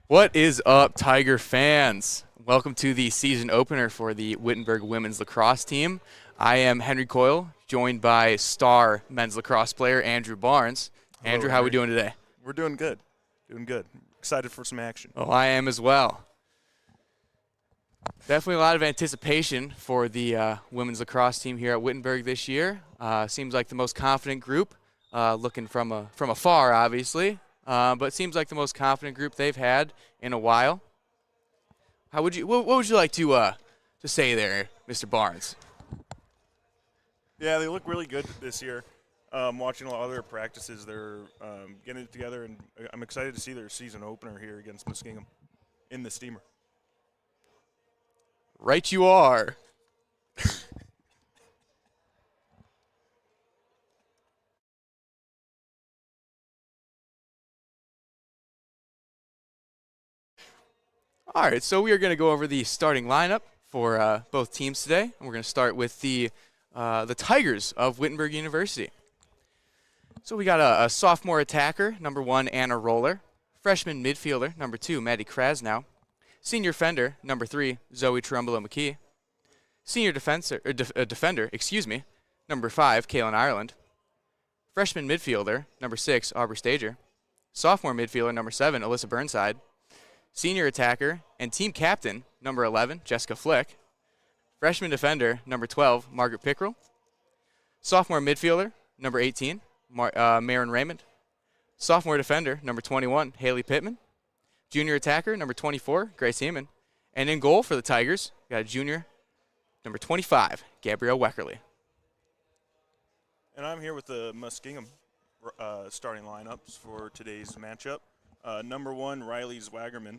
What is up, Tiger fans? Welcome to the season opener for the Wittenberg women's lacrosse team. I am Henry Coyle, joined by star men's lacrosse player Andrew Barnes. Hello, Andrew, how are we Henry. doing today? We're doing good. Doing good. Excited for some action. Oh, I am as well. Definitely a lot of anticipation for the women's lacrosse team here at Wittenberg this year. Seems like the most confident group, looking from afar, obviously, but seems like the most confident group they've had in a while. What would you like to say there, Mr. Barnes? Yeah, they look really good this year. Watching a lot of their practices, they're getting it together, and I'm excited to see their season opener here against Muskingum in the steamer. Right, you are. All right, so we are going to go over the starting lineup for both teams today. And we're going to start with the Tigers of Wittenberg University. So we got a sophomore attacker, number 1, Anna Roller. Freshman midfielder, number 2, Maddie Krasnow. Senior fender, number 3, Zoe Trumbulo McKee. Senior defender, number 5, Kaylin Ireland. Freshman midfielder, number 6, Aubrey Stager. Sophomore midfielder, number 7, Alyssa Burnside. Senior attacker and team captain, number 11, Jessica Flick. Freshman defender, number 12, Margaret Pickrell. Sophomore midfielder, number 18, Marin Raymond. Sophomore defender, number 21, Haley Pittman. Junior attacker, number 24, Grace Heeman. And in goal for the Tigers, we got a junior, number 25, Gabrielle Weckerly. And I'm here with the Muskingum starting lineups for today's matchup. Number 1, Riley Zwagerman.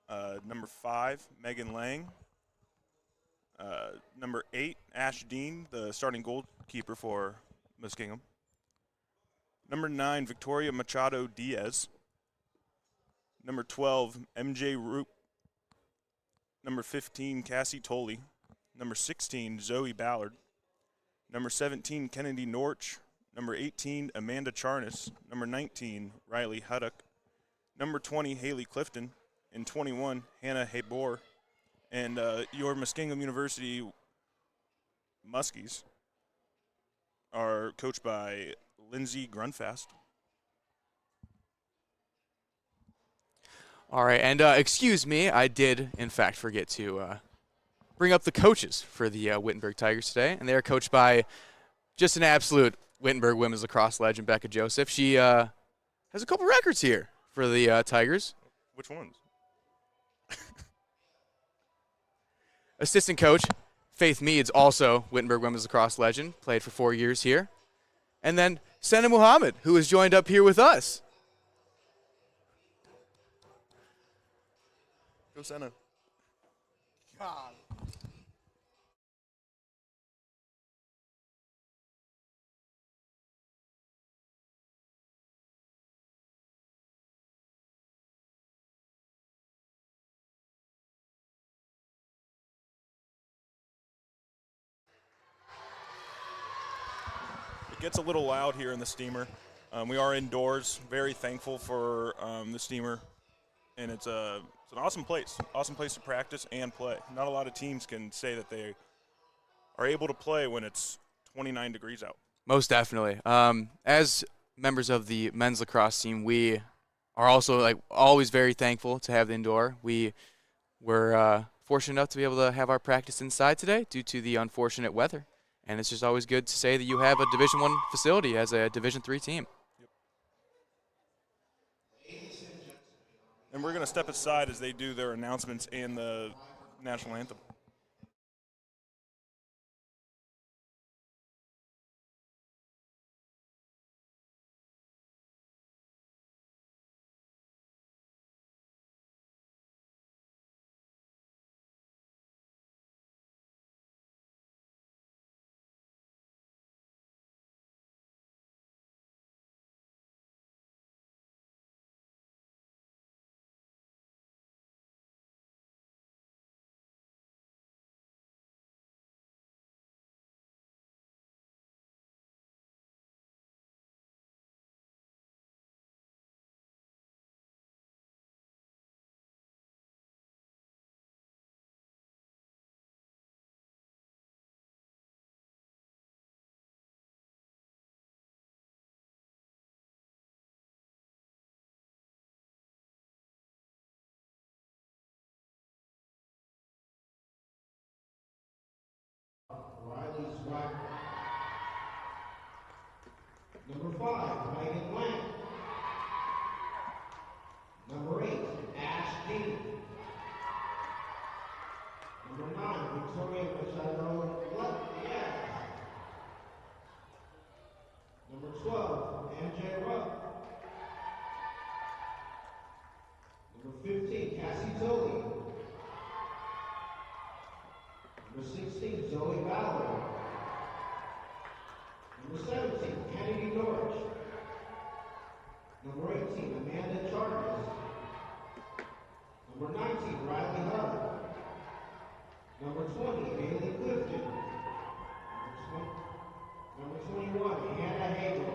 Number 5, Megan Lang. Number 8, Ash Dean, the starting goalkeeper for Muskingum. Number 9, Victoria Machado Diaz. Number 12, MJ Roop. Number 15, Cassie Tolley. Number 16, Zoe Ballard. Number 17, Kennedy Norch. Number 18, Amanda Charnas. Number 19, Riley Huddock. Number 20, Haley Clifton. And 21, Hannah Habor. And your Muskingum University Muskies are coached by Lindsay Grunfast. All right, and excuse me, I did, in fact, forget to bring up the coaches for the Wittenberg Tigers today, and they are coached by just an absolute Wittenberg women's lacrosse legend, Becca Joseph. She has a couple records here for the Tigers. Which ones? Assistant coach, Faith Meads, also Wittenberg women's lacrosse legend, played for 4 years here. And then Senna Muhammad, who has joined up here with us. Go Senna. God. It gets a little loud here in the steamer. We are indoors. Very thankful for the steamer, and it's an awesome place. Awesome place to practice and play. Not a lot of teams can say that they are able to play when it's 29 degrees out. Most definitely. As members of the men's lacrosse team, we are also always very thankful to have the indoor. We were fortunate enough to be able to have our practice inside today due to the unfortunate weather. And it's just always good to say that you have a Division I facility as a Division III team. And we're going to step aside as they do their announcements and the national anthem. 5, Megan Lang. Number 8, Ash Dean. Number 9, Victoria Machado Diaz. Number 12, MJ Rupp. Number 15, Cassie Zoe. Number 16, Zoe Ballard. Number 17, Kennedy Norwich. Number 18, Amanda Charters. Number 19, Riley Hubbard. Number 20, Haley Clifton. Number 21, Hannah Hagel.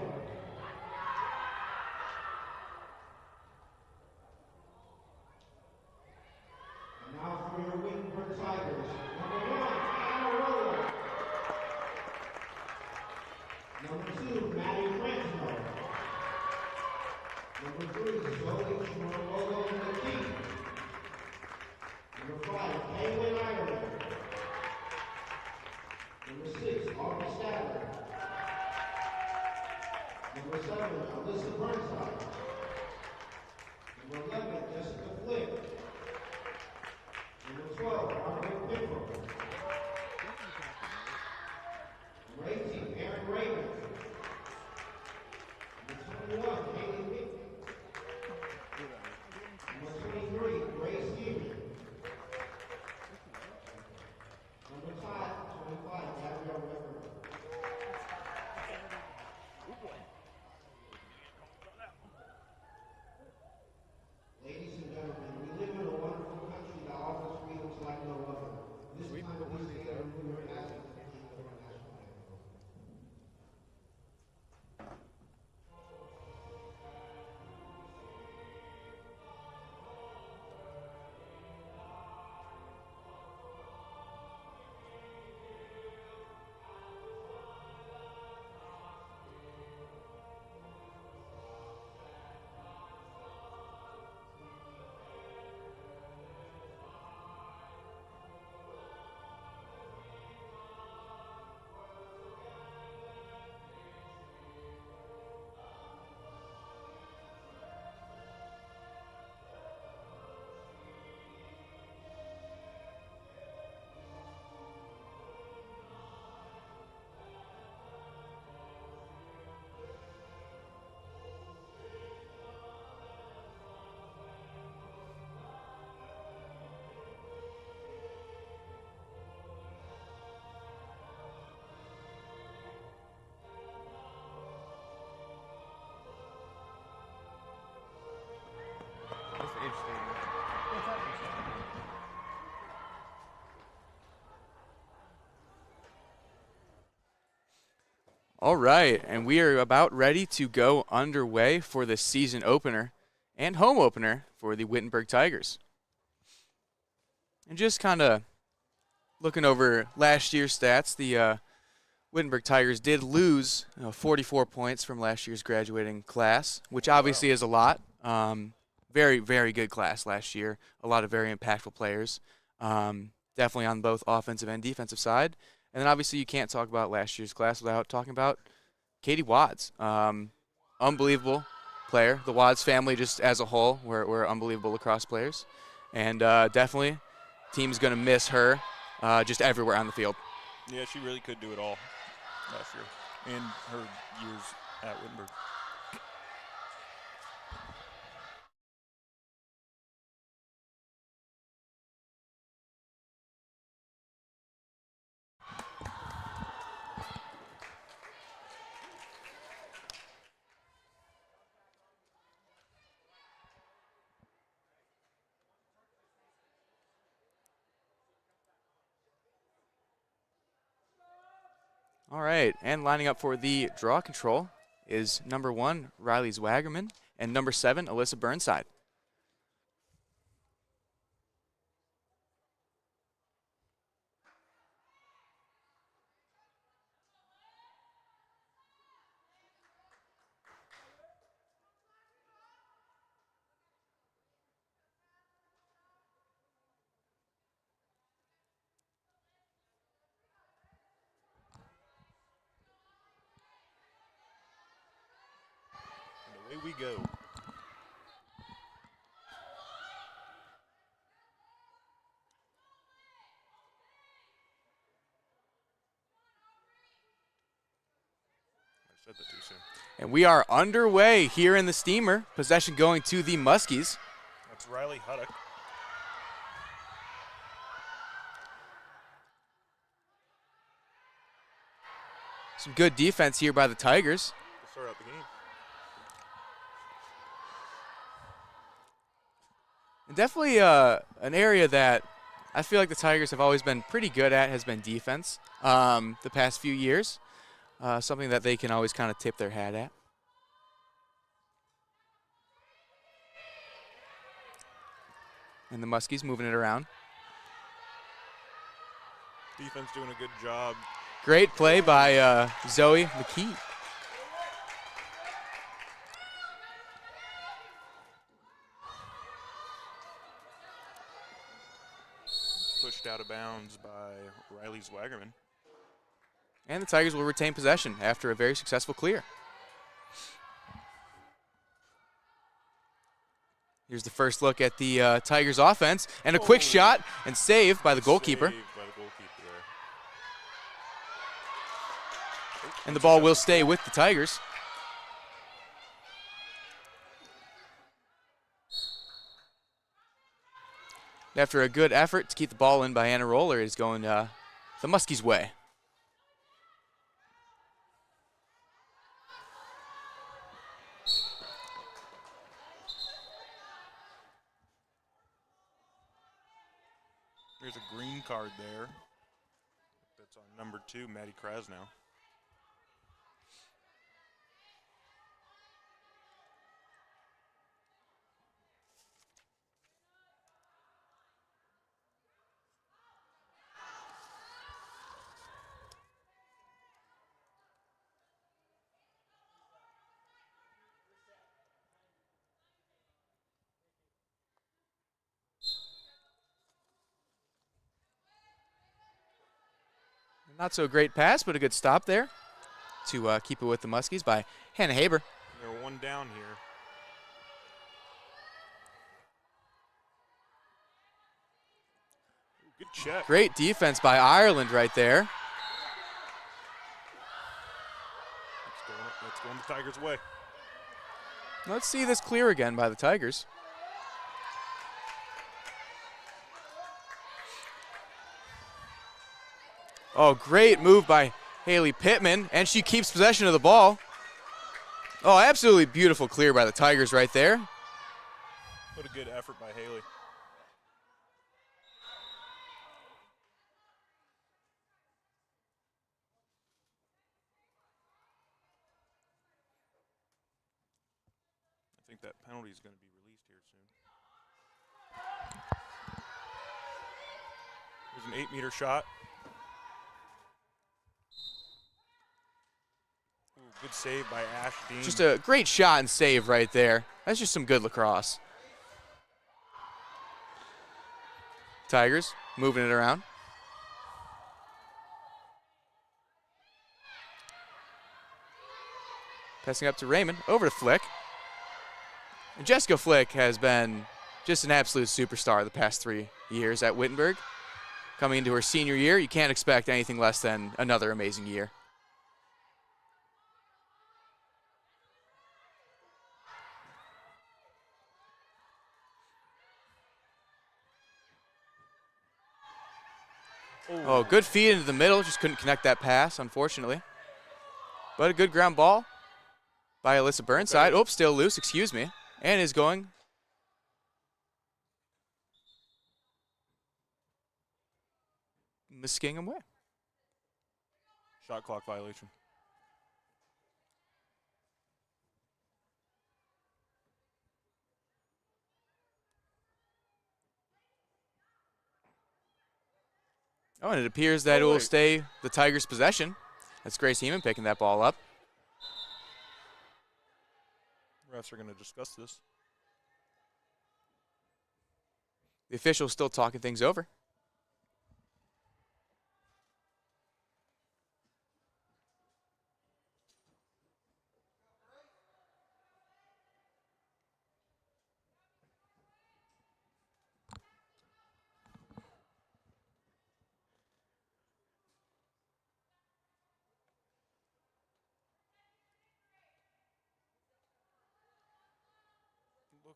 And now for your Wittenberg Tigers. Number 1, Anna Roller. Number 2, Maddie Fresno. Number 3, Zoe Chimorolo McKee. Number 5, Kaylin Ireland. Number 6, August Adler. Number 7, Alyssa Burnside. Number 11, Jessica Flick. Number 12, Margaret Pickle. Number 18, Aaron Raymond. Number 21, Haley Pickle. Number 23, Grace Stevens. Number 25, Gabrielle Weber. Ladies and gentlemen, we live in a wonderful country that offers freedoms like no other. This time of this year, we are asking to keep the national anthem. That's interesting. All right, and we are about ready to go underway for the season opener and home opener for the Wittenberg Tigers. And just kind of looking over last year's stats, the Wittenberg Tigers did lose 44 points from last year's graduating class, which obviously is a lot. Very, very good class last year. A lot of very impactful players, definitely on both offensive and defensive side. And then obviously you can't talk about last year's class without talking about Katie Wads. Unbelievable player. The Wads family just as a whole were unbelievable lacrosse players. And definitely team's going to miss her just everywhere on the field. Yeah, she really could do it all last year and her years at Wittenberg. All right, and lining up for the draw control is number 1, Riley Zwagerman, and number 7, Alyssa Burnside. we go. I said that too soon. And we are underway here in the steamer. Possession going to the Muskies. That's Riley Huddock. Some good defense here by the Tigers. To start out the game. And definitely an area that I feel like the Tigers have always been pretty good at has been defense the past few years. Something that they can always kind of tip their hat at. And the Muskies moving it around. Defense doing a good job. Great play by Zoe McKee. Pushed out of bounds by Riley Zwagerman. And the Tigers will retain possession after a very successful clear. Here's the first look at the Tigers offense, and a quick shot and save by the goalkeeper. Saved by the goalkeeper there. And the ball will stay with the Tigers. After a good effort to keep the ball in by Anna Roller, it is going the Muskies' way. There's a green card there. That's on number 2, Maddie Krasnow. Not so great pass, but a good stop there to keep it with the Muskies by Hannah Haber. They're one down here. Ooh, good check. Great defense by Ireland right there. That's going the Tigers' way. Let's see this clear again by the Tigers. Oh, great move by Haley Pittman, and she keeps possession of the ball. Oh, absolutely beautiful clear by the Tigers right there. What a good effort by Haley. I think that penalty is going to be released here soon. There's an 8-meter shot. Ooh, good save by Ash Dean. Just a great shot and save right there. That's just some good lacrosse. Tigers moving it around. Passing up to Raymond, over to Flick. And Jessica Flick has been just an absolute superstar the past 3 years at Wittenberg. Coming into her senior year, you can't expect anything less than another amazing year. Oh, good feed into the middle. Just couldn't connect that pass, unfortunately. But a good ground ball by Alyssa Burnside. Oh, still loose, excuse me. And is going Muskingum way. Shot clock violation. Oh, and it appears that it will stay the Tigers' possession. That's Grace Heeman picking that ball up. Refs are going to discuss this. The official's still talking things over.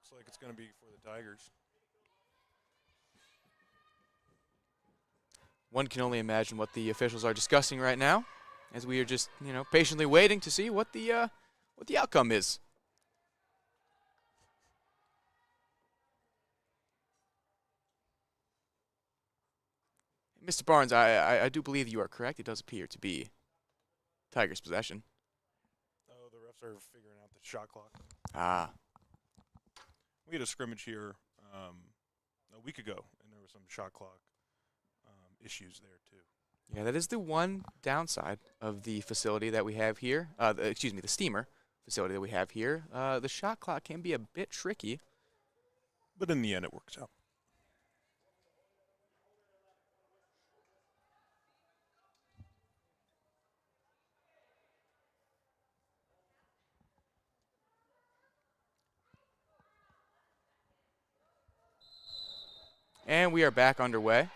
Looks like it's going to be for the Tigers. One can only imagine what the officials are discussing right now, as we are just, patiently waiting to see what the outcome is. Mr. Barnes, I do believe you are correct. It does appear to be Tigers' possession. Oh, the refs are figuring out the shot clock. Ah. We had a scrimmage here a week ago, and there was some shot clock issues there too. Yeah, that is the one downside of the facility that we have here. The steamer facility that we have here. The shot clock can be a bit tricky. But in the end, it works out. And we are back underway.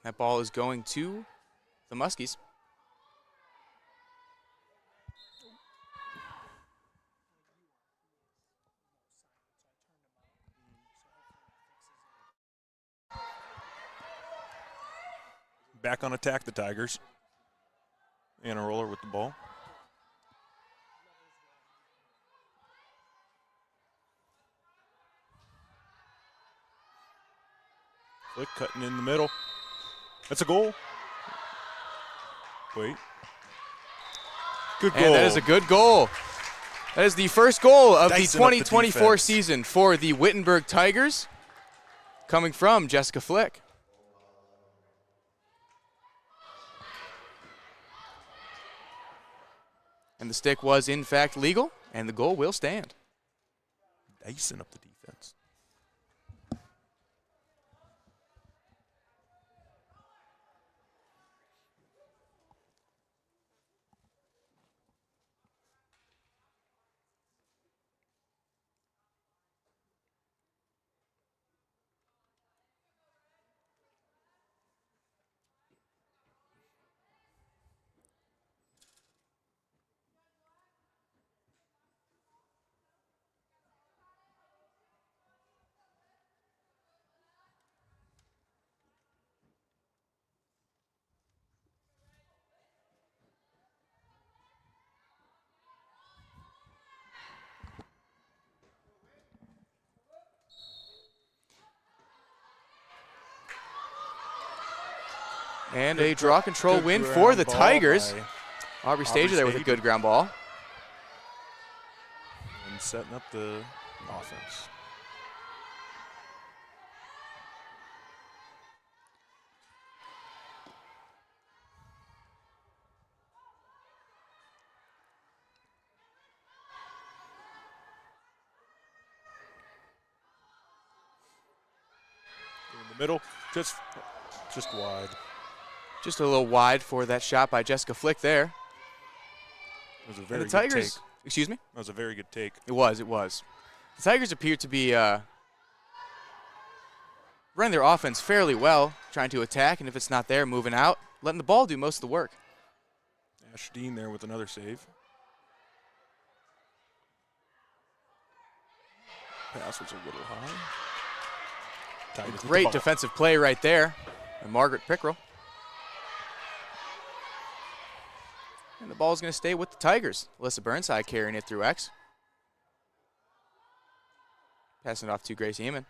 That ball is going to the Muskies. Back on attack, the Tigers. And a roller with the ball. Flick cutting in the middle. That's a goal. Wait. Good goal. And that is a good goal. That is the first goal of Dicing the up the 2024 defense. season for the Wittenberg Tigers, coming from Jessica Flick. And the stick was, in fact, legal, and the goal will stand. Dicing up the defense. And a draw control win for the Tigers. Aubrey Stager there with a good ground ball. And setting up the offense. In the middle, just wide. Just a little wide for that shot by Jessica Flick there. It was a And very the good Tigers, take. excuse me? That was a very good take. It was. The Tigers appear to be running their offense fairly well, trying to attack, and if it's not there, moving out, letting the ball do most of the work. Ash Dean there with another save. Pass was a little high. Tigers with the Great ball. defensive play right there by Margaret Pickrell. And the ball's going to stay with the Tigers. Alyssa Burnside carrying it through X. Passing it off to Grace Eamon.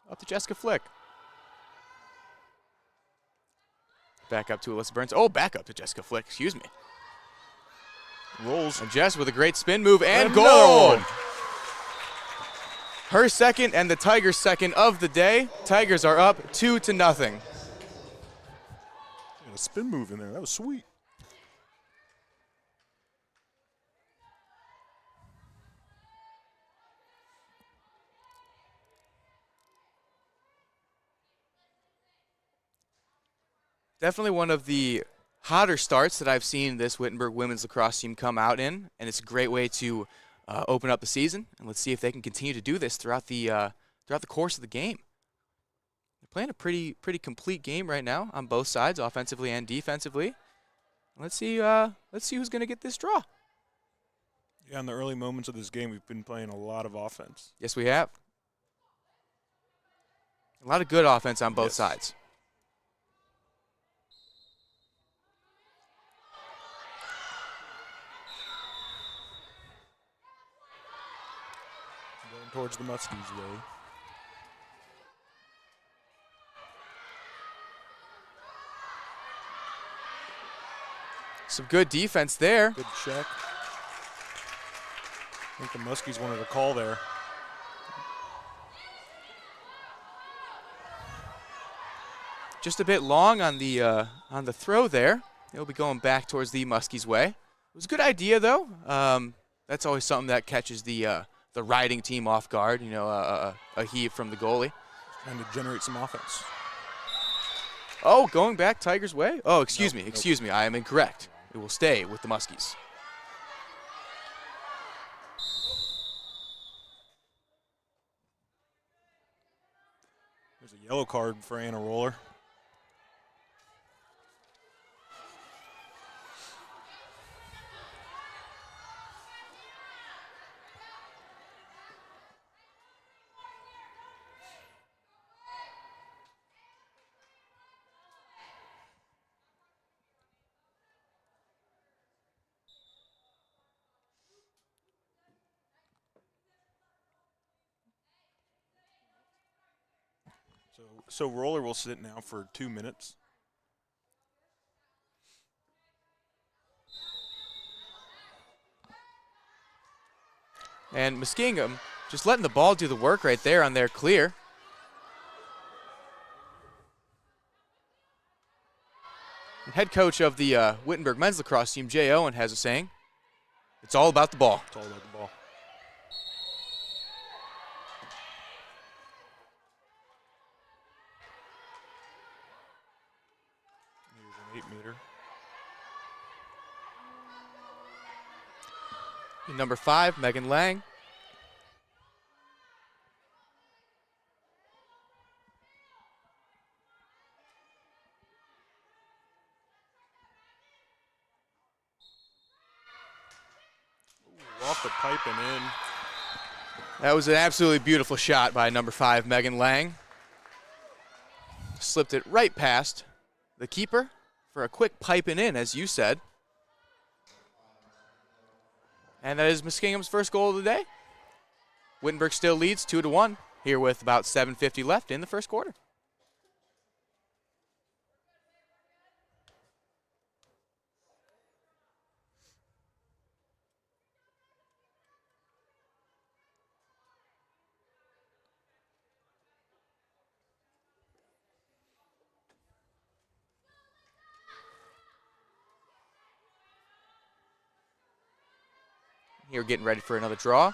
Up to Jessica Flick. Back up to Alyssa Burns. Oh, back up to Jessica Flick, excuse me. Rolls. And Jess with a great spin move and Another goal. one. Her second and the Tigers' second of the day. Tigers are up 2-0. A spin move in there. That was sweet. Definitely one of the hotter starts that I've seen this Wittenberg women's lacrosse team come out in, and it's a great way to open up the season. And let's see if they can continue to do this throughout the throughout the course of the game. They're playing a pretty complete game right now on both sides, offensively and defensively. Let's see who's going to get this draw. Yeah, in the early moments of this game, we've been playing a lot of offense. Yes, we have. A lot of good offense on both sides. Going towards the Muskies way. Some good defense there. Good check. I think the Muskies wanted a call there. Just a bit long on the throw there. It'll be going back towards the Muskies way. It was a good idea though. That's always something that catches the riding team off guard. You know, a heave from the goalie. Trying to generate some offense. Oh, going back Tigers' way. Oh, excuse Nope, me. I am incorrect. It will stay with the Muskies. There's a yellow card for Anna Roller. So Roller will sit now for 2 minutes. And Muskingum just letting the ball do the work right there on their clear. And head coach of the Wittenberg men's lacrosse team, Jay Owen, has a saying, it's all about the ball. It's all about the ball. Here's an 8-meter. Number 5, Megan Lang. Ooh, off the pipe and in. That was an absolutely beautiful shot by number 5, Megan Lang. Slipped it right past the keeper for a quick piping in, as you said. And that is Muskingum's first goal of the day. Wittenberg still leads 2-1 here with about 7:50 left in the first quarter. Here getting ready for another draw.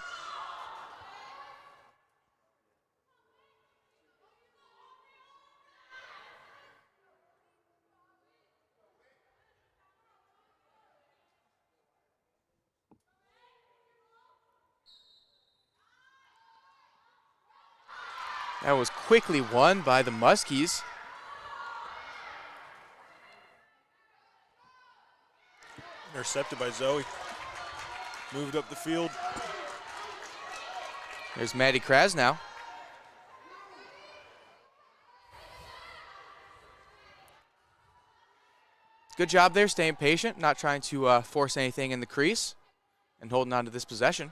That was quickly won by the Muskies. Intercepted by Zoe. Moved up the field. There's Maddie Krasnow. Good job there, staying patient, not trying to force anything in the crease, and holding on to this possession.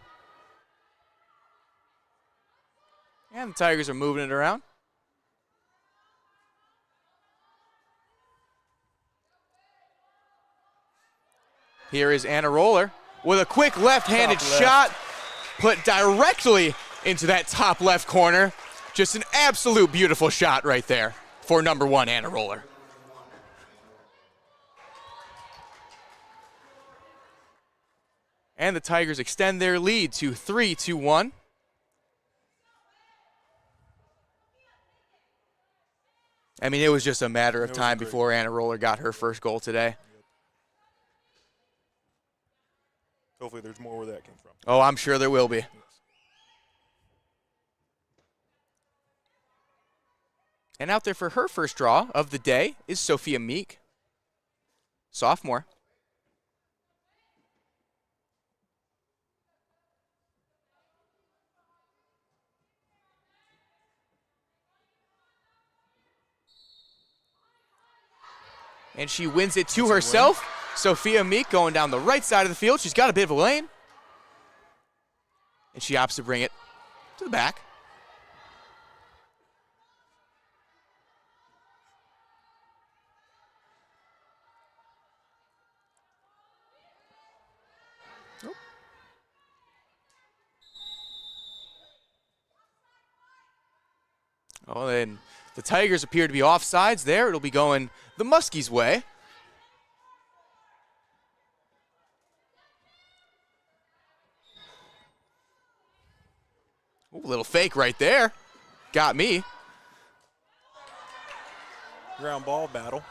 And the Tigers are moving it around. Here is Anna Roller with a quick left-handed shot put directly into that top left corner. Just an absolute beautiful shot right there for number 1, Anna Roller. And the Tigers extend their lead to 3-1. I mean, it was just a matter of time before Anna Roller got her first goal today. Hopefully there's more where that came from. Oh, I'm sure there will be. And out there for her first draw of the day is Sophia Meek, sophomore. And she wins it to herself. Sophia Meek going down the right side of the field. She's got a bit of a lane. And she opts to bring it to the back. Oh, and the Tigers appear to be offsides there. It'll be going the Muskies' way. Ooh, little fake right there. Got me. Ground ball battle.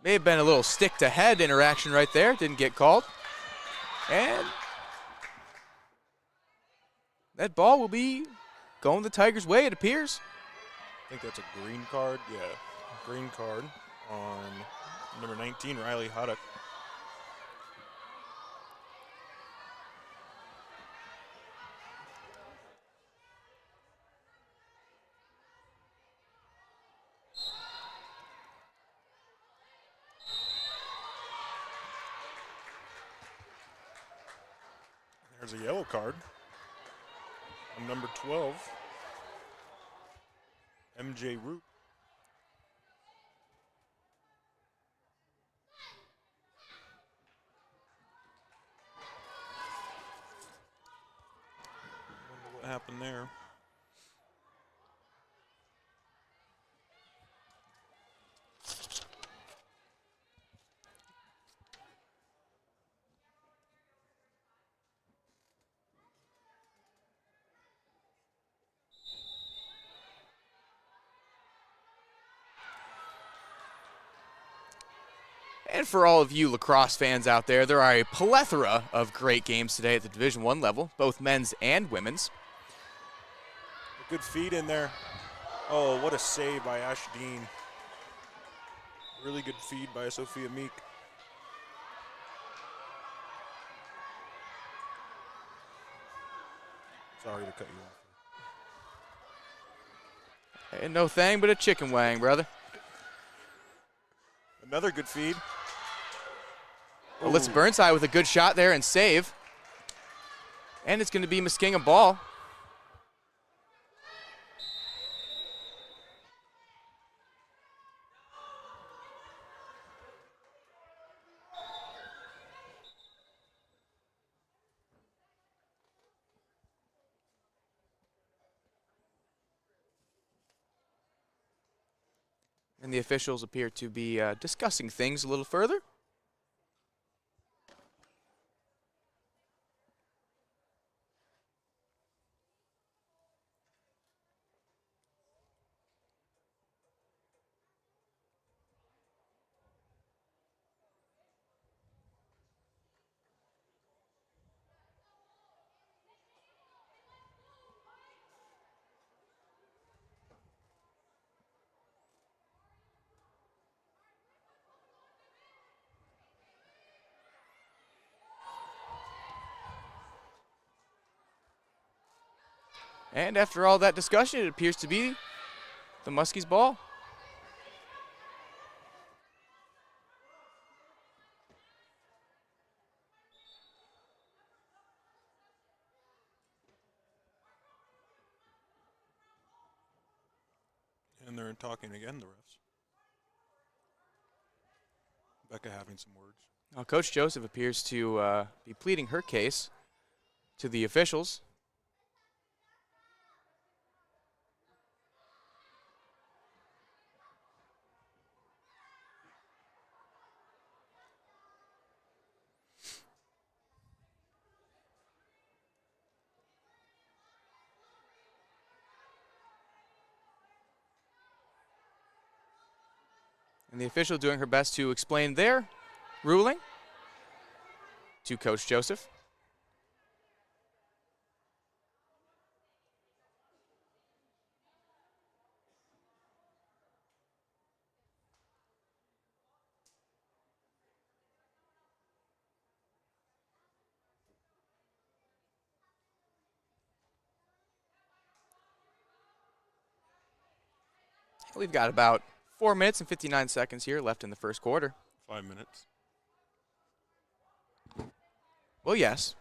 May have been a little stick-to-head interaction right there. Didn't get called. And that ball will be going the Tigers' way, it appears. I think that's a green card. Yeah, green card on number 19, Riley Haddock. There's a yellow card on number 12, MJ Root. Wonder what happened there. And for all of you lacrosse fans out there, there are a plethora of great games today at the Division I level, both men's and women's. A good feed in there. Oh, what a save by Ash Dean. Really good feed by Sophia Meek. Sorry to cut you off. And no thing but a chicken wang, brother. Another good feed. Alyssa Burnside with a good shot there and save. And it's going to be Muskingum ball. And the officials appear to be discussing things a little further. And after all that discussion, it appears to be the Muskies ball. And they're talking again, the refs. Becca having some words. Now, Coach Joseph appears to be pleading her case to the officials. And the official doing her best to explain their ruling to Coach Joseph. We've got about 4 minutes and 59 seconds here left in the first quarter. 5 minutes. Well, yes.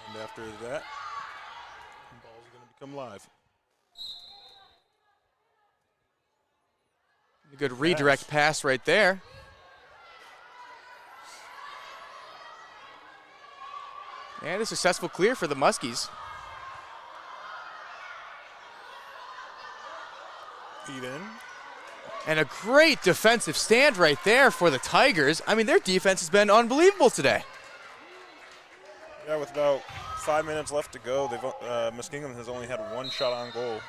And after that, the ball's going to become live. A good redirect pass right there. And a successful clear for the Muskies. Feed in. And a great defensive stand right there for the Tigers. I mean, their defense has been unbelievable today. Yeah, with about 5 minutes left to go, Muskingum has only had one shot on goal. And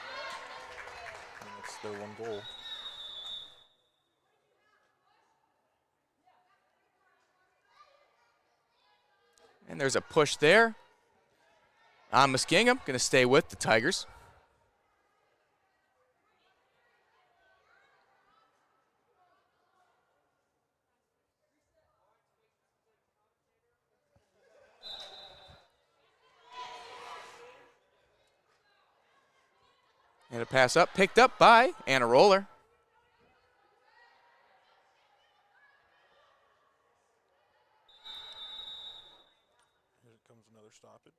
that's their one goal. And there's a push there. Muskingum going to stay with the Tigers. And a pass up, picked up by Anna Roller. Here comes another stoppage.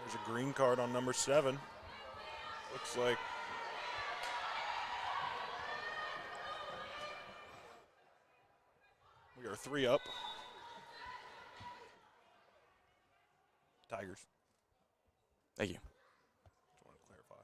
There's a green card on number 7. Looks like we are 3 up. Tigers. Thank you. Just want to clarify.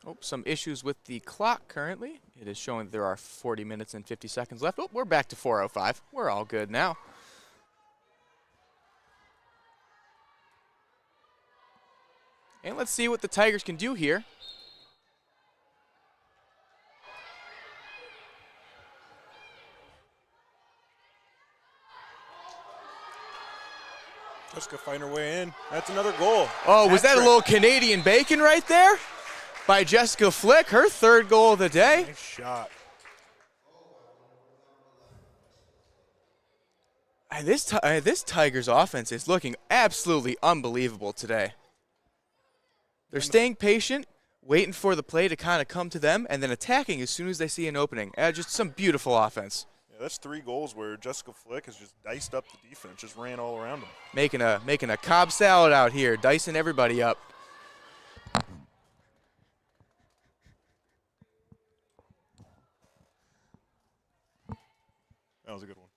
Oh, some issues with the clock currently. It is showing that there are 40 minutes and 50 seconds left. Oh, we're back to 4:05. We're all good now. And let's see what the Tigers can do here. Jessica find her way in. That's another goal. Oh, was that a Hat-trick. little Canadian bacon right there? By Jessica Flick, her 3rd goal of the day. Nice shot. This Tigers offense is looking absolutely unbelievable today. They're staying patient, waiting for the play to kind of come to them, and then attacking as soon as they see an opening. Just some beautiful offense. Yeah, that's 3 goals where Jessica Flick has just diced up the defense, just ran all around them. Making a Cobb salad out here, dicing everybody up. That was a good one.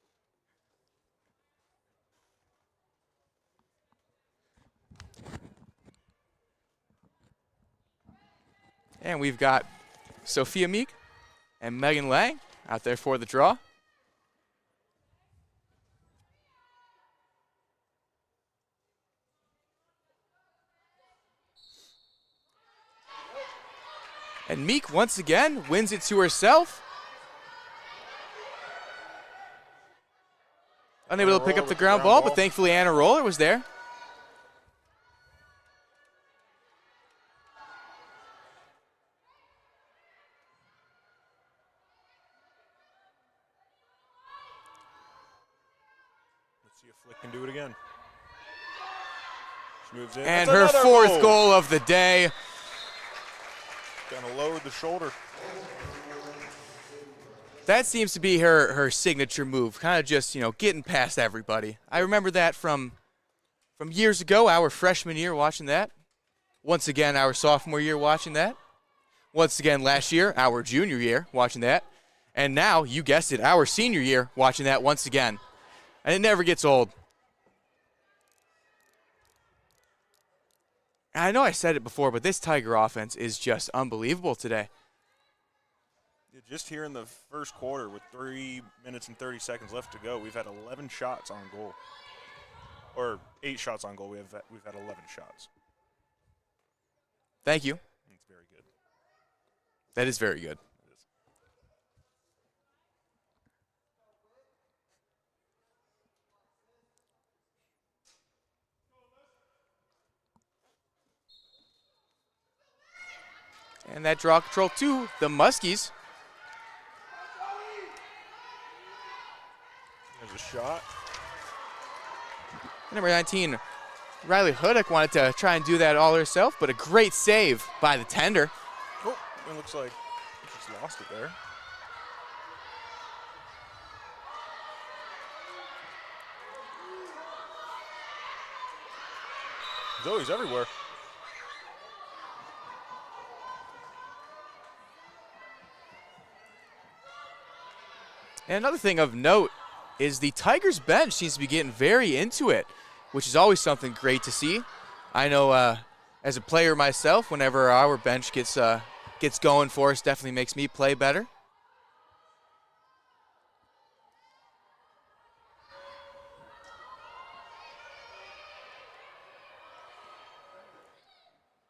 And we've got Sophia Meek and Megan Lang out there for the draw. And Meek once again wins it to herself. Unable to pick up the ground ball, but thankfully Anna Roller was there. Let's see if Flick can do it again. She moves in. And That's her another 4th goal of the day. Kind of lowered the shoulder. That seems to be her signature move, kind of just, getting past everybody. I remember that from years ago, our freshman year watching that. Once again, our sophomore year watching that. Once again, last year, our junior year watching that. And now, you guessed it, our senior year watching that once again. And it never gets old. I know I said it before, but this Tiger offense is just unbelievable today. Just here in the first quarter with 3 minutes and 30 seconds left to go, we've had 11 shots on goal. Or 8 shots on goal. We've had 11 shots. Thank you. That's very good. That is very good. It is. And that draw control to the Muskies. There's a shot. Number 19, Riley Hudick wanted to try and do that all herself, but a great save by the tender. Oh, it looks like she just lost it there. Zoe's everywhere. And another thing of note is the Tigers bench seems to be getting very into it, which is always something great to see. I know as a player myself, whenever our bench gets going for us, definitely makes me play better.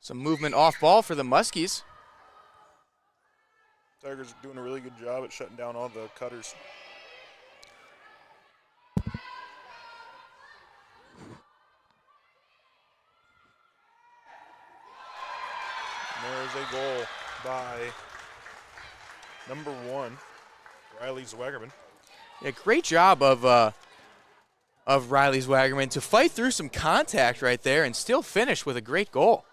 Some movement off ball for the Muskies. Tigers are doing a really good job at shutting down all the cutters. There's a goal by number 1, Riley Zwagerman. Yeah, great job of Riley Zwagerman to fight through some contact right there and still finish with a great goal.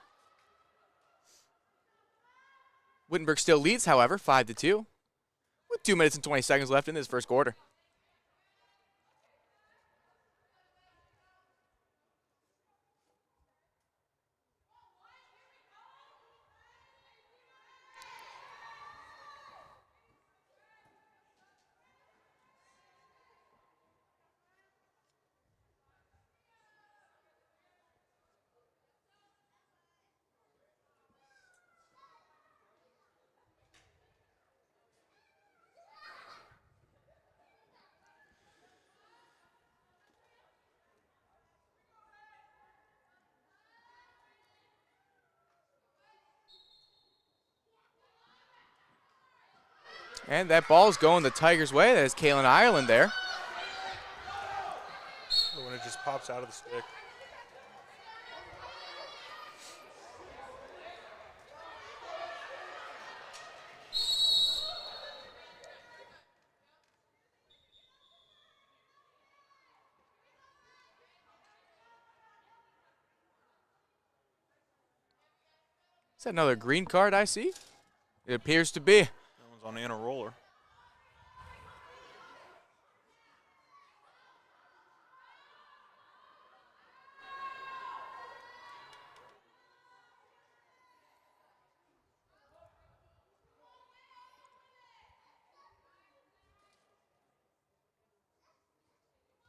Wittenberg still leads, however, 5-2, with 2 minutes and 20 seconds left in this first quarter. And that ball is going the Tigers' way. That is Kaylin Ireland there. When it just pops out of the stick. Is that another green card I see? It appears to be. That one's on Anna Roller.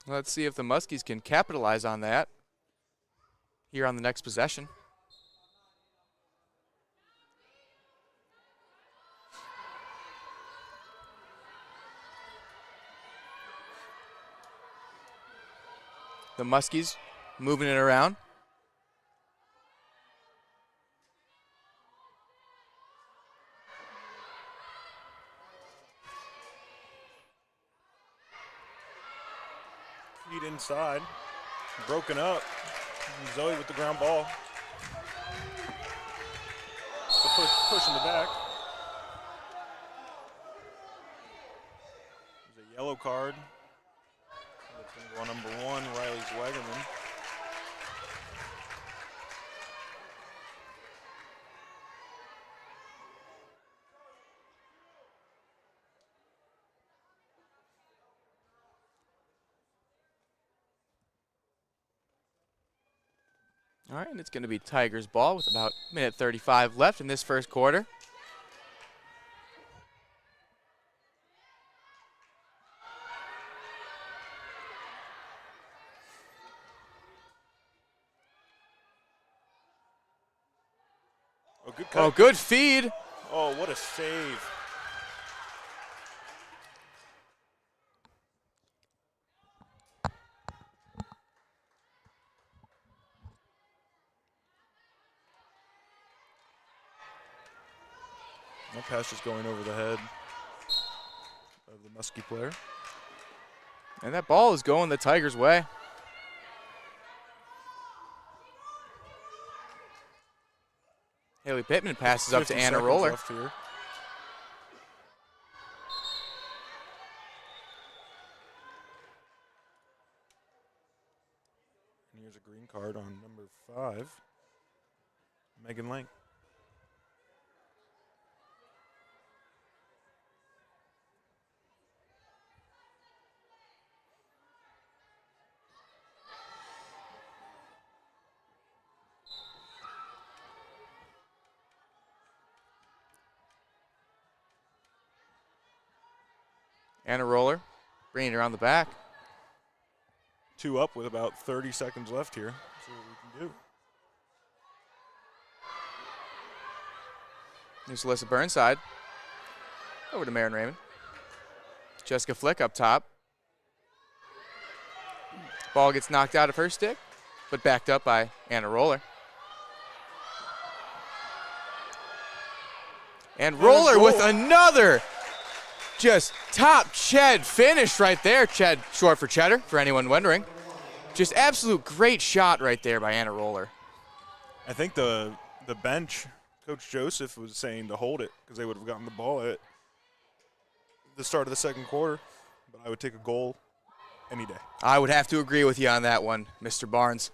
Let's see if the Muskies can capitalize on that here on the next possession. The Muskies moving it around. Feet inside. Broken up. And Zoe with the ground ball. The push in the back. There's a yellow card. That's going to go on number 1, Riley Zwagerman. All right, and it's going to be Tigers ball with about minute 35 left in this first quarter. Oh, good cut. Oh, good feed. Oh, what a save. That pass just going over the head of the Muskie player. And that ball is going the Tigers' way. Haley Pittman passes up to 50 Anna seconds Roller. left here. And here's a green card on number 5, Megan Lang. Anna Roller bringing it around the back. 2 up with about 30 seconds left here. See what we can do. Here's Alyssa Burnside. Over to Marin Raymond. Jessica Flick up top. Ball gets knocked out of her stick, but backed up by Anna Roller. And Roller with another just top Ched finish right there. Ched, short for cheddar, for anyone wondering. Just absolute great shot right there by Anna Roller. I think the bench, Coach Joseph was saying to hold it because they would have gotten the ball at the start of the second quarter. But I would take a goal any day. I would have to agree with you on that one, Mr. Barnes.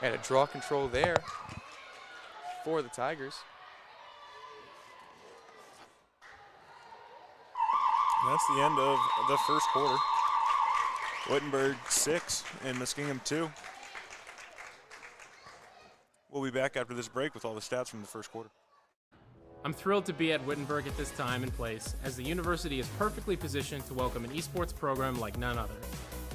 And a draw control there for the Tigers. That's the end of the first quarter. Wittenberg 6 and Muskingum 2. We'll be back after this break with all the stats from the first quarter. I'm thrilled to be at Wittenberg at this time and place, as the university is perfectly positioned to welcome an esports program like none other.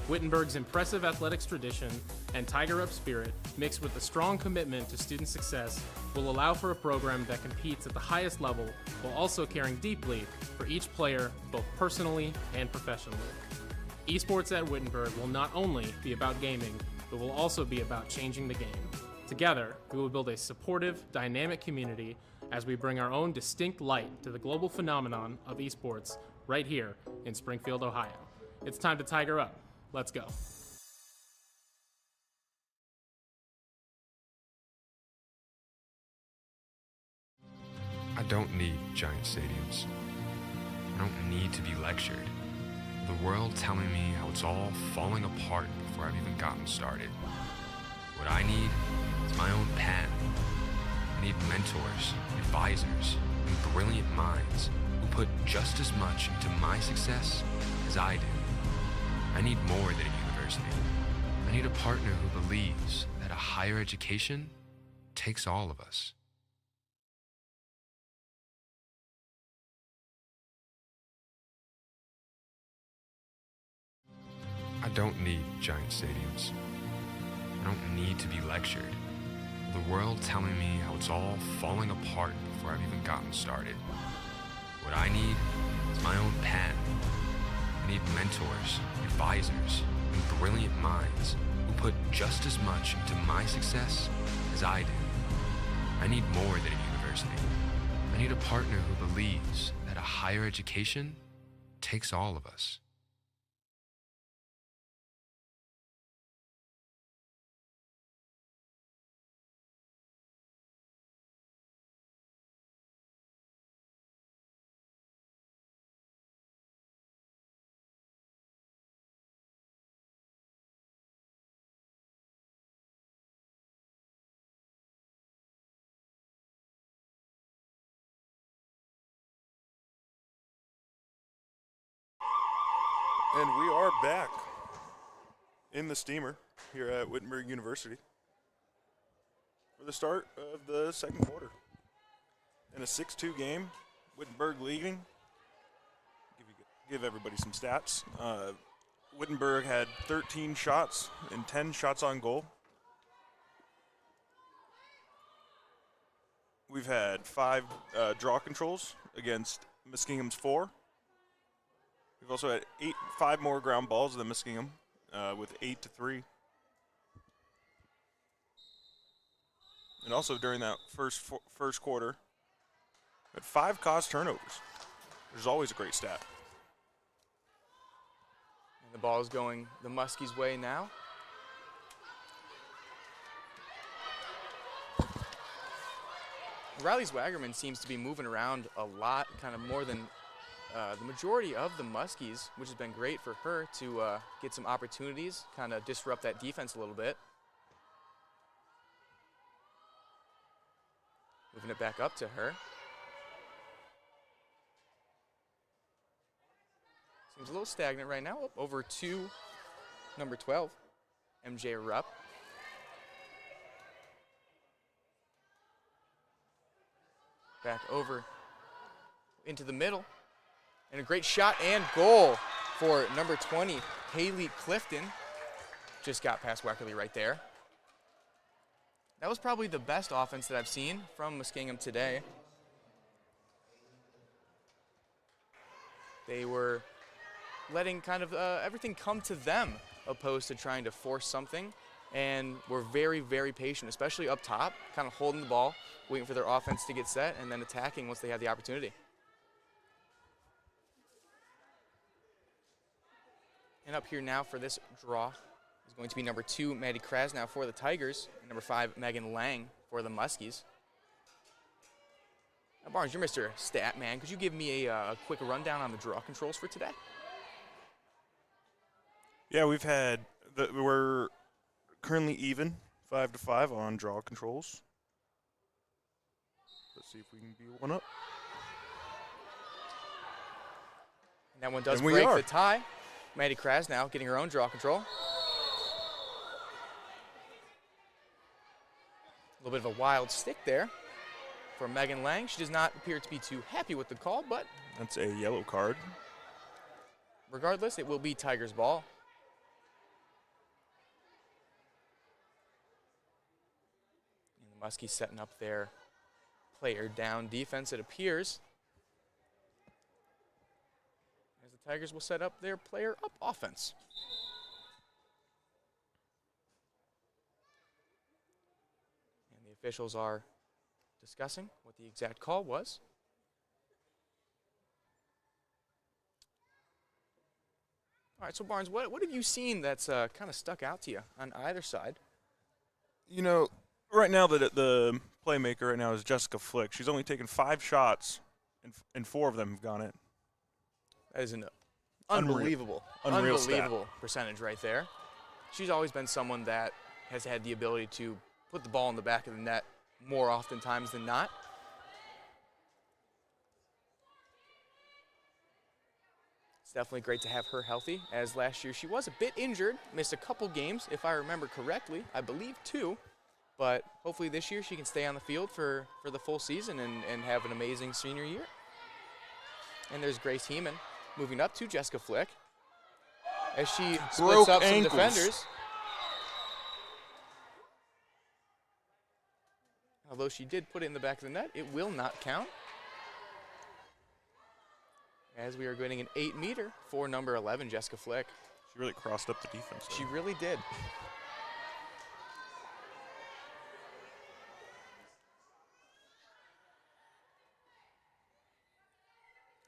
Wittenberg's impressive athletics tradition and Tiger Up spirit, mixed with a strong commitment to student success, will allow for a program that competes at the highest level while also caring deeply for each player, both personally and professionally. Esports at Wittenberg will not only be about gaming, but will also be about changing the game. Together, we will build a supportive, dynamic community as we bring our own distinct light to the global phenomenon of esports right here in Springfield, Ohio. It's time to Tiger Up. Let's go. I don't need giant stadiums. I don't need to be lectured. The world telling me how it's all falling apart before I've even gotten started. What I need is my own pen. I need mentors, advisors, and brilliant minds who put just as much into my success as I do. I need more than a university. I need a partner who believes that a higher education takes all of us. I don't need giant stadiums. I don't need to be lectured. The world telling me how it's all falling apart before I've even gotten started. What I need is my own pen. I need mentors, advisors, and brilliant minds who put just as much into my success as I do. I need more than a university. I need a partner who believes that a higher education takes all of us. And we are back in the steamer here at Wittenberg University for the start of the second quarter. In a 6-2 game, Wittenberg leading. Give everybody some stats. Wittenberg had 13 shots and 10 shots on goal. We've had 5 draw controls against Muskingum's 4. We've also had 5 more ground balls than Muskingum with 8-3. And also during that first quarter, we had 5 caused turnovers. There's always a great stat. And the ball is going the Muskies' way now. Riley Swaggerman seems to be moving around a lot, kind of more than the majority of the Muskies, which has been great for her to get some opportunities, kind of disrupt that defense a little bit. Moving it back up to her. Seems a little stagnant right now. Up over to number 12, MJ Rupp. Back over into the middle. And a great shot and goal for number 20, Haley Clifton. Just got past Weckerly right there. That was probably the best offense that I've seen from Muskingum today. They were letting kind of everything come to them opposed to trying to force something, and were very, very patient, especially up top, kind of holding the ball, waiting for their offense to get set, and then attacking once they had the opportunity. And up here now for this draw is going to be number 2, Maddie Krasnow for the Tigers, and number 5, Megan Lang for the Muskies. Now, Barnes, you're Mr. Stat Man. Could you give me a quick rundown on the draw controls for today? Yeah, we're currently even 5-5 on draw controls. Let's see if we can be one up. And that one does And we break are. the tie. Maddie Krasnow getting her own draw control. A little bit of a wild stick there for Megan Lang. She does not appear to be too happy with the call, but That's a yellow card. regardless, it will be Tigers' ball. And the Muskies setting up their player down defense, it appears. As the Tigers will set up their player up offense. And the officials are discussing what the exact call was. All right, so Barnes, what have you seen that's kind of stuck out to you on either side? You know, right now the playmaker right now is Jessica Flick. She's only taken 5 shots, and 4 of them have gone in. That is an Unreal unbelievable percentage right there. She's always been someone that has had the ability to put the ball in the back of the net more oftentimes than not. It's definitely great to have her healthy, as last year she was a bit injured, missed a couple games, if I remember correctly, I believe 2. But hopefully this year she can stay on the field for the full season and have an amazing senior year. And there's Grace Heeman moving up to Jessica Flick as she splits Broke up some ankles. defenders. Although she did put it in the back of the net, it will not count. As we are getting an 8-meter for number 11, Jessica Flick. She really crossed up the defense. She really did.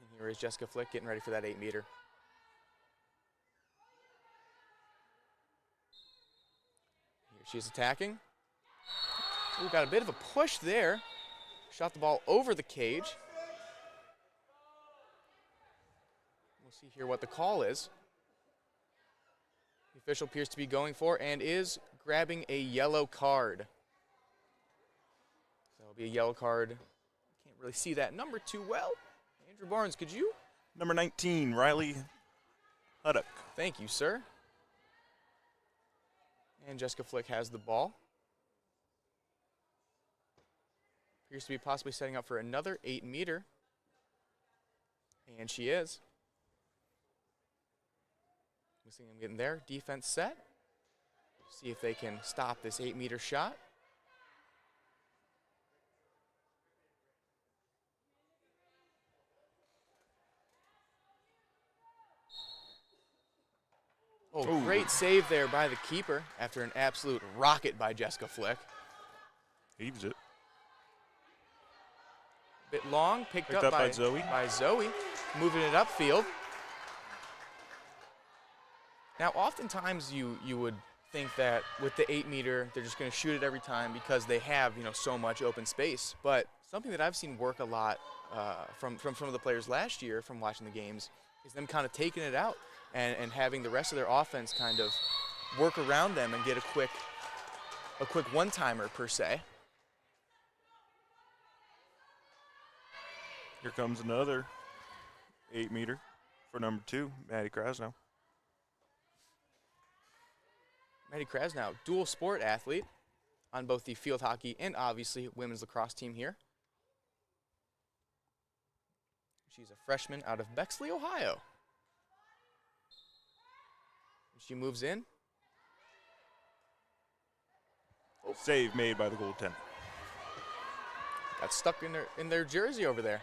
And here is Jessica Flick getting ready for that 8-meter. Here she is attacking. Ooh, got a bit of a push there. Shot the ball over the cage. We'll see here what the call is. The official appears to be going for and is grabbing a yellow card. So it'll be a yellow card. Can't really see that number too well. Andrew Barnes, could you? Number 19, Riley Huddock. Thank you, sir. And Jessica Flick has the ball. Appears to be possibly setting up for another 8-meter. And she is. Muskingum getting their defense set. See if they can stop this 8-meter shot. Oh, great save there by the keeper after an absolute rocket by Jessica Flick. Heaves it. Bit long, picked up by Zoe. Moving it upfield. Now, oftentimes you would think that with the 8-meter, they're just going to shoot it every time because they have, so much open space. But something that I've seen work a lot from some of the players last year from watching the games is them kind of taking it out and having the rest of their offense kind of work around them and get a quick one-timer per se. Here comes another 8-meter for number 2, Maddie Krasnow. Maddie Krasnow, dual sport athlete on both the field hockey and obviously women's lacrosse team here. She's a freshman out of Bexley, Ohio. She moves in. Oh. Save made by the goaltender. Got stuck in their jersey over there.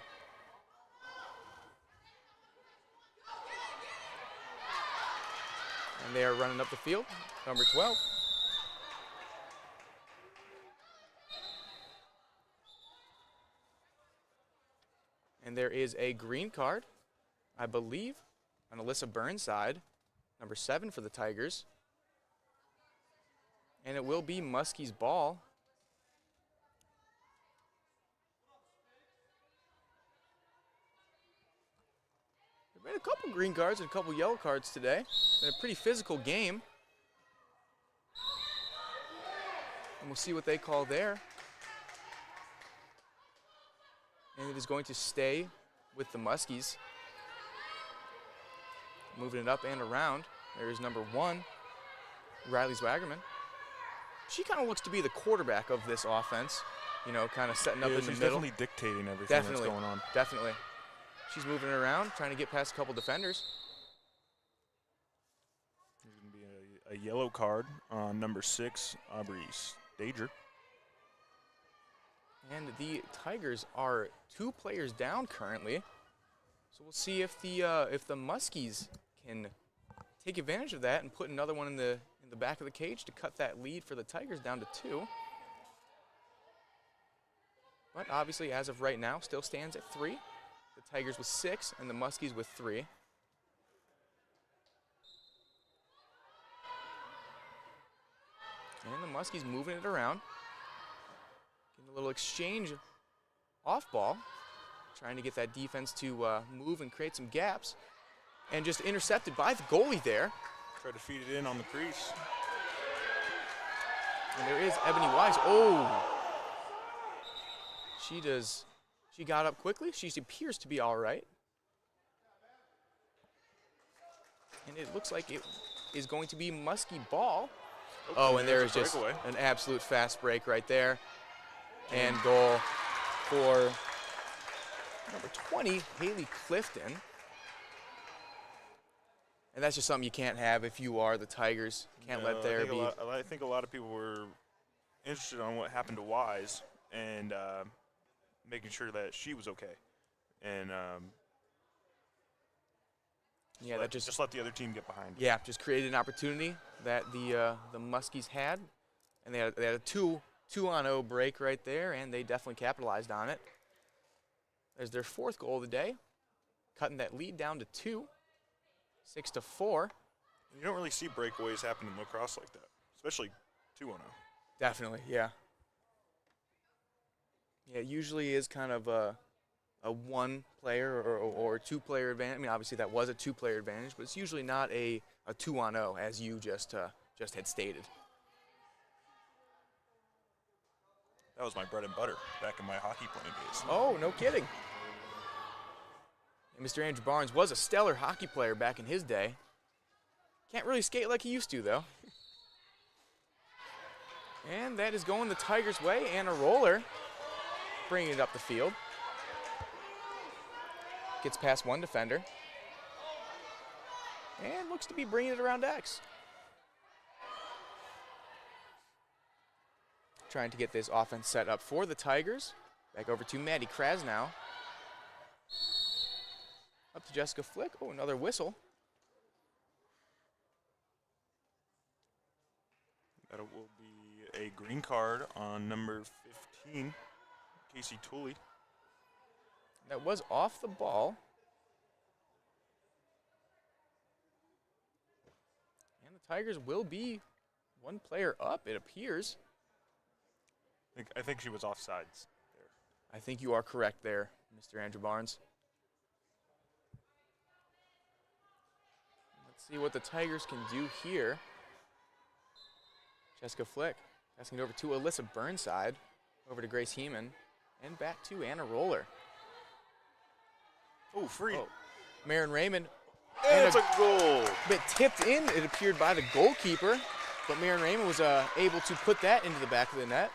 And they are running up the field, number 12. And there is a green card, I believe, on Alyssa Burnside, number 7 for the Tigers. And it will be Muskie's ball. There have been a couple green cards and a couple yellow cards today. Been a pretty physical game. And we'll see what they call there. And it is going to stay with the Muskies. Moving it up and around. There's number 1, Riley Zwagerman. She kind of looks to be the quarterback of this offense. Kind of setting up in the middle. She's definitely dictating everything that's going on. Definitely. She's moving it around, trying to get past a couple defenders. There's going to be a yellow card on number 6, Aubrey Stager. And the Tigers are 2 players down currently. So we'll see if the Muskies can take advantage of that and put another one in the back of the cage to cut that lead for the Tigers down to 2. But obviously, as of right now, still stands at 3. The Tigers with 6 and the Muskies with 3. And the Muskies moving it around. Getting a little exchange off ball. Trying to get that defense to move and create some gaps. And just intercepted by the goalie there. Try to feed it in on the crease. And there is Ebony Wise. Oh! She got up quickly. She appears to be all right. And it looks like it is going to be Muskie ball. Oh, and there is just an absolute fast break right there. And goal for number 20, Haley Clifton. And that's just something you can't have if you are the Tigers. Can't let there be. I think a lot of people were interested on what happened to Wise and making sure that she was okay. And yeah, that just let the other team get behind. Yeah, just created an opportunity that the Muskies had, and they had a 2-on-0 break right there, and they definitely capitalized on it. There's their 4th goal of the day, cutting that lead down to 2, 6-4. You don't really see breakaways happen in lacrosse like that, especially 2-on-0. Definitely, yeah. Yeah, it usually is kind of a 1-player or 2-player advantage. I mean, obviously that was a 2-player advantage, but it's usually not a 2-on-0, as you just had stated. That was my bread and butter back in my hockey playing days. Oh, no kidding. And Mr. Andrew Barnes was a stellar hockey player back in his day. Can't really skate like he used to, though. And that is going the Tigers' way, and a roller, bringing it up the field. Gets past one defender. And looks to be bringing it around X. Trying to get this offense set up for the Tigers. Back over to Maddie Krasnow. Up to Jessica Flick. Oh, another whistle. That will be a green card on number 15, Casey Tooley. That was off the ball. And the Tigers will be one player up, it appears. I think she was offsides there. I think you are correct there, Mr. Andrew Barnes. Let's see what the Tigers can do here. Jessica Flick passing it over to Alyssa Burnside, over to Grace Heeman, and back to Anna Roller. Oh, free. Oh, Marin Raymond. And it's a goal. Bit tipped in, it appeared, by the goalkeeper, but Marin Raymond was able to put that into the back of the net.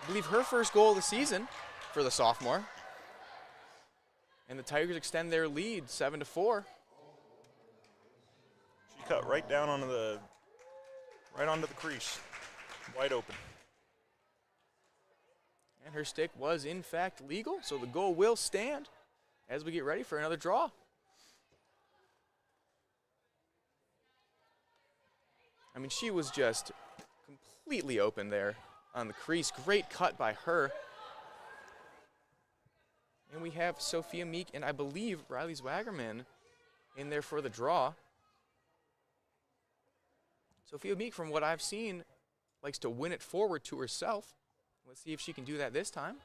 I believe her first goal of the season for the sophomore. And the Tigers extend their lead 7-4. She cut right down onto the crease, wide open. And her stick was in fact legal, so the goal will stand as we get ready for another draw. I mean, she was just completely open there on the crease. Great cut by her. And we have Sophia Meek and I believe Riley Zwagerman in there for the draw. Sophia Meek, from what I've seen, likes to win it forward to herself. Let's see if she can do that this time.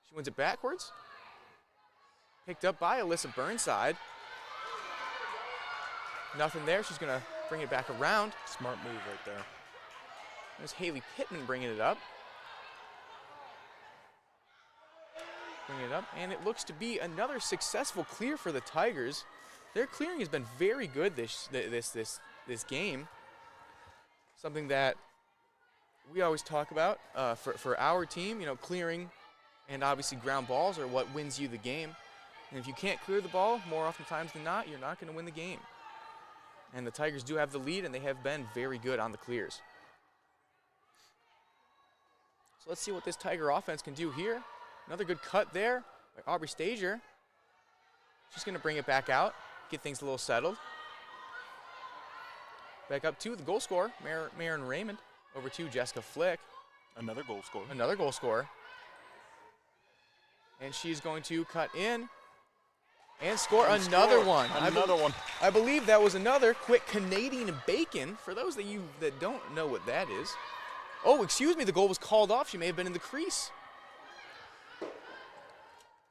She wins it backwards. Picked up by Alyssa Burnside. Nothing there. She's going to bring it back around. Smart move right there. There's Haley Pittman bringing it up. Bringing it up, and it looks to be another successful clear for the Tigers. Their clearing has been very good this game. Something that we always talk about for our team. You know, clearing and obviously ground balls are what wins you the game. And if you can't clear the ball, more oftentimes than not, you're not going to win the game. And the Tigers do have the lead, and they have been very good on the clears. So let's see what this Tiger offense can do here. Another good cut there by Aubrey Stager. She's going to bring it back out, get things a little settled. Back up to the goal scorer, Marin Raymond, over to Jessica Flick. Another goal scorer. Another goal scorer. And she's going to cut in and score another one. Another one. I believe that was another quick Canadian bacon. For those of you that don't know what that is. Oh, excuse me, the goal was called off. She may have been in the crease.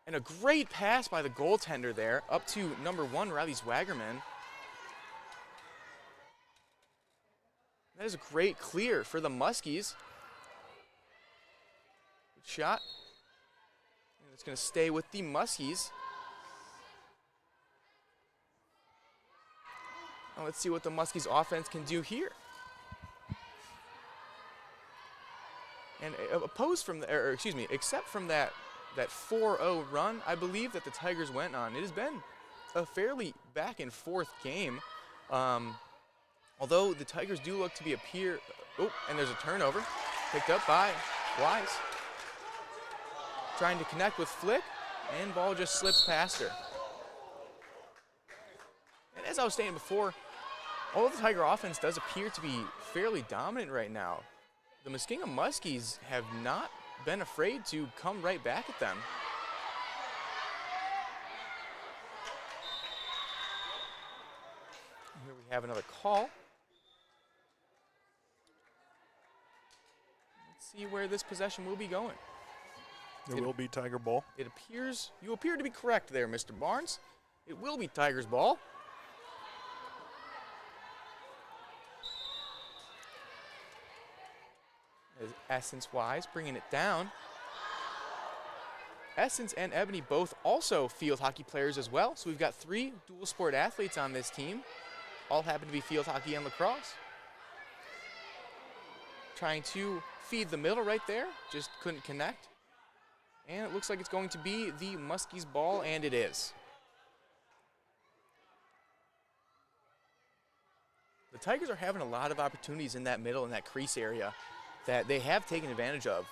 And a great pass by the goaltender there, up to number 1, Riley Zwagerman. That is a great clear for the Muskies. Good shot. And it's going to stay with the Muskies. Now let's see what the Muskies offense can do here. And except from that 4-0 run, I believe that the Tigers went on. It has been a fairly back and forth game. Although the Tigers do look to be oh, and there's a turnover picked up by Wise. Trying to connect with Flick, and ball just slips past her. And as I was saying before, although the Tiger offense does appear to be fairly dominant right now, the Muskingum Muskies have not been afraid to come right back at them. Here we have another call. Let's see where this possession will be going. It will be Tiger ball. You appear to be correct there, Mr. Barnes. It will be Tigers ball. As Essence Wise bringing it down. Essence and Ebony both also field hockey players as well. So we've got 3 dual sport athletes on this team. All happen to be field hockey and lacrosse. Trying to feed the middle right there, just couldn't connect. And it looks like it's going to be the Muskies ball, and it is. The Tigers are having a lot of opportunities in that middle, in that crease area, that they have taken advantage of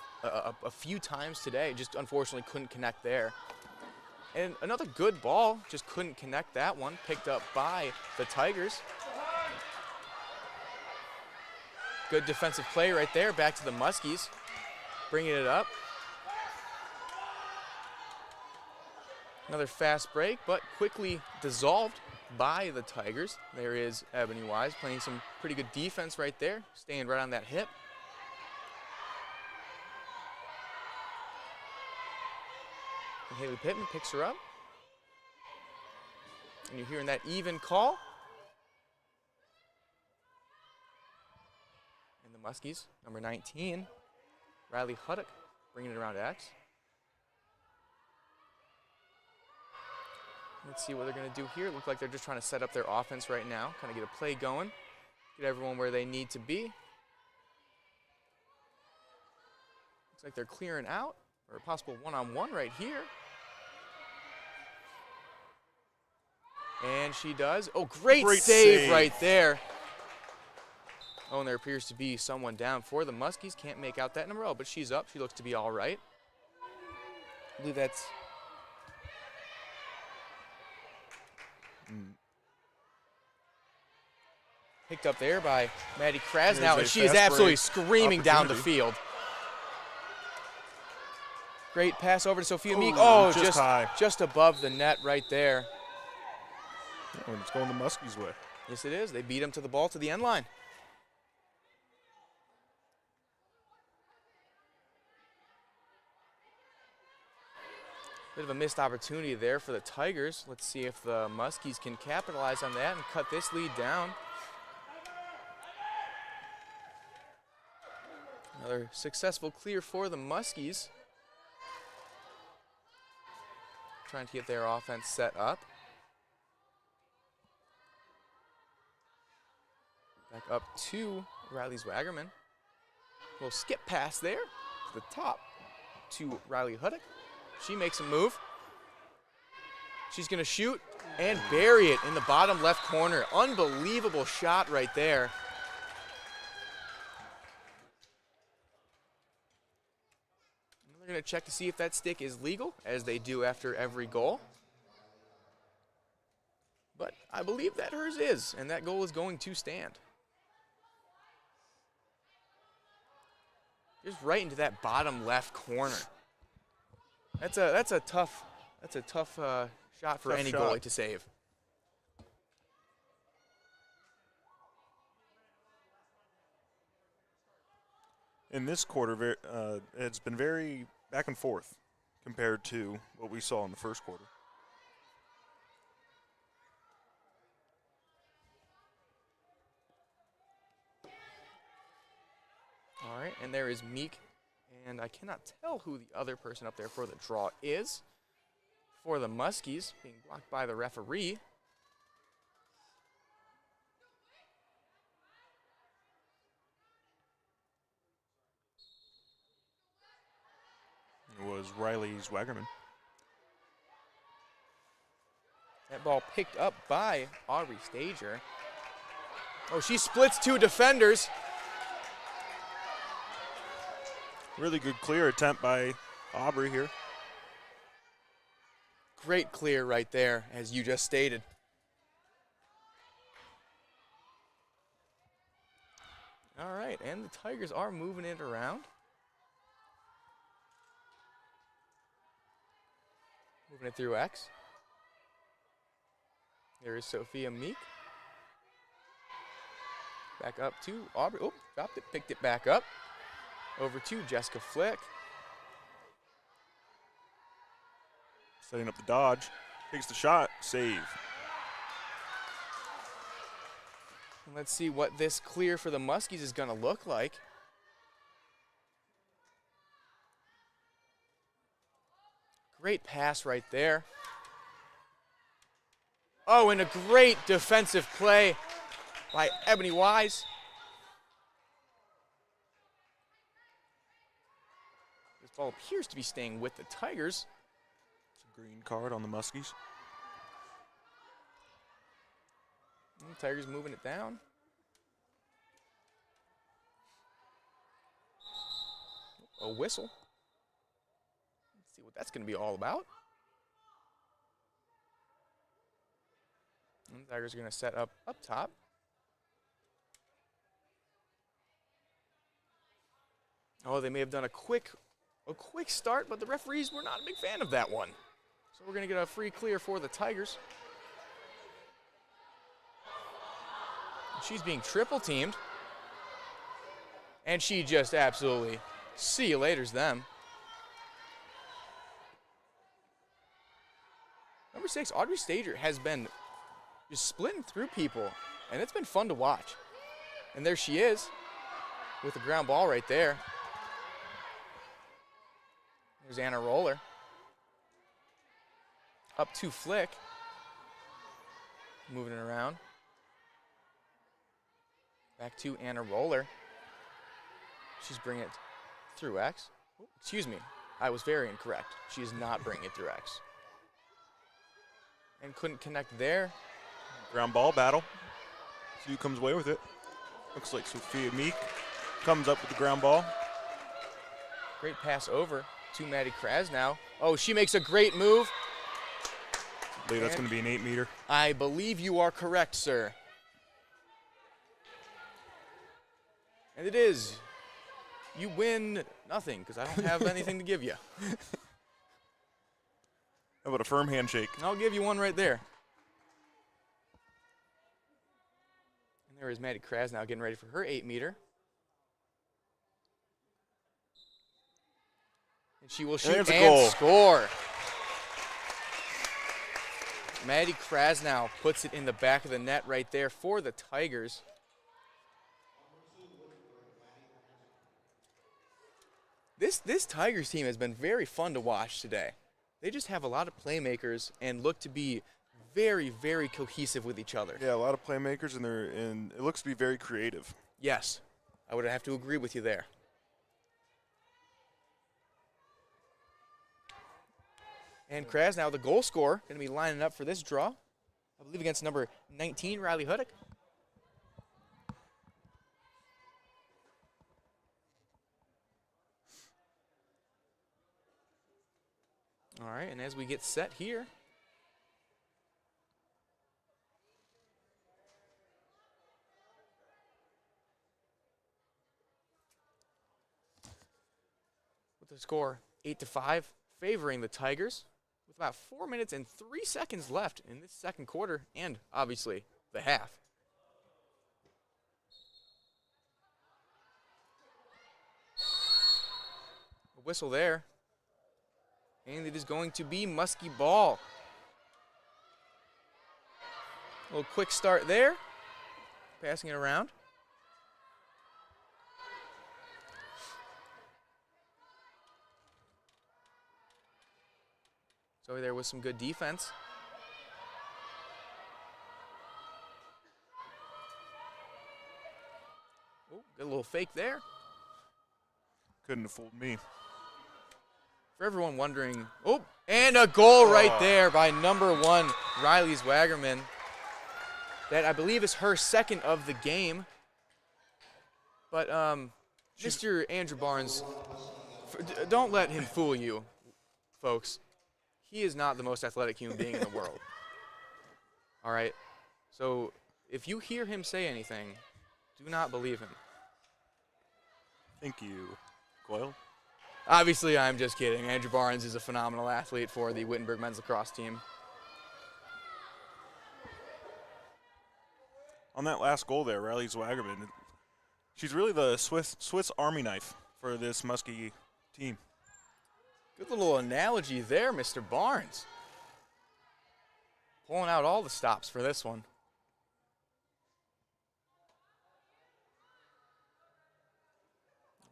a few times today, just unfortunately couldn't connect there. And another good ball, just couldn't connect that one, picked up by the Tigers. Good defensive play right there, back to the Muskies, bringing it up. Another fast break, but quickly dissolved by the Tigers. There is Ebony Wise playing some pretty good defense right there, staying right on that hip. And Haley Pittman picks her up. And you're hearing that even call. And the Muskies, number 19, Riley Huddock, bringing it around to X. Let's see what they're going to do here. Look like they're just trying to set up their offense right now, kind of get a play going, get everyone where they need to be. Looks like they're clearing out, or a possible one-on-one right here. And she does. Oh, great save right there. Oh, and there appears to be someone down for the Muskies. Can't make out that number. Oh, but she's up. She looks to be all right. I believe that's... Picked up there by Maddie Krasnow, and she is absolutely screaming down the field. Great pass over to Sophia Meek. Oh, just above the net right there. Oh, it's going the Muskies' way. Yes, it is. They beat him to the ball to the end line. Bit of a missed opportunity there for the Tigers. Let's see if the Muskies can capitalize on that and cut this lead down. Another successful clear for the Muskies. Trying to get their offense set up. Back up to Riley Zwagerman. Little skip pass there to the top to Riley Huddock. She makes a move. She's going to shoot and bury it in the bottom left corner. Unbelievable shot right there. They're going to check to see if that stick is legal, as they do after every goal. But I believe that hers is, and that goal is going to stand. Just right into that bottom left corner. That's a tough shot for any goalie to save. In this quarter, it's been very back and forth compared to what we saw in the first quarter. All right, and there is Meek, and I cannot tell who the other person up there for the draw is. For the Muskies, being blocked by the referee. It was Riley Zwagerman. That ball picked up by Aubrey Stager. Oh, she splits 2 defenders. Really good clear attempt by Aubrey here. Great clear right there, as you just stated. All right, and the Tigers are moving it around. Moving it through X. There is Sophia Meek. Back up to Aubrey. Oh, dropped it, picked it back up. Over to Jessica Flick. Setting up the dodge. Takes the shot. Save. And let's see what this clear for the Muskies is going to look like. Great pass right there. Oh, and a great defensive play by Ebony Wise. This ball appears to be staying with the Tigers. It's a green card on the Muskies. And the Tigers moving it down. A whistle. Let's see what that's going to be all about. And the Tigers are going to set up top. Oh, they may have done a quick start, but the referees were not a big fan of that one. So we're going to get a free clear for the Tigers. She's being triple teamed. And she just absolutely see you laters them. Number 6, Audrey Stager, has been just splitting through people, and it's been fun to watch. And there she is with the ground ball right there. There's Anna Roller. Up 2 flick. Moving it around. Back to Anna Roller. She's bringing it through X. Oh, excuse me, I was very incorrect. She is not bringing it through X. And couldn't connect there. Ground ball battle. See who comes away with it. Looks like Sophia Meek comes up with the ground ball. Great pass over to Maddie Krasnow. Oh, she makes a great move. I believe that's going to be an 8-meter. I believe you are correct, sir. And it is. You win nothing because I don't have anything to give you. How about a firm handshake? I'll give you one right there. And there is Maddie Krasnow getting ready for her 8-meter. And she will shoot and goal. Score. Maddie Krasnow puts it in the back of the net right there for the Tigers. This Tigers team has been very fun to watch today. They just have a lot of playmakers and look to be very, very cohesive with each other. Yeah, a lot of playmakers, and it looks to be very creative. Yes, I would have to agree with you there. And Krasnow, the goal scorer, going to be lining up for this draw. I believe against number 19, Riley Huddick. All right, and as we get set here, with the score 8-5, favoring the Tigers, with about 4 minutes and 3 seconds left in this second quarter, and obviously the half. A whistle there. And it is going to be Muskie ball. A little quick start there. Passing it around. So there was some good defense. Oh, good little fake there. Couldn't have fooled me. For everyone wondering, oh, and a goal right there by number 1, Riley Zwagerman. That I believe is her second of the game. But Mr. Andrew Barnes, don't let him fool you, folks. He is not the most athletic human being in the world. All right? So if you hear him say anything, do not believe him. Thank you, Coyle. Obviously, I'm just kidding. Andrew Barnes is a phenomenal athlete for the Wittenberg men's lacrosse team. On that last goal there, Riley Zwagerman, she's really the Swiss Army knife for this Muskie team. Good little analogy there, Mr. Barnes. Pulling out all the stops for this one.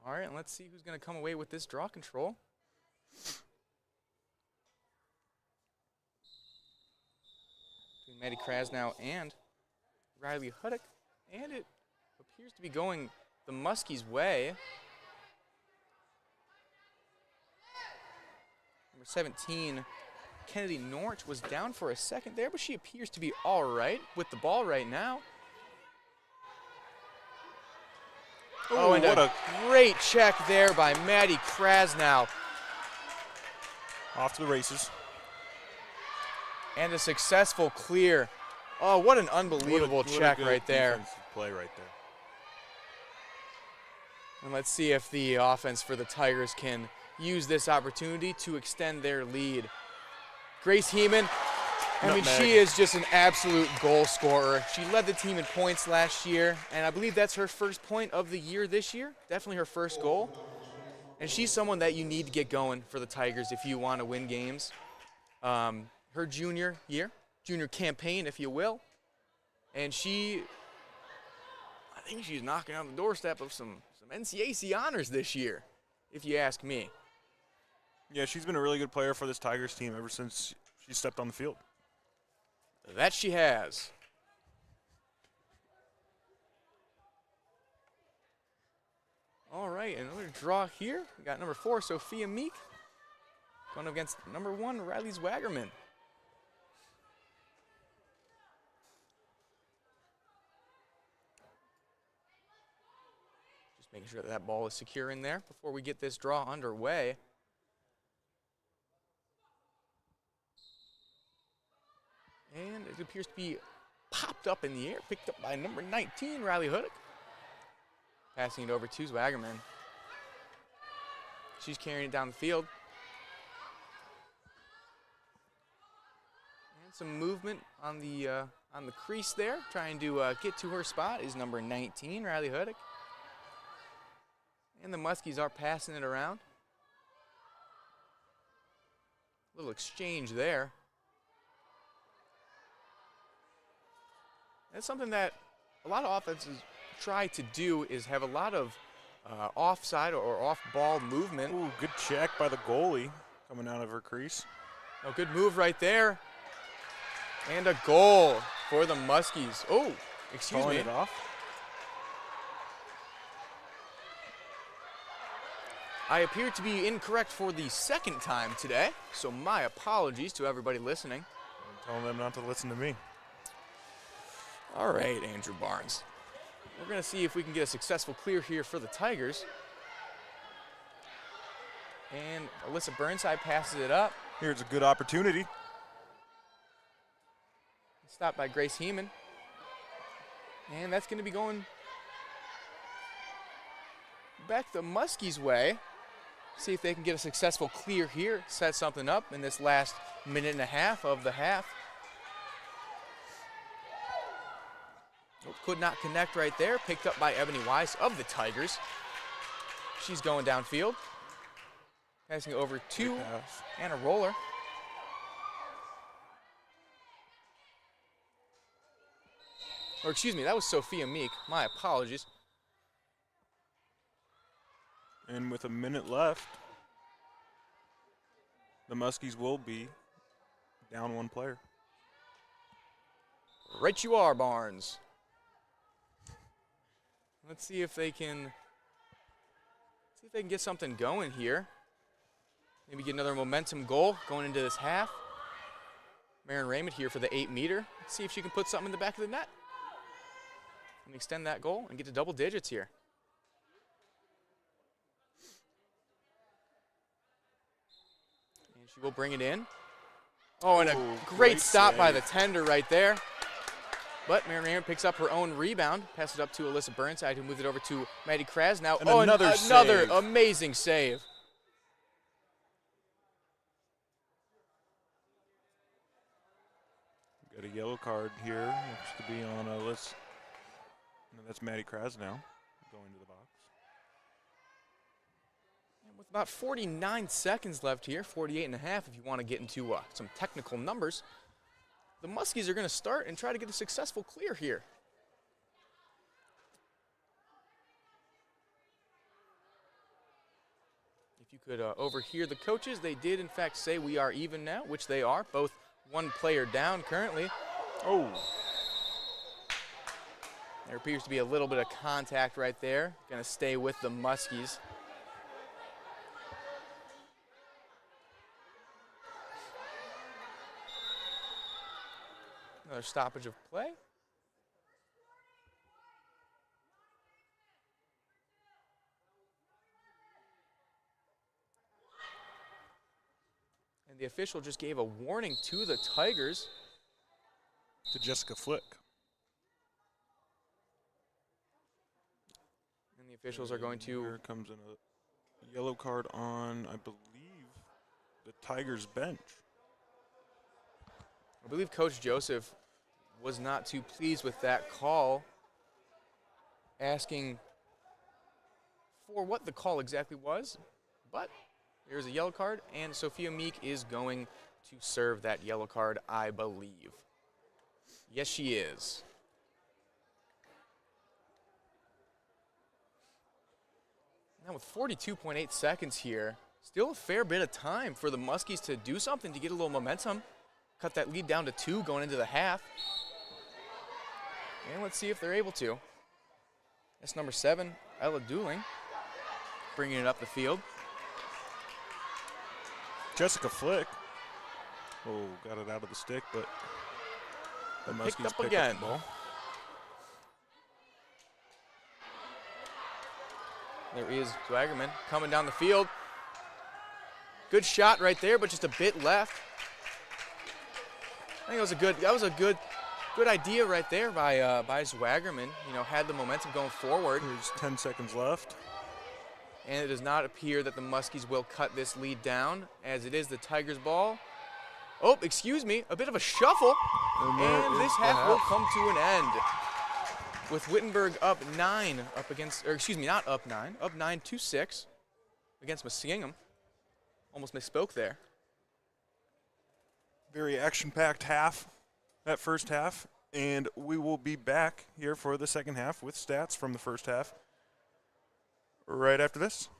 All right, and let's see who's going to come away with this draw control. between Maddie Krasnow and Riley Huddock. And it appears to be going the Muskies' way. Number 17, Kennedy Norch, was down for a second there, but she appears to be all right with the ball right now. Oh, and what a great check there by Maddie Krasnow. Off to the races. And a successful clear. Oh, what an unbelievable What a check good right there. defensive play right there. And let's see if the offense for the Tigers can use this opportunity to extend their lead. Grace Heeman, I mean, Nutmeg. she is just an absolute goal scorer. She led the team in points last year, and I believe that's her first point of the year this year. Definitely her first goal. And she's someone that you need to get going for the Tigers if you want to win games. Her junior year, junior campaign, if you will. And I think she's knocking on the doorstep of some NCAC honors this year, if you ask me. Yeah, she's been a really good player for this Tigers team ever since she stepped on the field. That she has. All right, another draw here. We got number 4, Sophia Meek, going up against number 1, Riley Zwagerman. Just making sure that ball is secure in there before we get this draw underway. And it appears to be popped up in the air, picked up by number 19, Riley Huddock. Passing it over to Zwagerman. She's carrying it down the field. And some movement on the crease there, trying to get to her spot is number 19, Riley Huddock. And the Muskies are passing it around. A little exchange there. That's something that a lot of offenses try to do, is have a lot of offside or off-ball movement. Ooh, good check by the goalie coming out of her crease. A good move right there. And a goal for the Muskies. Oh, excuse Calling me. it off. I appear to be incorrect for the second time today, so my apologies to everybody listening. I'm telling them not to listen to me. All right, Andrew Barnes. We're going to see if we can get a successful clear here for the Tigers. And Alyssa Burnside passes it up. Here's a good opportunity. Stopped by Grace Heeman. And that's going to be going back the Muskies' way. See if they can get a successful clear here, set something up in this last minute and a half of the half. Oh, could not connect right there. Picked up by Ebony Weiss of the Tigers. She's going downfield. Passing it over to Anna Roller. Or excuse me, that was Sophia Meek. My apologies. And with a minute left, the Muskies will be down one player. Right you are, Barnes. Let's see if they can get something going here. Maybe get another momentum goal going into this half. Marin Raymond here for the 8-meter. Let's see if she can put something in the back of the net and extend that goal and get to double digits here. And she will bring it in. Oh, and a great stop by the tender right there. But Marin Raymond picks up her own rebound, passes it up to Alyssa Burnside, who moved it over to Maddie Krasnow. And another save. Amazing save. Got a yellow card here. Looks to be on Alyssa. No, that's Maddie Krasnow going to the box. And with about 49 seconds left here, 48 and a half if you want to get into some technical numbers, the Muskies are going to start and try to get a successful clear here. If you could overhear the coaches, they did in fact say we are even now, which they are, both one player down currently. Oh, There appears to be a little bit of contact right there. Going to stay with the Muskies. Another stoppage of play. And the official just gave a warning to the Tigers. to Jessica Flick. And the officials are going to Here comes in a yellow card on, I believe, the Tigers bench. I believe Coach Joseph was not too pleased with that call, asking for what the call exactly was. But there's a yellow card, and Sophia Meek is going to serve that yellow card, I believe. Yes, she is. Now with 42.8 seconds here, still a fair bit of time for the Muskies to do something to get a little momentum. Cut that lead down to 2 going into the half. And let's see if they're able to. That's number 7, Ella Dooling, bringing it up the field. Jessica Flick. Oh, got it out of the stick, but the Picked Muskies up pick again. up the ball. There is Swaggerman coming down the field. Good shot right there, but just a bit left. I think that was a good idea right there by Swaggerman. You know, had the momentum going forward. There's 10 seconds left. And it does not appear that the Muskies will cut this lead down, as it is the Tigers' ball. Oh, excuse me, a bit of a shuffle. And this half will come to an end. With Wittenberg up 9 up against, or excuse me, not up 9, up 9-6 against Muskingum. Almost misspoke there. Very action-packed half, that first half. And we will be back here for the second half with stats from the first half right after this.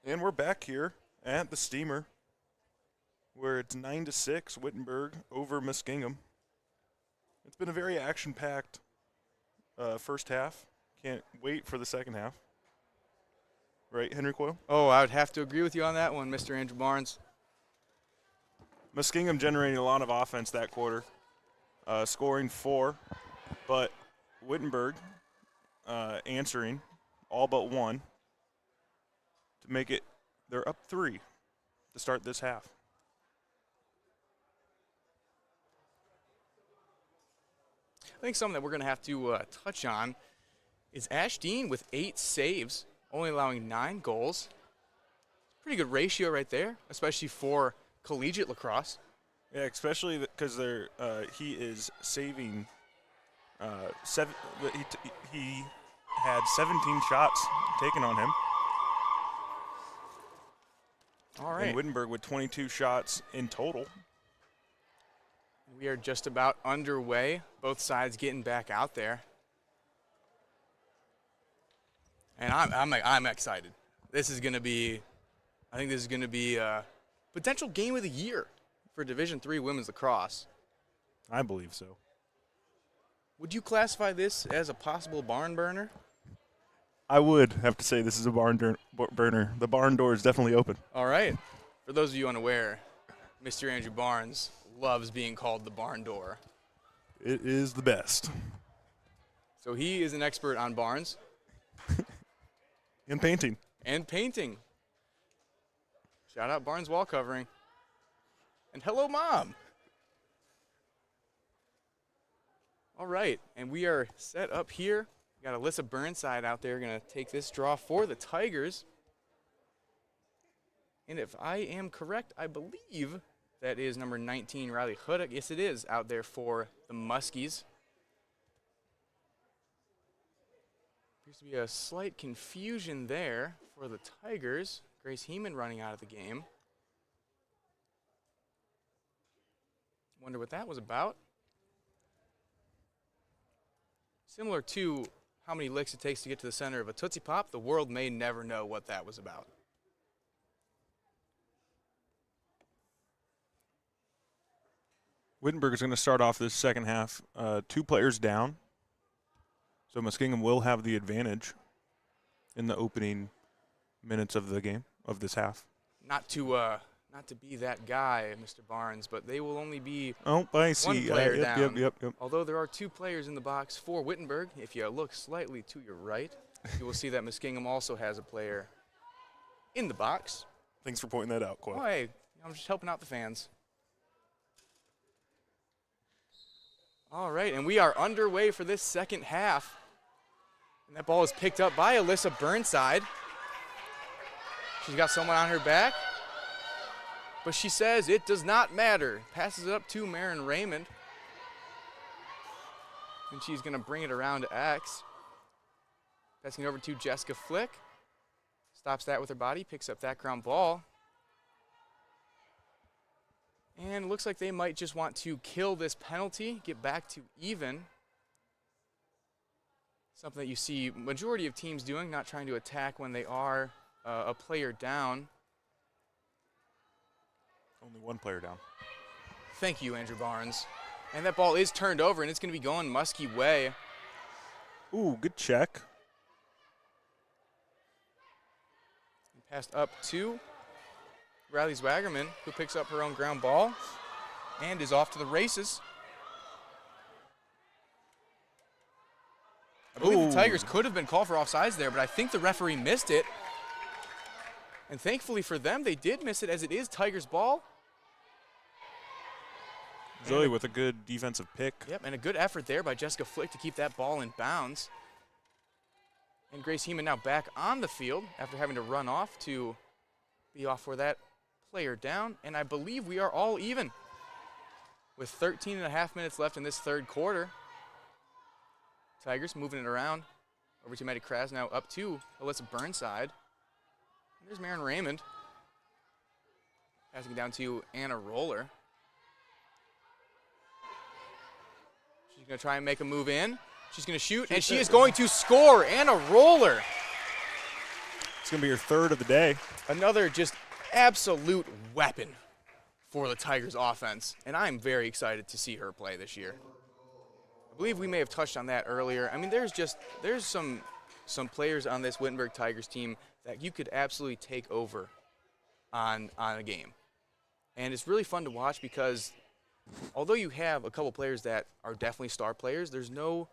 And we're back here at the Steamer, where it's 9-6 Wittenberg over Muskingum. It's been a very action-packed first half. Can't wait for the second half. Right, Henry Coyle? Oh, I would have to agree with you on that one, Mr. Andrew Barnes. Muskingum generating a lot of offense that quarter, scoring 4, but Wittenberg answering all but 1 to make it, they're up 3 to start this half. I think something that we're going to have to touch on is Ash Dean with 8 saves, only allowing 9 goals. Pretty good ratio right there, especially for collegiate lacrosse. Yeah, especially because he is saving he had 17 shots taken on him. All right. And Wittenberg with 22 shots in total. We are just about underway. Both sides getting back out there. And I'm excited. This is going to be, I think this is going to be a potential game of the year for Division III women's lacrosse. I believe so. Would you classify this as a possible barn burner? I would have to say this is a barn burner. The barn door is definitely open. All right. For those of you unaware, Mr. Andrew Barnes loves being called the barn door. It is the best. So he is an expert on barns. And painting. And painting. Shout out Barnes wall covering. And hello, Mom. All right, and we are set up here. We got Alyssa Burnside out there going to take this draw for the Tigers. And if I am correct, I believe that is number 19, Riley Huddock. Yes, it is out there for the Muskies. Appears to be a slight confusion there for the Tigers. Grace Heeman running out of the game. Wonder what that was about. Similar to how many licks it takes to get to the center of a Tootsie Pop, the world may never know what that was about. Wittenberg is going to start off this second half 2 players down. So Muskingum will have the advantage in the opening minutes of the game, of this half. Not to be that guy, Mr. Barnes, but they will only be Oh, I see. one player down. Yep. Although there are 2 players in the box for Wittenberg. If you look slightly to your right, you will see that Muskingum also has a player in the box. Thanks for pointing that out, Coyle. Oh, hey, I'm just helping out the fans. All right, and we are underway for this second half. And that ball is picked up by Alyssa Burnside. She's got someone on her back. But she says it does not matter. Passes it up to Marin Raymond. And she's going to bring it around to X. Passing it over to Jessica Flick. Stops that with her body, picks up that ground ball. And looks like they might just want to kill this penalty, get back to even. Something that you see majority of teams doing, not trying to attack when they are a player down. Only 1 player down. Thank you, Andrew Barnes. And that ball is turned over, and it's going to be going Muskie way. Ooh, good check. And passed up to Riley Zwagerman, who picks up her own ground ball and is off to the races. I believe the Tigers could have been called for offsides there, but I think the referee missed it. And thankfully for them, they did miss it, as it is Tigers' ball. Zoe with a good defensive pick. Yep, and a good effort there by Jessica Flick to keep that ball in bounds. And Grace Heeman now back on the field after having to run off to be off for that player down. And I believe we are all even with 13 and a half minutes left in this third quarter. Tigers moving it around over to Maddie Krasnow, up to Alyssa Burnside. And there's Marin Raymond. Passing it down to Anna Roller. She's going to try and make a move in. She's going to shoot, and she is going to score. Anna Roller It's going to be your third of the day. Another just absolute weapon for the Tigers offense, and I'm very excited to see her play this year. I believe we may have touched on that earlier. I mean, there's some players on this Wittenberg Tigers team that you could absolutely take over on a game. And it's really fun to watch because although you have a couple players that are definitely star players, there's no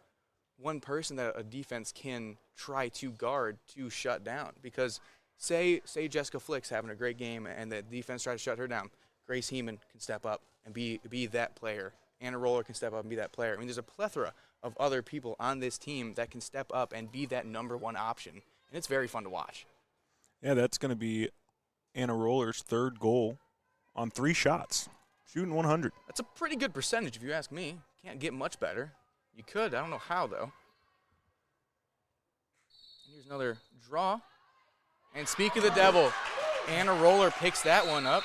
one person that a defense can try to guard to shut down. Because say Jessica Flick's having a great game and the defense tries to shut her down, Grace Heeman can step up and be that player. Anna Roller can step up and be that player. I mean, there's a plethora of other people on this team that can step up and be that number one option. And it's very fun to watch. Yeah, that's going to be Anna Roller's third goal on 3 shots, shooting 100. That's a pretty good percentage if you ask me. Can't get much better. You could. I don't know how, though. Here's another draw. And speak of the devil, Anna Roller picks that one up.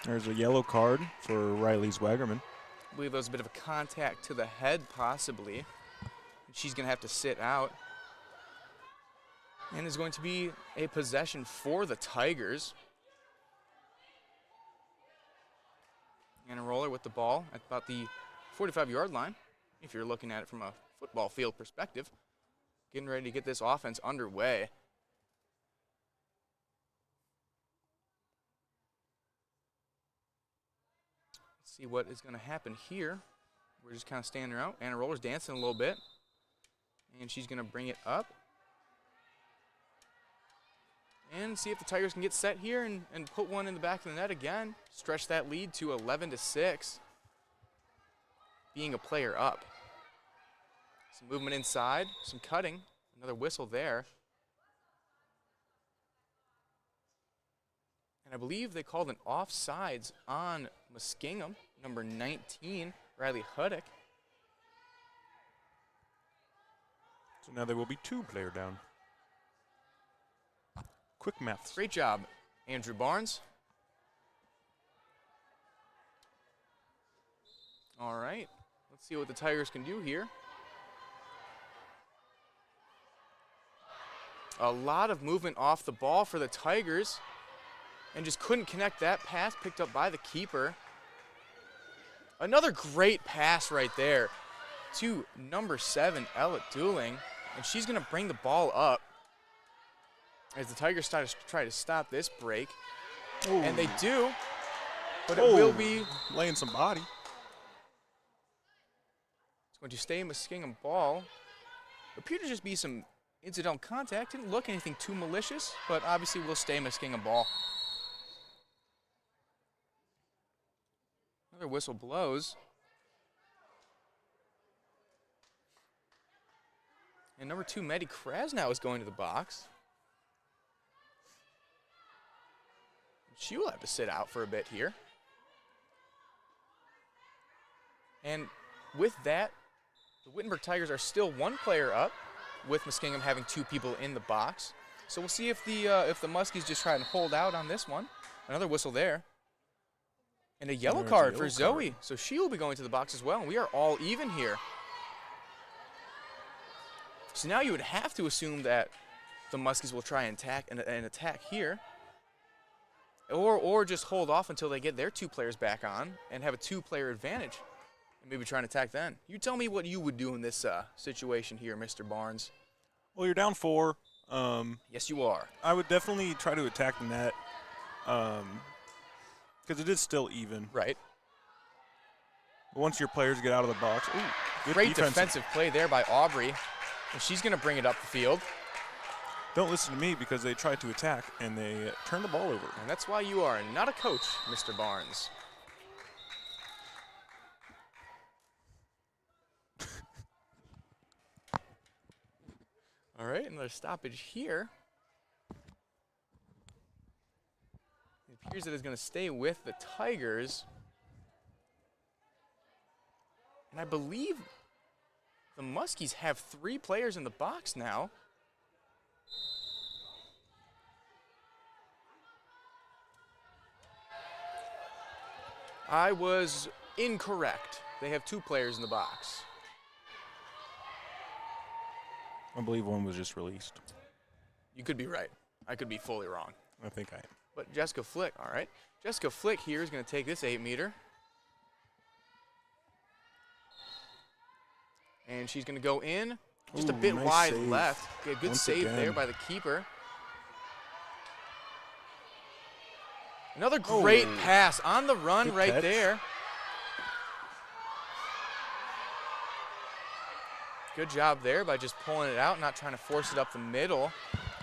There's a yellow card for Riley Zwagerman. I believe there was a bit of a contact to the head, possibly. She's going to have to sit out. And it's going to be a possession for the Tigers. Anna Roller with the ball at about the 45-yard line, if you're looking at it from a football field perspective. Getting ready to get this offense underway. Let's see what is going to happen here. We're just kind of standing around. Anna Roller's dancing a little bit. And she's going to bring it up. And see if the Tigers can get set here and put one in the back of the net again. Stretch that lead to 11-6. Being a player up. Some movement inside, some cutting. Another whistle there. And I believe they called an offsides on Muskingum, number 19, Riley Huddick. So now there will be 2 player down. Quick maths. Great job, Andrew Barnes. All right, let's see what the Tigers can do here. A lot of movement off the ball for the Tigers and just couldn't connect that pass picked up by the keeper. Another great pass right there to number 7, Ella Dooling, and she's going to bring the ball up as the Tigers try to stop this break. Ooh. And they do, but it will be laying some body. It's going to stay Muskingum ball. Appeared to just be some incidental contact. Didn't look anything too malicious, but obviously will stay Muskingum ball. Another whistle blows. And number 2, Maddie Krasnow is going to the box. She will have to sit out for a bit here. And with that, the Wittenberg Tigers are still 1 player up, with Muskingum having 2 people in the box. So we'll see if the Muskies just try and hold out on this one. Another whistle there. And a yellow card for Zoe. So she will be going to the box as well. And we are all even here. So now you would have to assume that the Muskies will try and attack here. Or just hold off until they get their 2 players back on and have a 2-player advantage. And maybe try and attack then. You tell me what you would do in this situation here, Mr. Barnes. Well, you're down 4. Yes, you are. I would definitely try to attack the net because it is still even. Right. But once your players get out of the box, good Great defensive play there by Aubrey. And she's going to bring it up the field. Don't listen to me because they tried to attack and they turned the ball over. And that's why you are not a coach, Mr. Barnes. All right, another stoppage here. It appears that it's going to stay with the Tigers. And I believe the Muskies have 3 players in the box now. I was incorrect. They have 2 players in the box. I believe one was just released. You could be right. I could be fully wrong. I think I am. But Jessica Flick, all right. Jessica Flick here is going to take this 8-meter. And she's going to go in just a Ooh, bit nice wide save. left. Okay, good Once save there again. by the keeper. Another great Oh. pass on the run Good right catch. there. Good job there by just pulling it out, not trying to force it up the middle.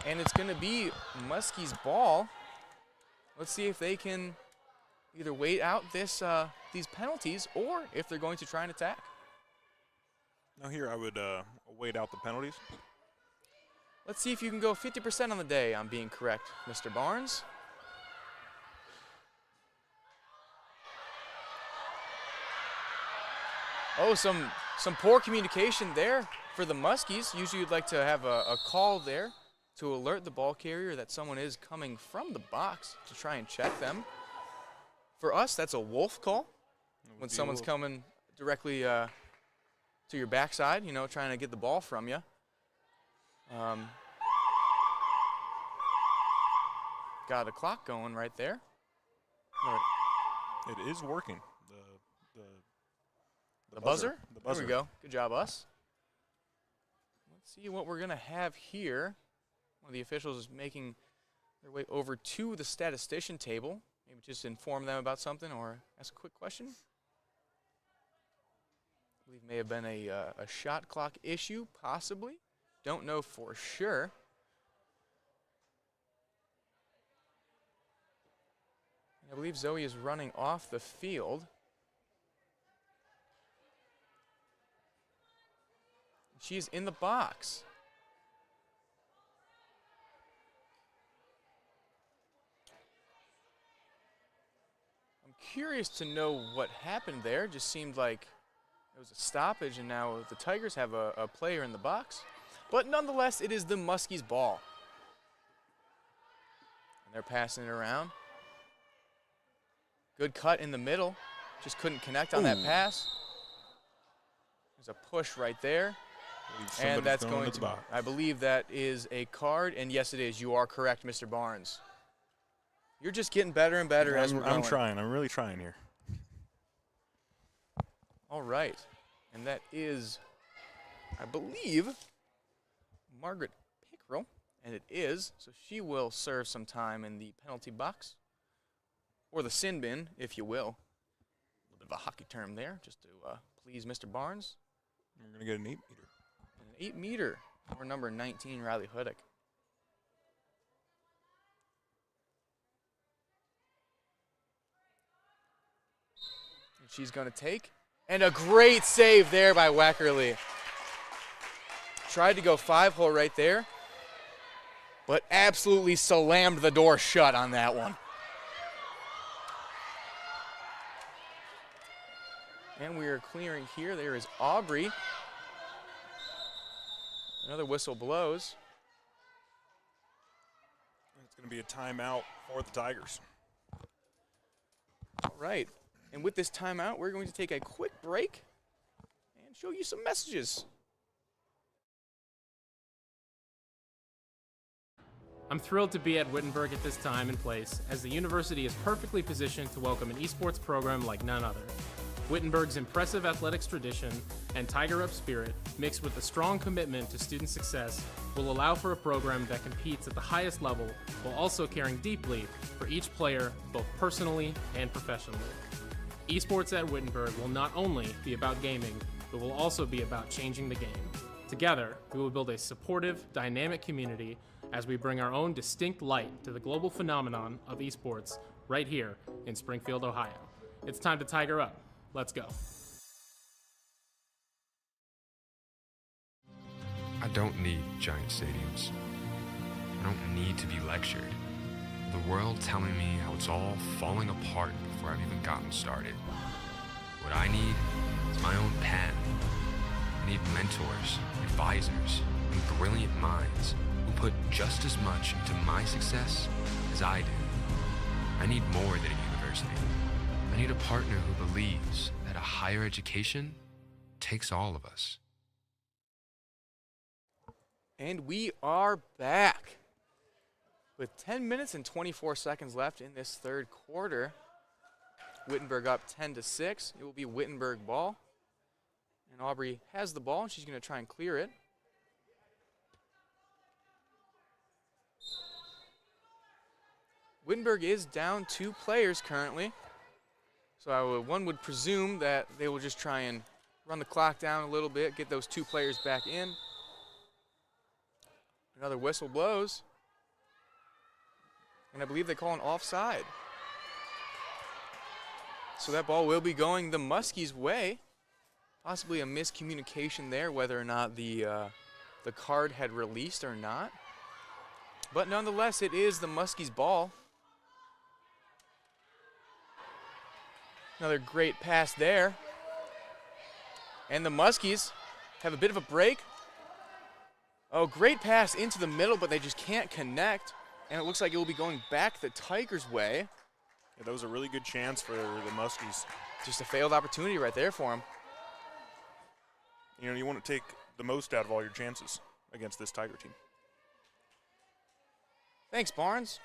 And it's going to be Muskie's ball. Let's see if they can either wait out these penalties or if they're going to try and attack. Now here I would wait out the penalties. Let's see if you can go 50% on the day on being correct, Mr. Barnes. Oh, some poor communication there for the Muskies. Usually you'd like to have a call there to alert the ball carrier that someone is coming from the box to try and check them. For us, that's a wolf call when someone's coming directly to your backside, trying to get the ball from you. Got a clock going right there. It is working. The buzzer? The buzzer. There we go. Good job, us. Let's see what we're going to have here. One of the officials is making their way over to the statistician table. Maybe just inform them about something or ask a quick question. I believe may have been a shot clock issue, possibly. Don't know for sure. I believe Zoe is running off the field. She's in the box. I'm curious to know what happened there. Just seemed like it was a stoppage, and now the Tigers have a player in the box. But nonetheless, it is the Muskies' ball. And they're passing it around. Good cut in the middle. Just couldn't connect on that pass. There's a push right there. And that's going to, I believe that is a card, and yes it is. You are correct, Mr. Barnes. You're just getting better and better as we're going. I'm trying. I'm really trying here. All right. And that is, I believe, Margaret Pickrell, and it is. So she will serve some time in the penalty box, or the sin bin, if you will. A little bit of a hockey term there, just to please Mr. Barnes. We're going to get an 8-meter. An 8-meter for number 19, Riley Huddick. And she's going to take. And a great save there by Wackerly. Tried to go 5-hole right there, but absolutely slammed the door shut on that one. And we are clearing here. There is Aubrey. Another whistle blows. It's going to be a timeout for the Tigers. All right. And with this timeout, we're going to take a quick break and show you some messages. I'm thrilled to be at Wittenberg at this time and place, as the university is perfectly positioned to welcome an esports program like none other. Wittenberg's impressive athletics tradition and Tiger Up spirit, mixed with a strong commitment to student success, will allow for a program that competes at the highest level while also caring deeply for each player, both personally and professionally. Esports at Wittenberg will not only be about gaming, but will also be about changing the game. Together, we will build a supportive, dynamic community as we bring our own distinct light to the global phenomenon of esports right here in Springfield, Ohio. It's time to Tiger Up. Let's go. I don't need giant stadiums. I don't need to be lectured. The world telling me how it's all falling apart before I've even gotten started. What I need is my own pen. I need mentors, advisors, and brilliant minds who put just as much into my success as I do. I need more than a university. I need a partner who believes that a higher education takes all of us. And we are back. With 10 minutes and 24 seconds left in this third quarter, Wittenberg up 10-6. It will be Wittenberg ball. And Aubrey has the ball, and she's going to try and clear it. Wittenberg is down 2 players currently. So one would presume that they will just try and run the clock down a little bit, get those 2 players back in. Another whistle blows. And I believe they call an offside. So that ball will be going the Muskies' way. Possibly a miscommunication there, whether or not the card had released or not. But nonetheless, it is the Muskies' ball. Another great pass there. And the Muskies have a bit of a break. Oh, great pass into the middle, but they just can't connect. And it looks like it will be going back the Tigers' way. Yeah, that was a really good chance for the Muskies. Just a failed opportunity right there for them. You know, you want to take the most out of all your chances against this Tiger team. Thanks, Barnes.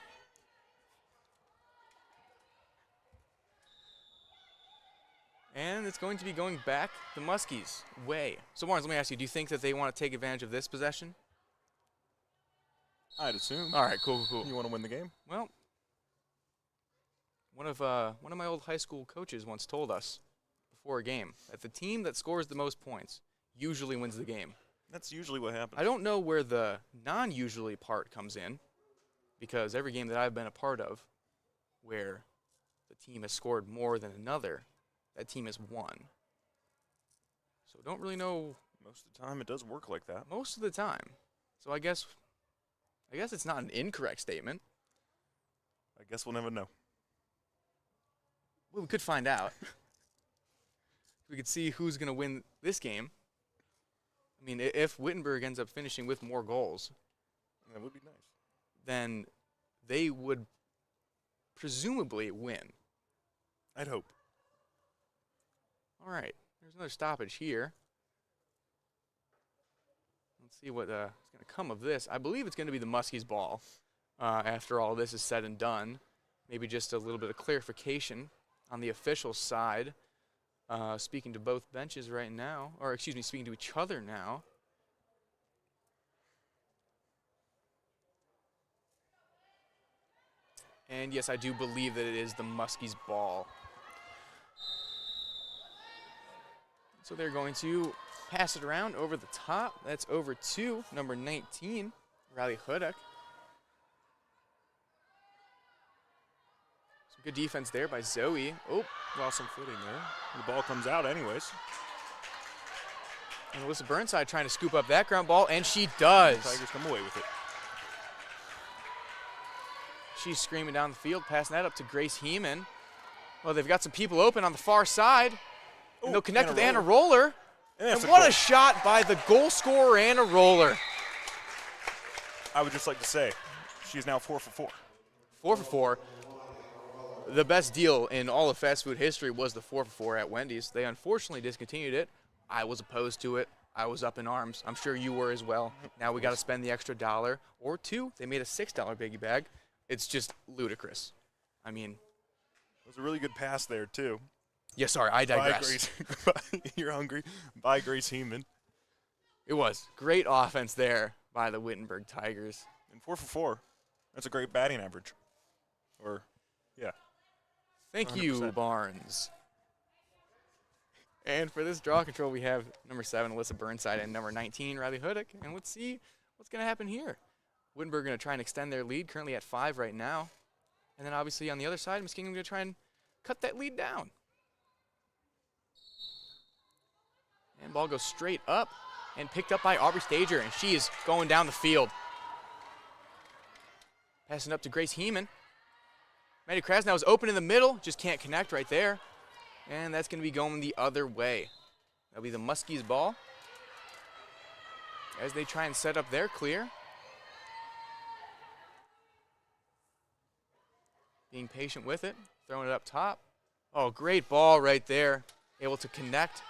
And it's going to be going back the Muskies' way. So, Barnes, let me ask you, do you think that they want to take advantage of this possession? I'd assume. All right, cool. You want to win the game? Well, one of my old high school coaches once told us before a game that the team that scores the most points usually wins the game. That's usually what happens. I don't know where the non-usually part comes in, because every game that I've been a part of where the team has scored more than another, that team has won. So don't really know. Most of the time, it does work like that. Most of the time. So I guess it's not an incorrect statement. I guess we'll never know. Well, we could find out. We could see who's going to win this game. I mean, if Wittenberg ends up finishing with more goals, that would be nice. then they would presumably win. I'd hope. All right, there's another stoppage here. Let's see what is going to come of this. I believe it's going to be the Muskies' ball after all this is said and done. Maybe just a little bit of clarification on the official side. Speaking to both benches right now, or excuse me, speaking to each other now. And yes, I do believe that it is the Muskies' ball. So they're going to pass it around over the top. That's over to number 19, Riley Huddock. Some good defense there by Zoe. Oh, Lost some footing there. The ball comes out anyways. and Alyssa Burnside trying to scoop up that ground ball, and she does. The Tigers come away with it. She's screaming down the field, passing that up to Grace Heeman. Well, they've got some people open on the far side. And they'll connect with Anna Roller. And what a shot by the goal scorer, Anna Roller. I would just like to say, she's now 4 for 4. 4 for 4. The best deal in all of fast food history was the 4 for 4 at Wendy's. They unfortunately discontinued it. I was opposed to it. I was up in arms. I'm sure you were as well. Now we got to spend the extra $1 or $2. They made a $6 biggie bag. It's just ludicrous. I mean, it was a really good pass there, too. Yeah, sorry, I digress. You're hungry. By Grace Heeman. It was. Great offense there by the Wittenberg Tigers. And 4 for 4. That's a great batting average. Or, yeah. Thank you, Barnes. And for this draw control, we have number 7, Alyssa Burnside, and number 19, Riley Huddock. And let's see what's going to happen here. Wittenberg going to try and extend their lead, currently at 5 right now. And then obviously on the other side, Muskingum going to try and cut that lead down. And ball goes straight up and picked up by Aubrey Stager, and she is going down the field. Passing up to Grace Heeman. Maddie Krasnow is open in the middle, just can't connect right there. And that's going to be going the other way. That'll be the Muskies' ball as they try and set up their clear. Being patient with it, throwing it up top. Oh, great ball right there. Able to connect.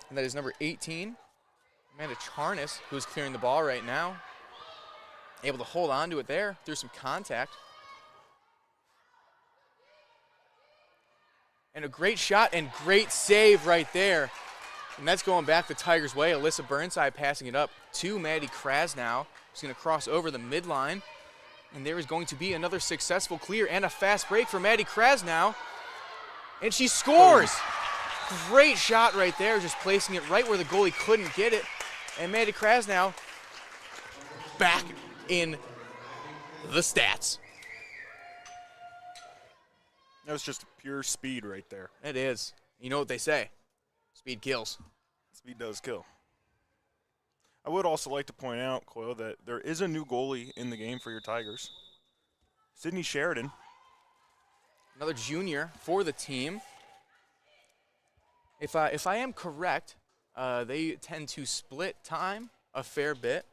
And that is number 18, Amanda Charnas, who's clearing the ball right now. Able to hold on to it there through some contact. And a great shot and great save right there. And that's going back the Tigers' way. Alyssa Burnside passing it up to Maddie Krasnow. She's going to cross over the midline. And there is going to be another successful clear and a fast break for Maddie Krasnow. And she scores! Great shot right there, just placing it right where the goalie couldn't get it. And Maddie Krasnow back in the stats. That was just pure speed right there. It is. You know what they say. Speed kills. Speed does kill. I would also like to point out, Coyle, that there is a new goalie in the game for your Tigers. Sydney Sheridan. Another junior for the team. If I am correct, they tend to split time a fair bit.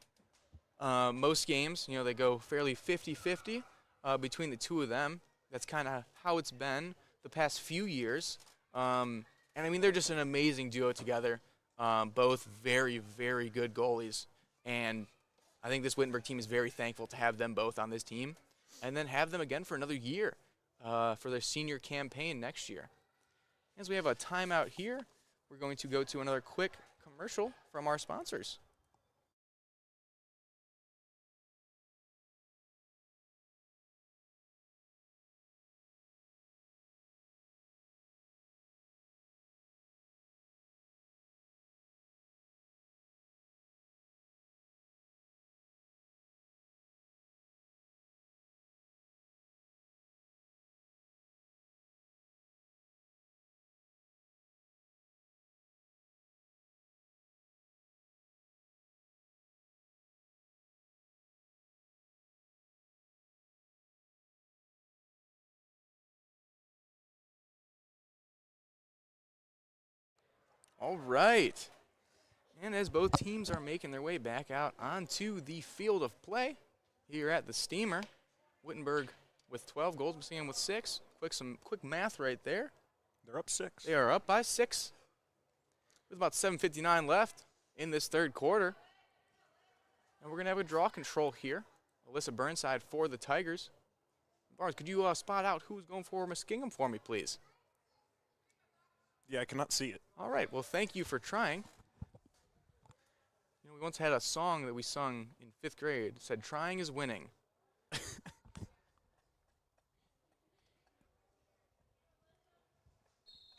Most games, they go fairly 50-50 between the two of them. That's kind of how it's been the past few years. And I mean, they're just an amazing duo together. Both very, very good goalies. And I think this Wittenberg team is very thankful to have them both on this team. And then have them again for another year for their senior campaign next year. As we have a timeout here, we're going to go to another quick commercial from our sponsors. All right. And as both teams are making their way back out onto the field of play here at the Steamer, Wittenberg with 12 goals, Muskingum with 6. Quick math right there. They're up 6. They are up by 6 with about 7:59 left in this third quarter. And we're going to have a draw control here. Alyssa Burnside for the Tigers. Barnes, could you spot out who's going for Muskingum for me, please? Yeah, I cannot see it. All right. Well, thank you for trying. We once had a song that we sung in 5th grade. It said, "Trying is winning."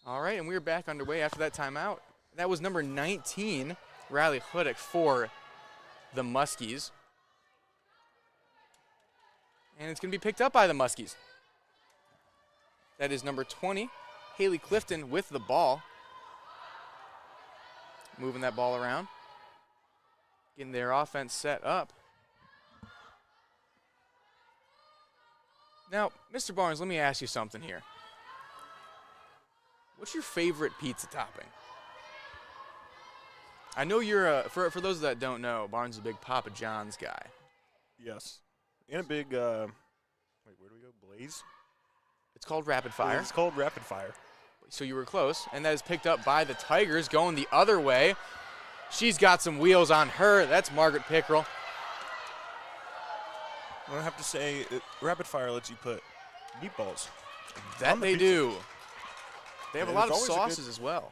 All right, and we're back underway after that timeout. That was number 19, Riley Huddick for the Muskies. And it's going to be picked up by the Muskies. That is number 20, Haley Clifton with the ball. Moving that ball around. Getting their offense set up. Now, Mr. Barnes, let me ask you something here. What's your favorite pizza topping? I know you're, for those that don't know, Barnes is a big Papa John's guy. Yes. And a big, wait, where do we go? Blaze? It's called Rapid Fire. It's called Rapid Fire. So you were close, and that is picked up by the Tigers going the other way. She's got some wheels on her. That's Margaret Pickrell. I have to say, Rapid Fire lets you put meatballs. That they do. They have a lot of there's always a sauces as well.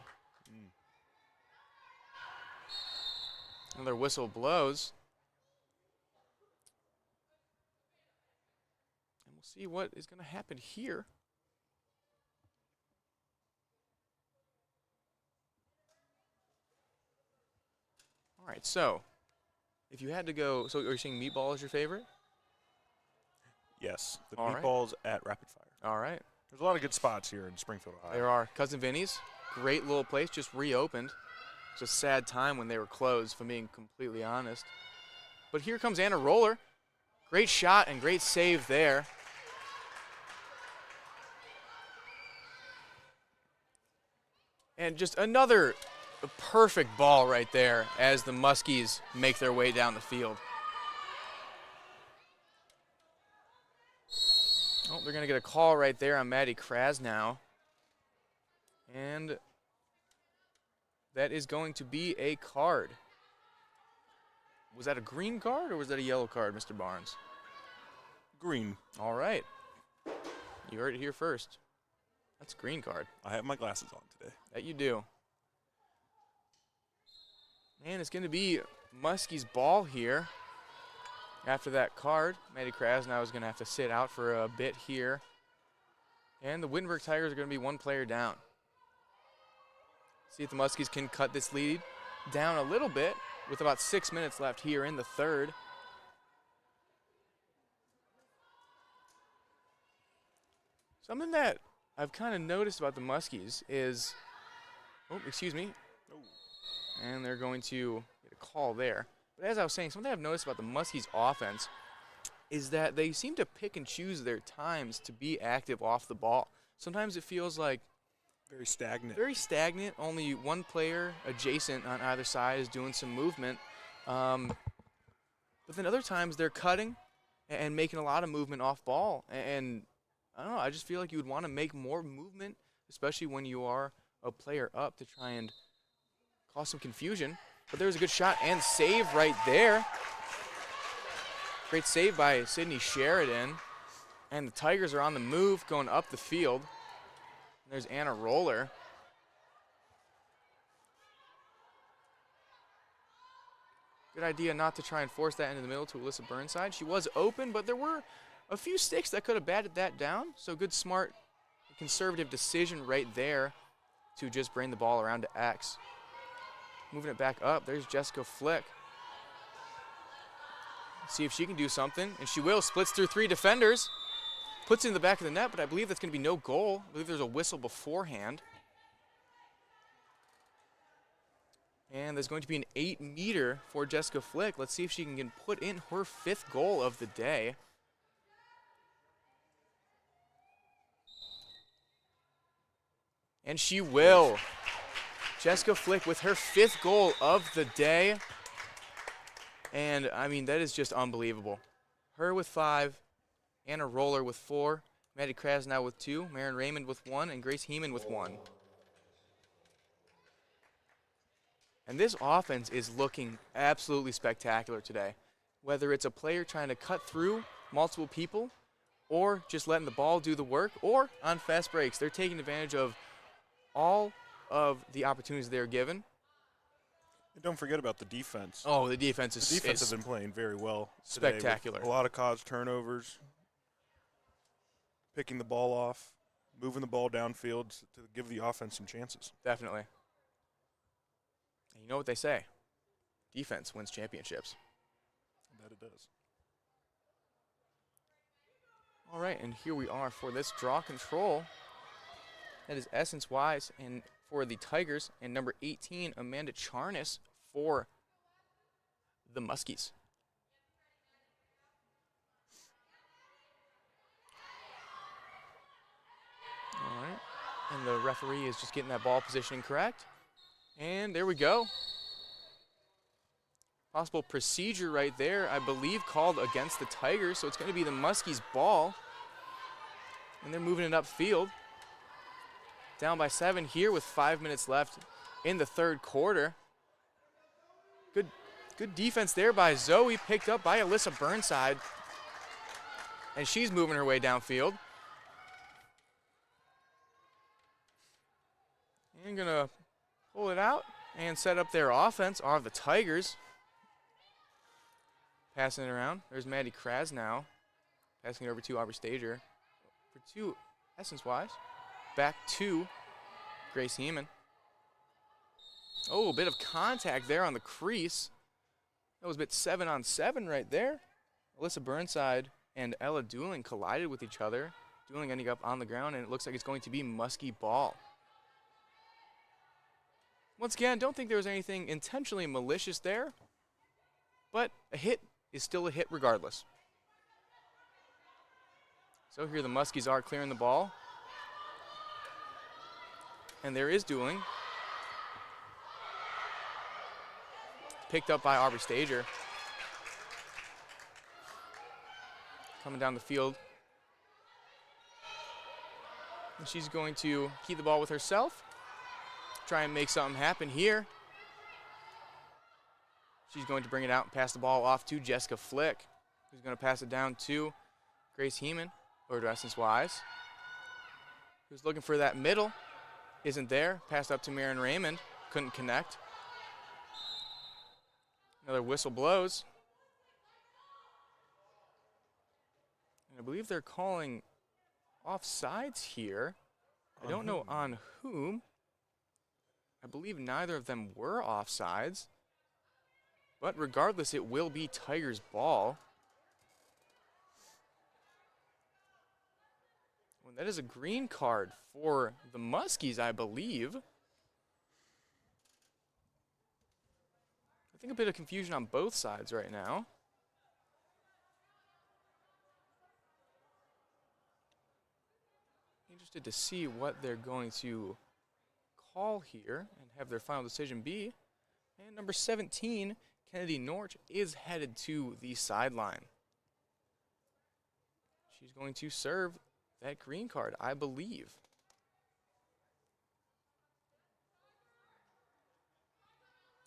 Another whistle blows. And we'll see what is going to happen here. All right, so if you had to go, so are you saying meatball is your favorite? Yes, the All right. meatballs at Rapid Fire. All right. There's a lot of good spots here in Springfield, Ohio. There are. Cousin Vinny's, great little place, just reopened. It's a sad time when they were closed, if I'm being completely honest. But here comes Anna Roller. Great shot and great save there. And just another perfect ball right there as the Muskies make their way down the field. Oh, they're going to get a call right there on Maddie Krasnow. And that is going to be a card. Was that a green card or was that a yellow card, Mr. Barnes? Green. All right. You heard it here first. That's a green card. I have my glasses on today. That you do. And it's going to be Muskie's ball here. After that card, Maddie Krasnow is going to have to sit out for a bit here. And the Wittenberg Tigers are going to be one player down. See if the Muskies can cut this lead down a little bit with about 6 minutes left here in the third. Something that I've kind of noticed about the Muskies is, oh, excuse me. And they're going to get a call there. But as I was saying, something I've noticed about the Muskies offense is that they seem to pick and choose their times to be active off the ball. Sometimes it feels like Very stagnant. very stagnant. Only one player adjacent on either side is doing some movement. But then other times they're cutting and making a lot of movement off ball. And I don't know, I just feel like you would want to make more movement, especially when you are a player up, to try and cause some confusion. But there was a good shot and save right there. Great save by Sydney Sheridan. And the Tigers are on the move, going up the field. There's Anna Roller. Good idea not to try and force that into the middle to Alyssa Burnside. She was open, but there were a few sticks that could have batted that down. So good, smart, conservative decision right there to just bring the ball around to X. Moving it back up, there's Jessica Flick. See if she can do something, and she will. Splits through three defenders. Puts it in the back of the net, but I believe that's going to be no goal. I believe there's a whistle beforehand. And there's going to be an 8-meter for Jessica Flick. Let's see if she can put in her 5th goal of the day. And she will. Jessica Flick with her 5th goal of the day. And, I mean, that is just unbelievable. Her with 5, Anna Roller with 4, Maddie Krasnow with 2, Marin Raymond with 1, and Grace Heeman with 1. And this offense is looking absolutely spectacular today. Whether it's a player trying to cut through multiple people, or just letting the ball do the work, or on fast breaks. They're taking advantage of all of the opportunities they're given. And don't forget about the defense. Oh, the defense is The defense has been playing very well today with spectacular. a lot of caused turnovers, picking the ball off, moving the ball downfield to give the offense some chances. Definitely. And you know what they say? Defense wins championships. That it does. All right, and here we are for this draw control. That is Essence Wise and for the Tigers, and number 18, Amanda Charnas for the Muskies. All right, and the referee is just getting that ball positioning correct. And there we go. Possible procedure right there, I believe, called against the Tigers, so it's going to be the Muskies' ball. And they're moving it upfield. Down by 7 here with 5 minutes left in the third quarter. Good defense there by Zoe, picked up by Alyssa Burnside. And she's moving her way downfield. And gonna pull it out and set up their offense are the Tigers. Passing it around. There's Maddie Krasnow. Passing it over to Aubrey Stager. For 2 Essence-wise. Back to Grace Heeman. Oh, a bit of contact there on the crease. That was a bit 7-on-7 right there. Alyssa Burnside and Ella Dooling collided with each other. Dooling ending up on the ground, and it looks like it's going to be Muskie ball. Once again, don't think there was anything intentionally malicious there, but a hit is still a hit regardless. So here the Muskies are clearing the ball. And there is Dooling. Picked up by Aubrey Stager. Coming down the field. And she's going to keep the ball with herself. try and make something happen here. She's going to bring it out and pass the ball off to Jessica Flick, who's going to pass it down to Grace Heeman, or to Essence Wise, who's looking for that middle. Isn't there. Passed up to Marin Raymond. Couldn't connect. Another whistle blows. And I believe they're calling offsides here. I don't know on whom. I believe neither of them were offsides. But regardless, it will be Tigers' ball. Well, that is a green card for the Muskies, I believe. I think a bit of confusion on both sides right now. Interested to see what they're going to call here and have their final decision be. And number 17, Kennedy Norch, is headed to the sideline. She's going to serve that green card, I believe.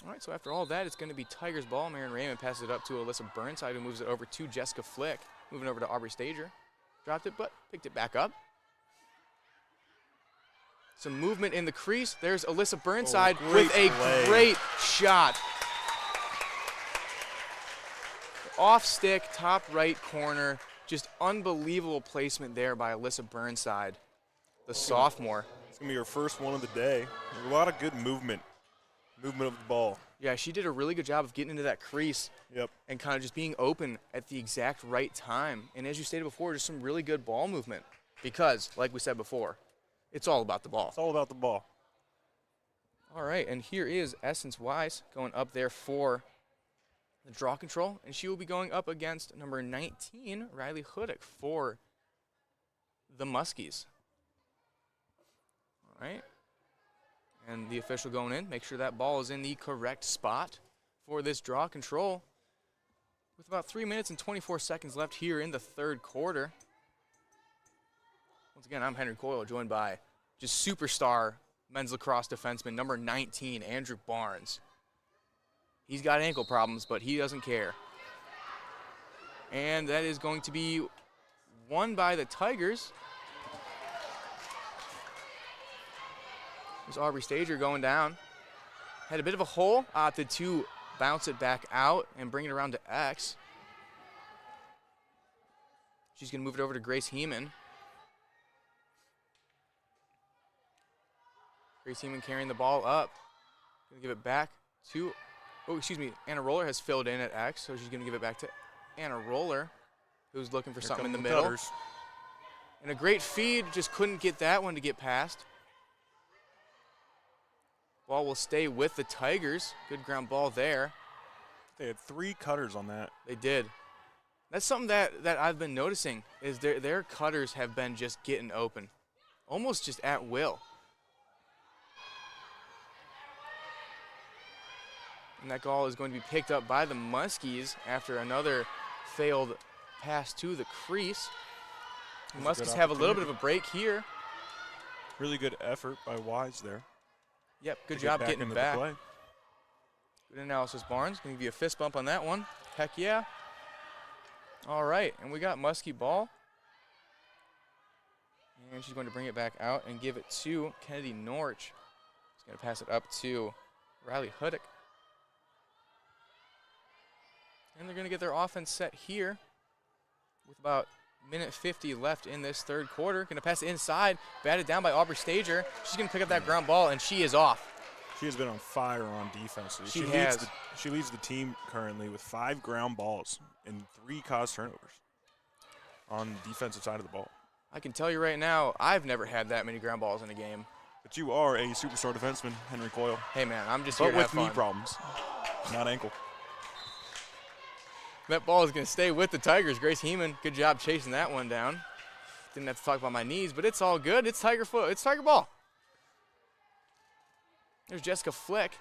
All right, so after all that, it's going to be Tigers' ball. Marin Raymond passes it up to Alyssa Burnside, who moves it over to Jessica Flick. Moving over to Aubrey Stager. Dropped it, but picked it back up. Some movement in the crease. There's Alyssa Burnside with a great shot. Off stick, top right corner. Just unbelievable placement there by Alyssa Burnside, the sophomore. It's going to be her first one of the day. A lot of good movement of the ball. Yeah, she did a really good job of getting into that crease. Yep. And kind of just being open at the exact right time. And as you stated before, just some really good ball movement. Because, like we said before, it's all about the ball. It's all about the ball. All right, and here is Essence Wise going up there for the draw control. And she will be going up against number 19, Riley Hudick, for the Muskies. All right. And the official going in, make sure that ball is in the correct spot for this draw control. With about 3 minutes and 24 seconds left here in the third quarter. Once again, I'm Henry Coyle, joined by just superstar men's lacrosse defenseman, number 19, Andrew Barnes. He's got ankle problems, but he doesn't care. And that is going to be won by the Tigers. There's Aubrey Stager going down. Had a bit of a hole, opted to bounce it back out and bring it around to X. She's going to move it over to Grace Heeman. Grace Heeman carrying the ball up. Going to give it back to, Anna Roller has filled in at X, so she's going to give it back to Anna Roller, who's looking for something in the middle. Cutters. And a great feed, just couldn't get that one to get past. Ball will stay with the Tigers. Good ground ball there. They had 3 cutters on that. They did. That's something that I've been noticing is their cutters have been just getting open. Almost just at will. And that goal is going to be picked up by the Muskies after another failed pass to the crease. The Muskies have a little bit of a break here. Really good effort by Wise there. Yep, good job getting it back. Play. Good analysis, Barnes. Going to give you a fist bump on that one. Heck yeah. All right, and we got Muskie ball. And she's going to bring it back out and give it to Kennedy Norch. She's going to pass it up to Riley Hudick. And they're going to get their offense set here with about minute 50 left in this third quarter. Going to pass it inside, batted down by Aubrey Stager. She's going to pick up that ground ball, and she is off. She has been on fire on defense. She has. She leads the team currently with 5 ground balls and 3 caused turnovers on the defensive side of the ball. I can tell you right now, I've never had that many ground balls in a game. But you are a superstar defenseman, Henry Coyle. Hey, man, I'm just here to have fun. But with knee problems, not ankle. That ball is going to stay with the Tigers. Grace Heeman, good job chasing that one down. Didn't have to talk about my knees, but it's all good. It's Tiger foot. It's Tiger ball. There's Jessica Flick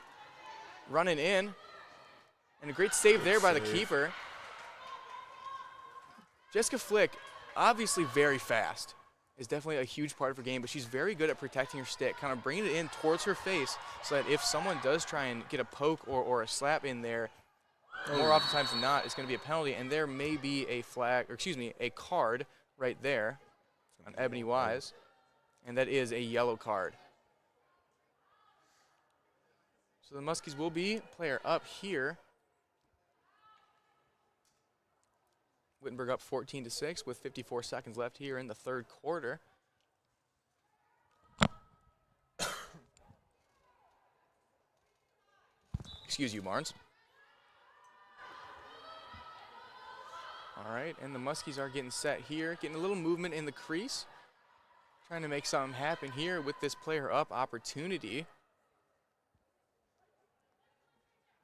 running in. And a great save there by the keeper. Jessica Flick, obviously very fast. is definitely a huge part of her game, but she's very good at protecting her stick, kind of bringing it in towards her face so that if someone does try and get a poke or a slap in there, more oftentimes than not, it's going to be a penalty, and there may be a flag, or excuse me, a card right there on Ebony Wise, and that is a yellow card. So the Muskies will be player up here. Wittenberg up 14-6 with 54 seconds left here in the third quarter. Excuse you, Barnes. All right, and the Muskies are getting set here, getting a little movement in the crease, trying to make something happen here with this player up opportunity.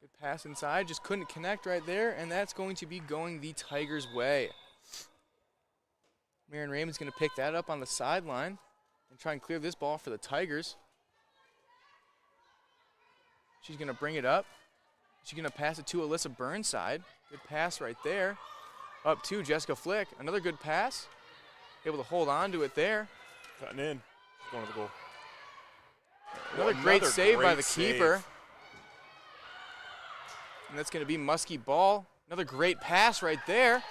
Good pass inside, just couldn't connect right there, and that's going to be going the Tigers' way. Marion Raymond's going to pick that up on the sideline and try and clear this ball for the Tigers. She's going to bring it up. She's going to pass it to Alyssa Burnside. Good pass right there. Up to Jessica Flick. Another good pass. Able to hold on to it there. Cutting in. Going to the goal. Another great save by the keeper. And that's going to be Muskie ball. Another great pass right there.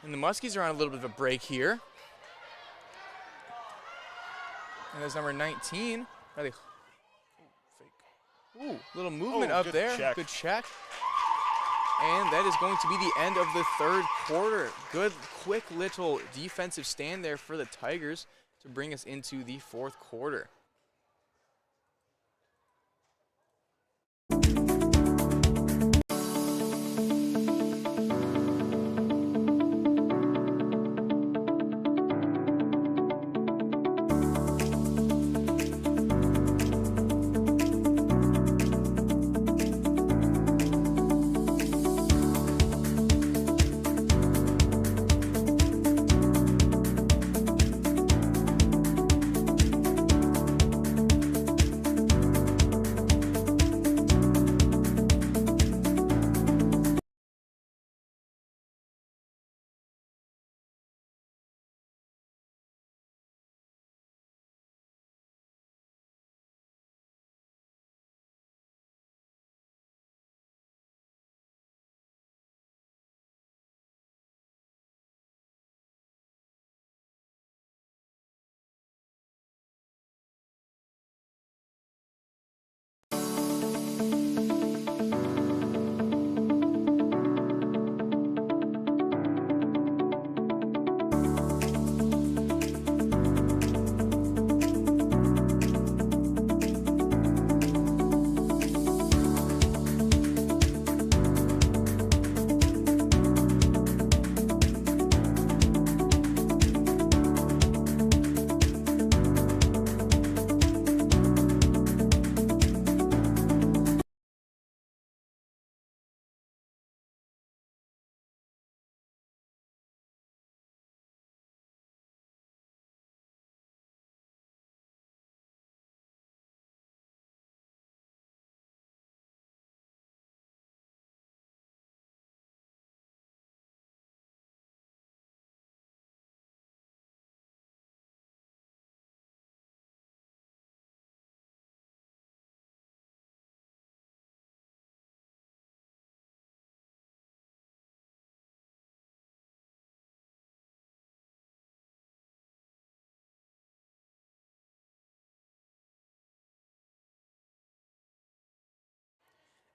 And the Muskies are on a little bit of a break here. And there's number 19. Ooh, little movement up there. Check. Good check. And that is going to be the end of the third quarter. Good, quick little defensive stand there for the Tigers to bring us into the fourth quarter.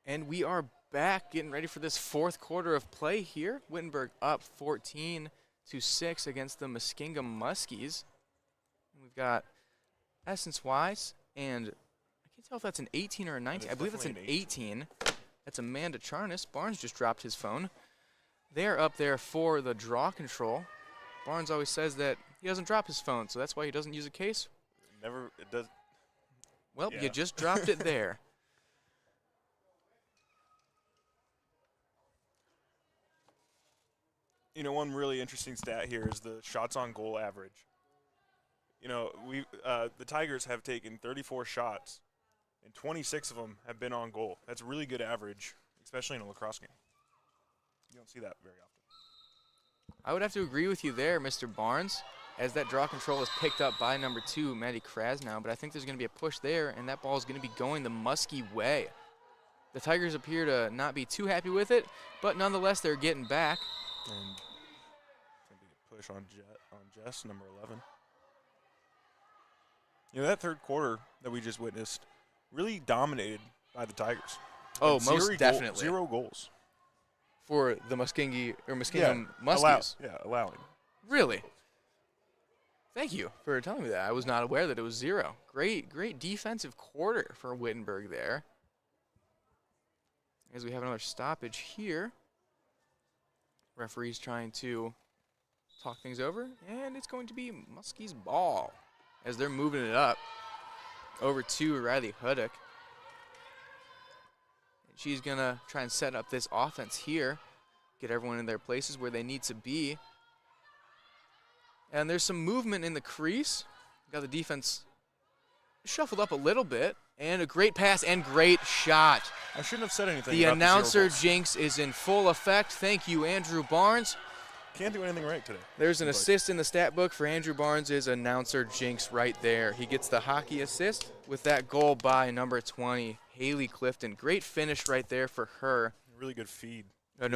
And we are back getting ready for this fourth quarter of play here. Wittenberg up 14-6 against the Muskingum Muskies. We've got Essence Wise, and I can't tell if that's an 18 or a 19. I believe that's an 18. That's Amanda Charnas. Barnes just dropped his phone. They're up there for the draw control. Barnes always says that he doesn't drop his phone, so that's why he doesn't use a case. It does. Well, Yeah. you just dropped it there. You know, one really interesting stat here is the shots on goal average. You know, the Tigers have taken 34 shots, and 26 of them have been on goal. That's a really good average, especially in a lacrosse game. You don't see that very often. I would have to agree with you there, Mr. Barnes. as that draw control is picked up by number 2, Maddie Krasnow, but I think there's going to be a push there, and that ball is going to be going the Muskie way. The Tigers appear to not be too happy with it, but nonetheless, they're getting back. And going to be a push on Jess, number 11. You know, that third quarter that we just witnessed really dominated by the Tigers. Oh, Like most definitely. 0 goals. For the Muskingum Muskies. Allowing. Really? Thank you for telling me that. I was not aware that it was 0. Great defensive quarter for Wittenberg there. As we have another stoppage here. Referee's trying to talk things over, and it's going to be Muskie's ball as they're moving it up over to Riley Huddock. She's going to try and set up this offense here, get everyone in their places where they need to be. And there's some movement in the crease. Got the defense shuffled up a little bit, and a great pass and great shot. I shouldn't have said anything. The about announcer the 0 goals. jinx is in full effect. Thank you, Andrew Barnes. Can't do anything right today. There's an assist in the stat book for Andrew Barnes' announcer jinx right there. He gets the hockey assist with that goal by number 20, Haley Clifton. Great finish right there for her. Really good feed.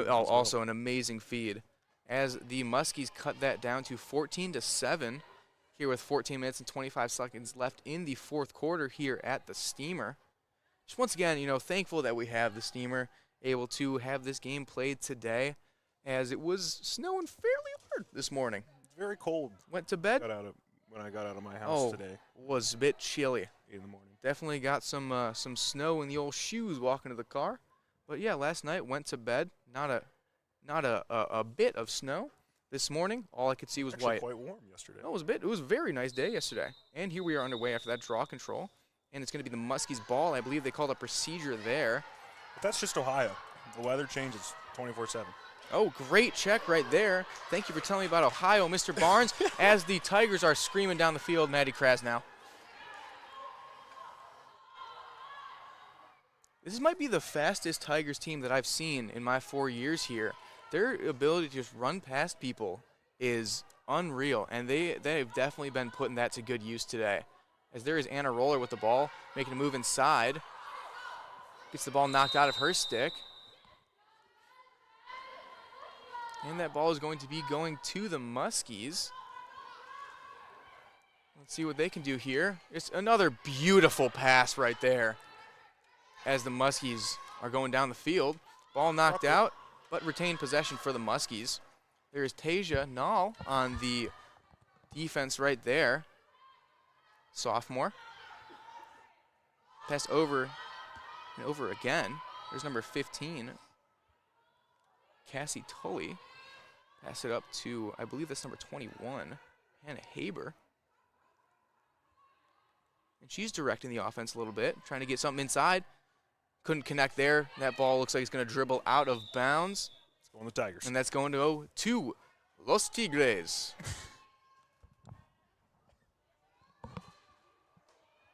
Also an amazing feed. As the Muskies cut that down to 14-7 here with 14 minutes and 25 seconds left in the fourth quarter here at the Steamer. Just once again, thankful that we have the Steamer able to have this game played today, as it was snowing fairly hard this morning. It's very cold. Went to bed. When I got out of my house today. Was a bit chilly. 8 in the morning. Definitely got some snow in the old shoes walking to the car. But yeah, last night went to bed. Not a bit of snow. This morning, all I could see was Actually white. quite warm yesterday. No, it was a very nice day yesterday. And here we are underway after that draw control. And it's going to be the Muskies' ball. I believe they called a procedure there. But that's just Ohio. The weather changes 24/7. Oh, great check right there. Thank you for telling me about Ohio, Mr. Barnes, as the Tigers are screaming down the field. Maddie Krasnow. This might be the fastest Tigers team that I've seen in my 4 years here. Their ability to just run past people is unreal, and they've definitely been putting that to good use today. As there is Anna Roller with the ball, making a move inside. Gets the ball knocked out of her stick. And that ball is going to be going to the Muskies. Let's see what they can do here. It's another beautiful pass right there as the Muskies are going down the field. Ball knocked out, but retained possession for the Muskies. There's Tasia Nall on the defense right there. Sophomore. Pass over and over again. There's number 15, Cassie Tully. Pass it up to, I believe that's number 21, Hannah Haber. And she's directing the offense a little bit, trying to get something inside. Couldn't connect there. That ball looks like it's going to dribble out of bounds. It's going to the Tigers. And that's going to go to Los Tigres.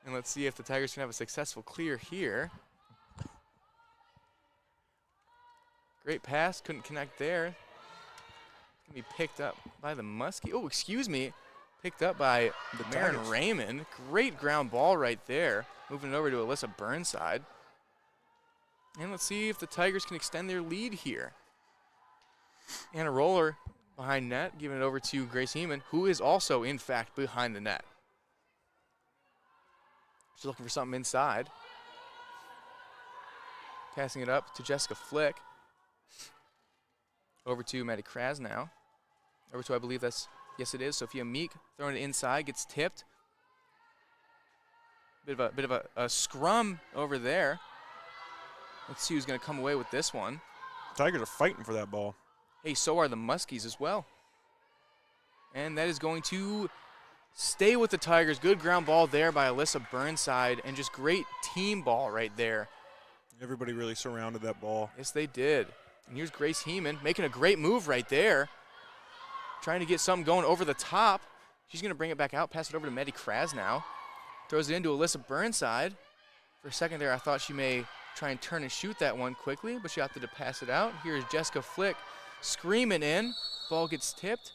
And let's see if the Tigers can have a successful clear here. Great pass, couldn't connect there. It's going to be picked up by the Muskie. Oh, excuse me. Picked up by the Marin Raymond. Great ground ball right there. Moving it over to Alyssa Burnside. And let's see if the Tigers can extend their lead here. And a roller behind net, giving it over to Grace Heeman, who is also, in fact, behind the net. She's looking for something inside. Passing it up to Jessica Flick. Over to Maddie Krasnow. Over to, I believe that's, yes it is, Sophia Meek. Throwing it inside, gets tipped. Bit of a scrum over there. Let's see who's going to come away with this one. Tigers are fighting for that ball. Hey, so are the Muskies as well. And that is going to stay with the Tigers. Good ground ball there by Alyssa Burnside, and just great team ball right there. Everybody really surrounded that ball. Yes, they did. And here's Grace Heeman making a great move right there. Trying to get something going over the top. She's going to bring it back out, pass it over to Maddie Krasnow. Throws it into Alyssa Burnside. For a second there, I thought she may try and turn and shoot that one quickly, but she opted to pass it out. Here's Jessica Flick screaming in. Ball gets tipped.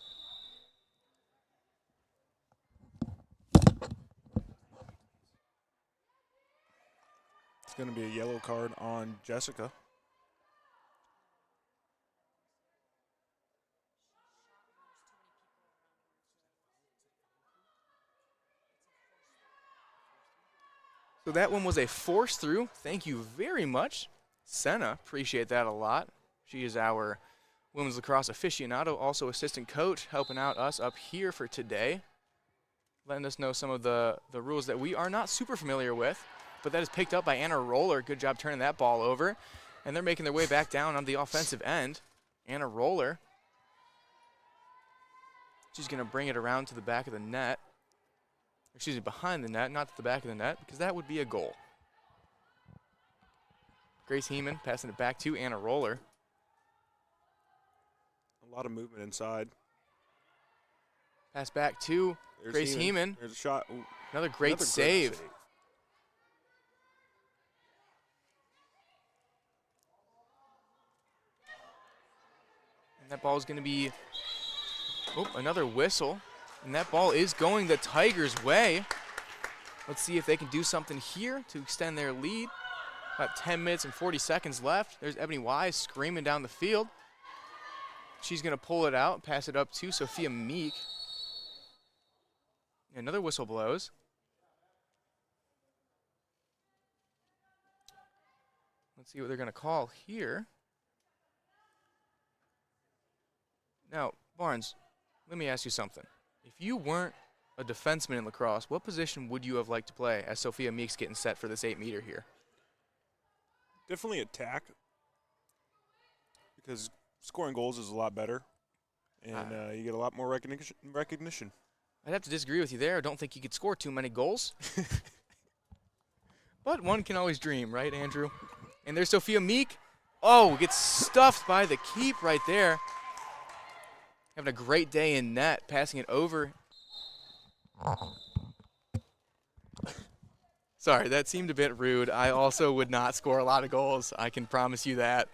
going to be a yellow card on Jessica. So that one was a force through. Thank you very much, Senna. Appreciate that a lot. She is our women's lacrosse aficionado, also assistant coach, helping out us up here for today, letting us know some of the rules that we are not super familiar with. But that is picked up by Anna Roller. Good job turning that ball over. And they're making their way back down on the offensive end. Anna Roller. She's going to bring it around to the back of the net. Excuse me, behind the net, not to the back of the net, because that would be a goal. Grace Heeman passing it back to Anna Roller. A lot of movement inside. Pass back to There's Grace Heeman. There's a shot. Ooh, Another great save. And that ball is going to be, another whistle. And that ball is going the Tigers' way. Let's see if they can do something here to extend their lead. About 10 minutes and 40 seconds left. There's Ebony Wise screaming down the field. She's going to pull it out, pass it up to Sophia Meek. Another whistle blows. Let's see what they're going to call here. Now, Barnes, let me ask you something. If you weren't a defenseman in lacrosse, what position would you have liked to play as Sophia Meek's getting set for this 8-meter here? Definitely attack, because scoring goals is a lot better, and you get a lot more recognition. I'd have to disagree with you there. I don't think you could score too many goals. But one can always dream, right, Andrew? And there's Sophia Meek. Oh, gets stuffed by the keep right there. Having a great day in net, passing it over. Sorry, that seemed a bit rude. I also would not score a lot of goals. I can promise you that.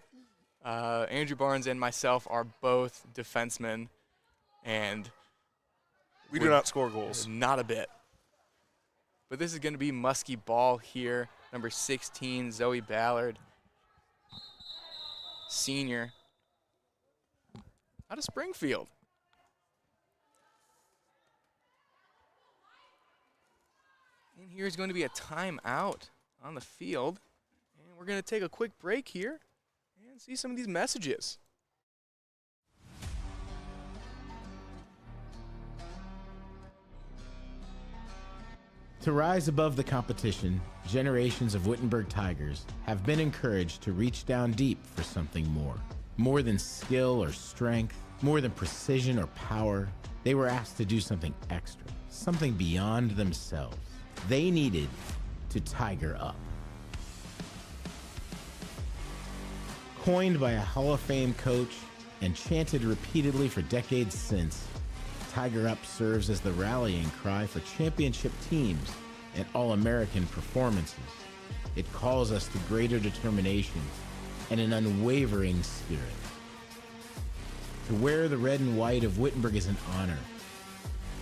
Andrew Barnes and myself are both defensemen, and we do not score goals. Not a bit. But this is going to be Muskie ball here. Number 16, Zoe Ballard, senior, out of Springfield. And here's going to be a timeout on the field. And we're going to take a quick break here and see some of these messages. To rise above the competition, generations of Wittenberg Tigers have been encouraged to reach down deep for something more. More than skill or strength, more than precision or power, they were asked to do something extra, something beyond themselves. They needed to tiger up. Coined by a Hall of Fame coach and chanted repeatedly for decades since, Tiger Up serves as the rallying cry for championship teams and All-American performances. It calls us to greater determination and an unwavering spirit. To wear the red and white of Wittenberg is an honor,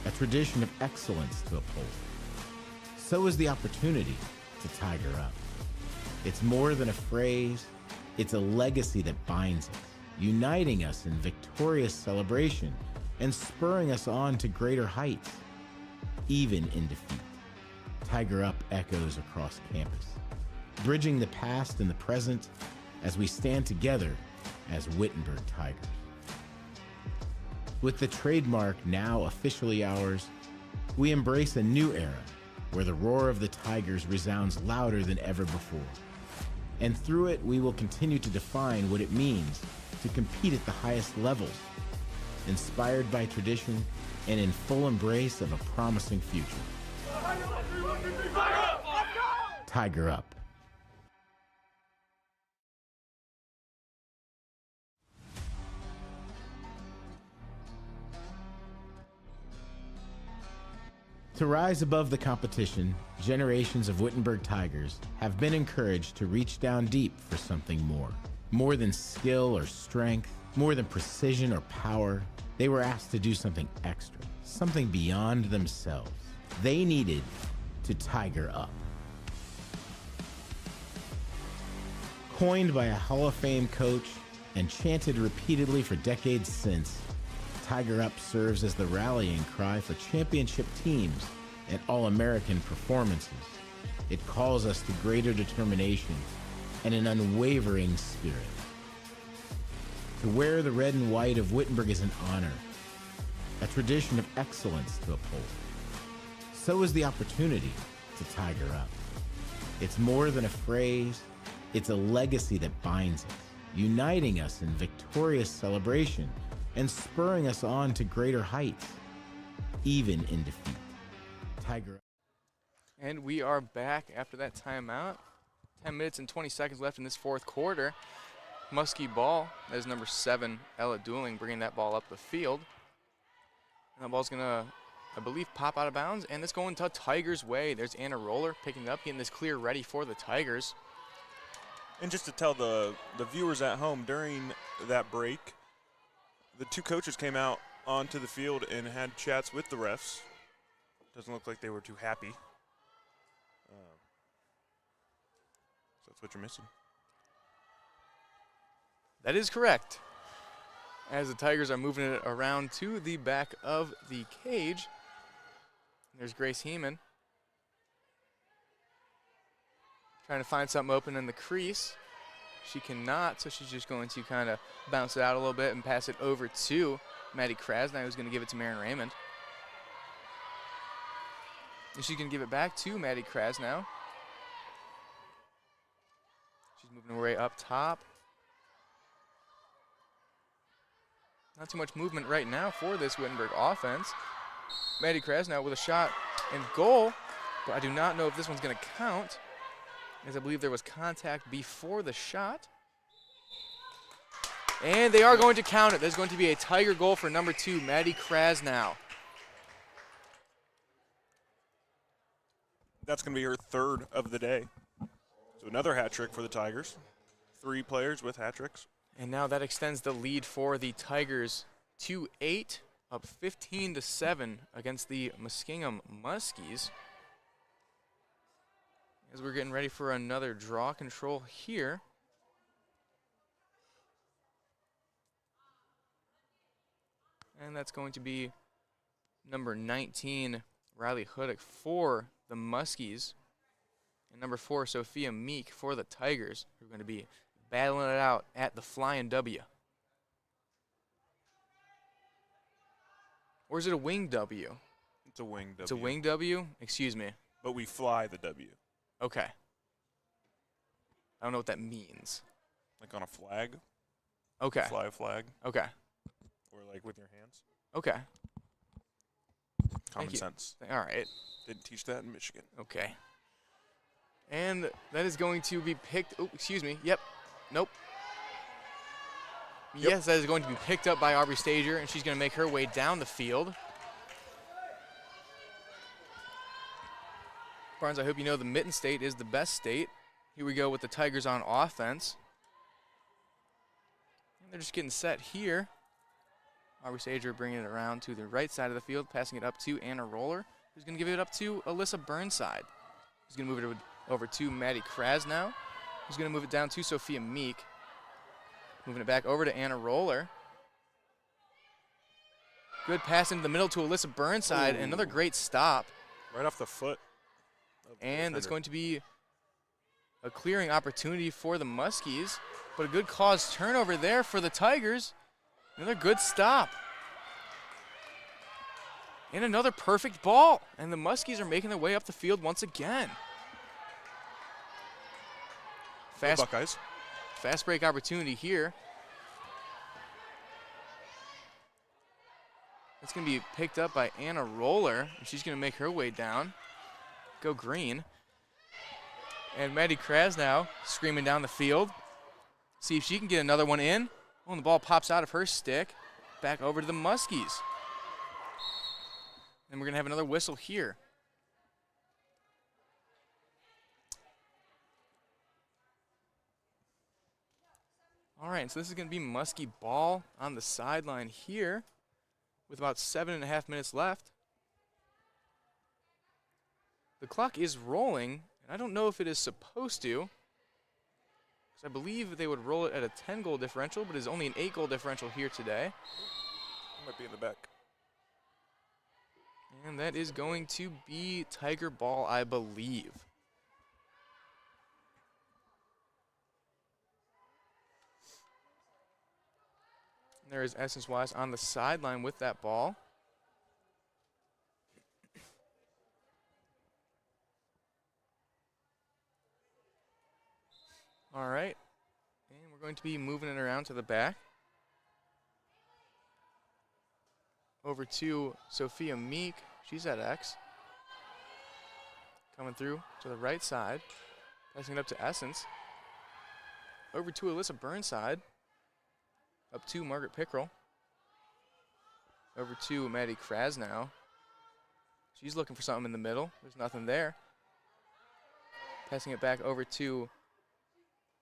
a tradition of excellence to uphold. So is the opportunity to Tiger Up. It's more than a phrase, it's a legacy that binds us, uniting us in victorious celebration and spurring us on to greater heights, even in defeat. Tiger Up echoes across campus, bridging the past and the present as we stand together as Wittenberg Tigers. With the trademark now officially ours, we embrace a new era where the roar of the Tigers resounds louder than ever before. And through it, we will continue to define what it means to compete at the highest levels, inspired by tradition and in full embrace of a promising future. Tiger Up. To rise above the competition, generations of Wittenberg Tigers have been encouraged to reach down deep for something more. More than skill or strength, more than precision or power, they were asked to do something extra, something beyond themselves. They needed to Tiger Up. Coined by a Hall of Fame coach and chanted repeatedly for decades since, Tiger Up serves as the rallying cry for championship teams and All-American performances. It calls us to greater determination and an unwavering spirit. To wear the red and white of Wittenberg is an honor, a tradition of excellence to uphold. So is the opportunity to Tiger Up. It's more than a phrase, it's a legacy that binds us, uniting us in victorious celebration and spurring us on to greater heights, even in defeat. Tiger Up. And we are back after that timeout. 10 minutes and 20 seconds left in this fourth quarter. Muskie ball, that is number 7, Ella Dooling, bringing that ball up the field. And that ball's going to, I believe, pop out of bounds, and it's going to Tigers' way. There's Anna Roller picking it up, getting this clear ready for the Tigers. And just to tell the viewers at home, during that break, the two coaches came out onto the field and had chats with the refs. Doesn't look like they were too happy. So that's what you're missing. That is correct. As the Tigers are moving it around to the back of the cage. There's Grace Heeman. Trying to find something open in the crease. She cannot, so she's just going to kind of bounce it out a little bit and pass it over to Maddie Krasny, who's going to give it to Marin Raymond. And she can give it back to Maddie Krasny. She's moving her way up top. Not too much movement right now for this Wittenberg offense. Maddie Krasny with a shot and goal, but I do not know if this one's going to count, as I believe there was contact before the shot. And they are going to count it. There's going to be a Tiger goal for number 2, Maddie Krasny. That's going to be her third of the day. So another hat trick for the Tigers. 3 players with hat tricks. And now that extends the lead for the Tigers to 8, up 15-7 against the Muskingum Muskies. As we're getting ready for another draw control here. And that's going to be number 19, Riley Hoodick for the Muskies. And number 4, Sophia Meek for the Tigers, who are going to be battling it out at the Flying W. Or is it a wing W? It's a wing W. It's a wing W? Excuse me. But we fly the W. Okay. I don't know what that means. Like on a flag. Okay. Fly a flag. Okay. Or like with your hands. Okay. Common you. sense. All right. Didn't teach that in Michigan. Okay. And that is going to be picked. Oh, excuse me. Yep. Nope. Yep. Yes, that is going to be picked up by Aubrey Stager, and she's going to make her way down the field. Barnes, I hope you know the Mitten State is the best state. Here we go with the Tigers on offense. And they're just getting set here. Aubrey Stager bringing it around to the right side of the field, passing it up to Anna Roller, who's going to give it up to Alyssa Burnside. Who's going to move it over to Maddie Krasny, who's going to move it down to Sophia Meek. Moving it back over to Anna Roller. Good pass into the middle to Alyssa Burnside, and another great stop. Right off the foot. And it's going to be a clearing opportunity for the Muskies, but a good cause turnover there for the Tigers. Another good stop. And another perfect ball. And the Muskies are making their way up the field once again. Buckeyes. Fast break opportunity here. It's going to be picked up by Anna Roller, and she's going to make her way down. Go green. And Maddie Krasny screaming down the field. See if she can get another one in. Oh, and the ball pops out of her stick. Back over to the Muskies. And we're going to have another whistle here. All right, so this is going to be Muskie ball on the sideline here with about 7.5 minutes left. The clock is rolling, and I don't know if it is supposed to, I believe they would roll it at a 10-goal differential, but it's only an 8-goal differential here today. Might be in the back. And that is going to be Tiger ball, I believe. And there is Essence Wise on the sideline with that ball. All right. And we're going to be moving it around to the back. Over to Sophia Meek. She's at X. Coming through to the right side. Passing it up to Essence. Over to Alyssa Burnside. Up to Margaret Pickrell. Over to Maddie Krasnow. She's looking for something in the middle. There's nothing there. Passing it back over to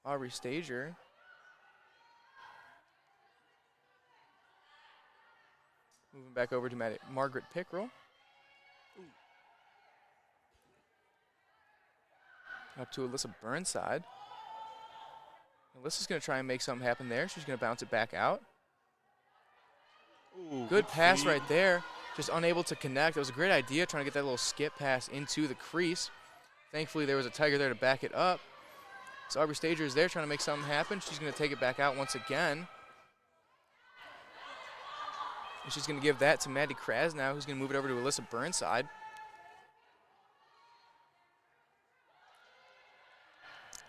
Aubrey Stager. Moving back over to Margaret Pickrell. Up to Alyssa Burnside. Alyssa's going to try and make something happen there. She's going to bounce it back out. Ooh, good pass feed. right there. Just unable to connect. It was a great idea trying to get that little skip pass into the crease. Thankfully, there was a Tiger there to back it up. So Aubrey Stager is there trying to make something happen. She's going to take it back out once again. And she's going to give that to Maddie Krasnow, who's going to move it over to Alyssa Burnside.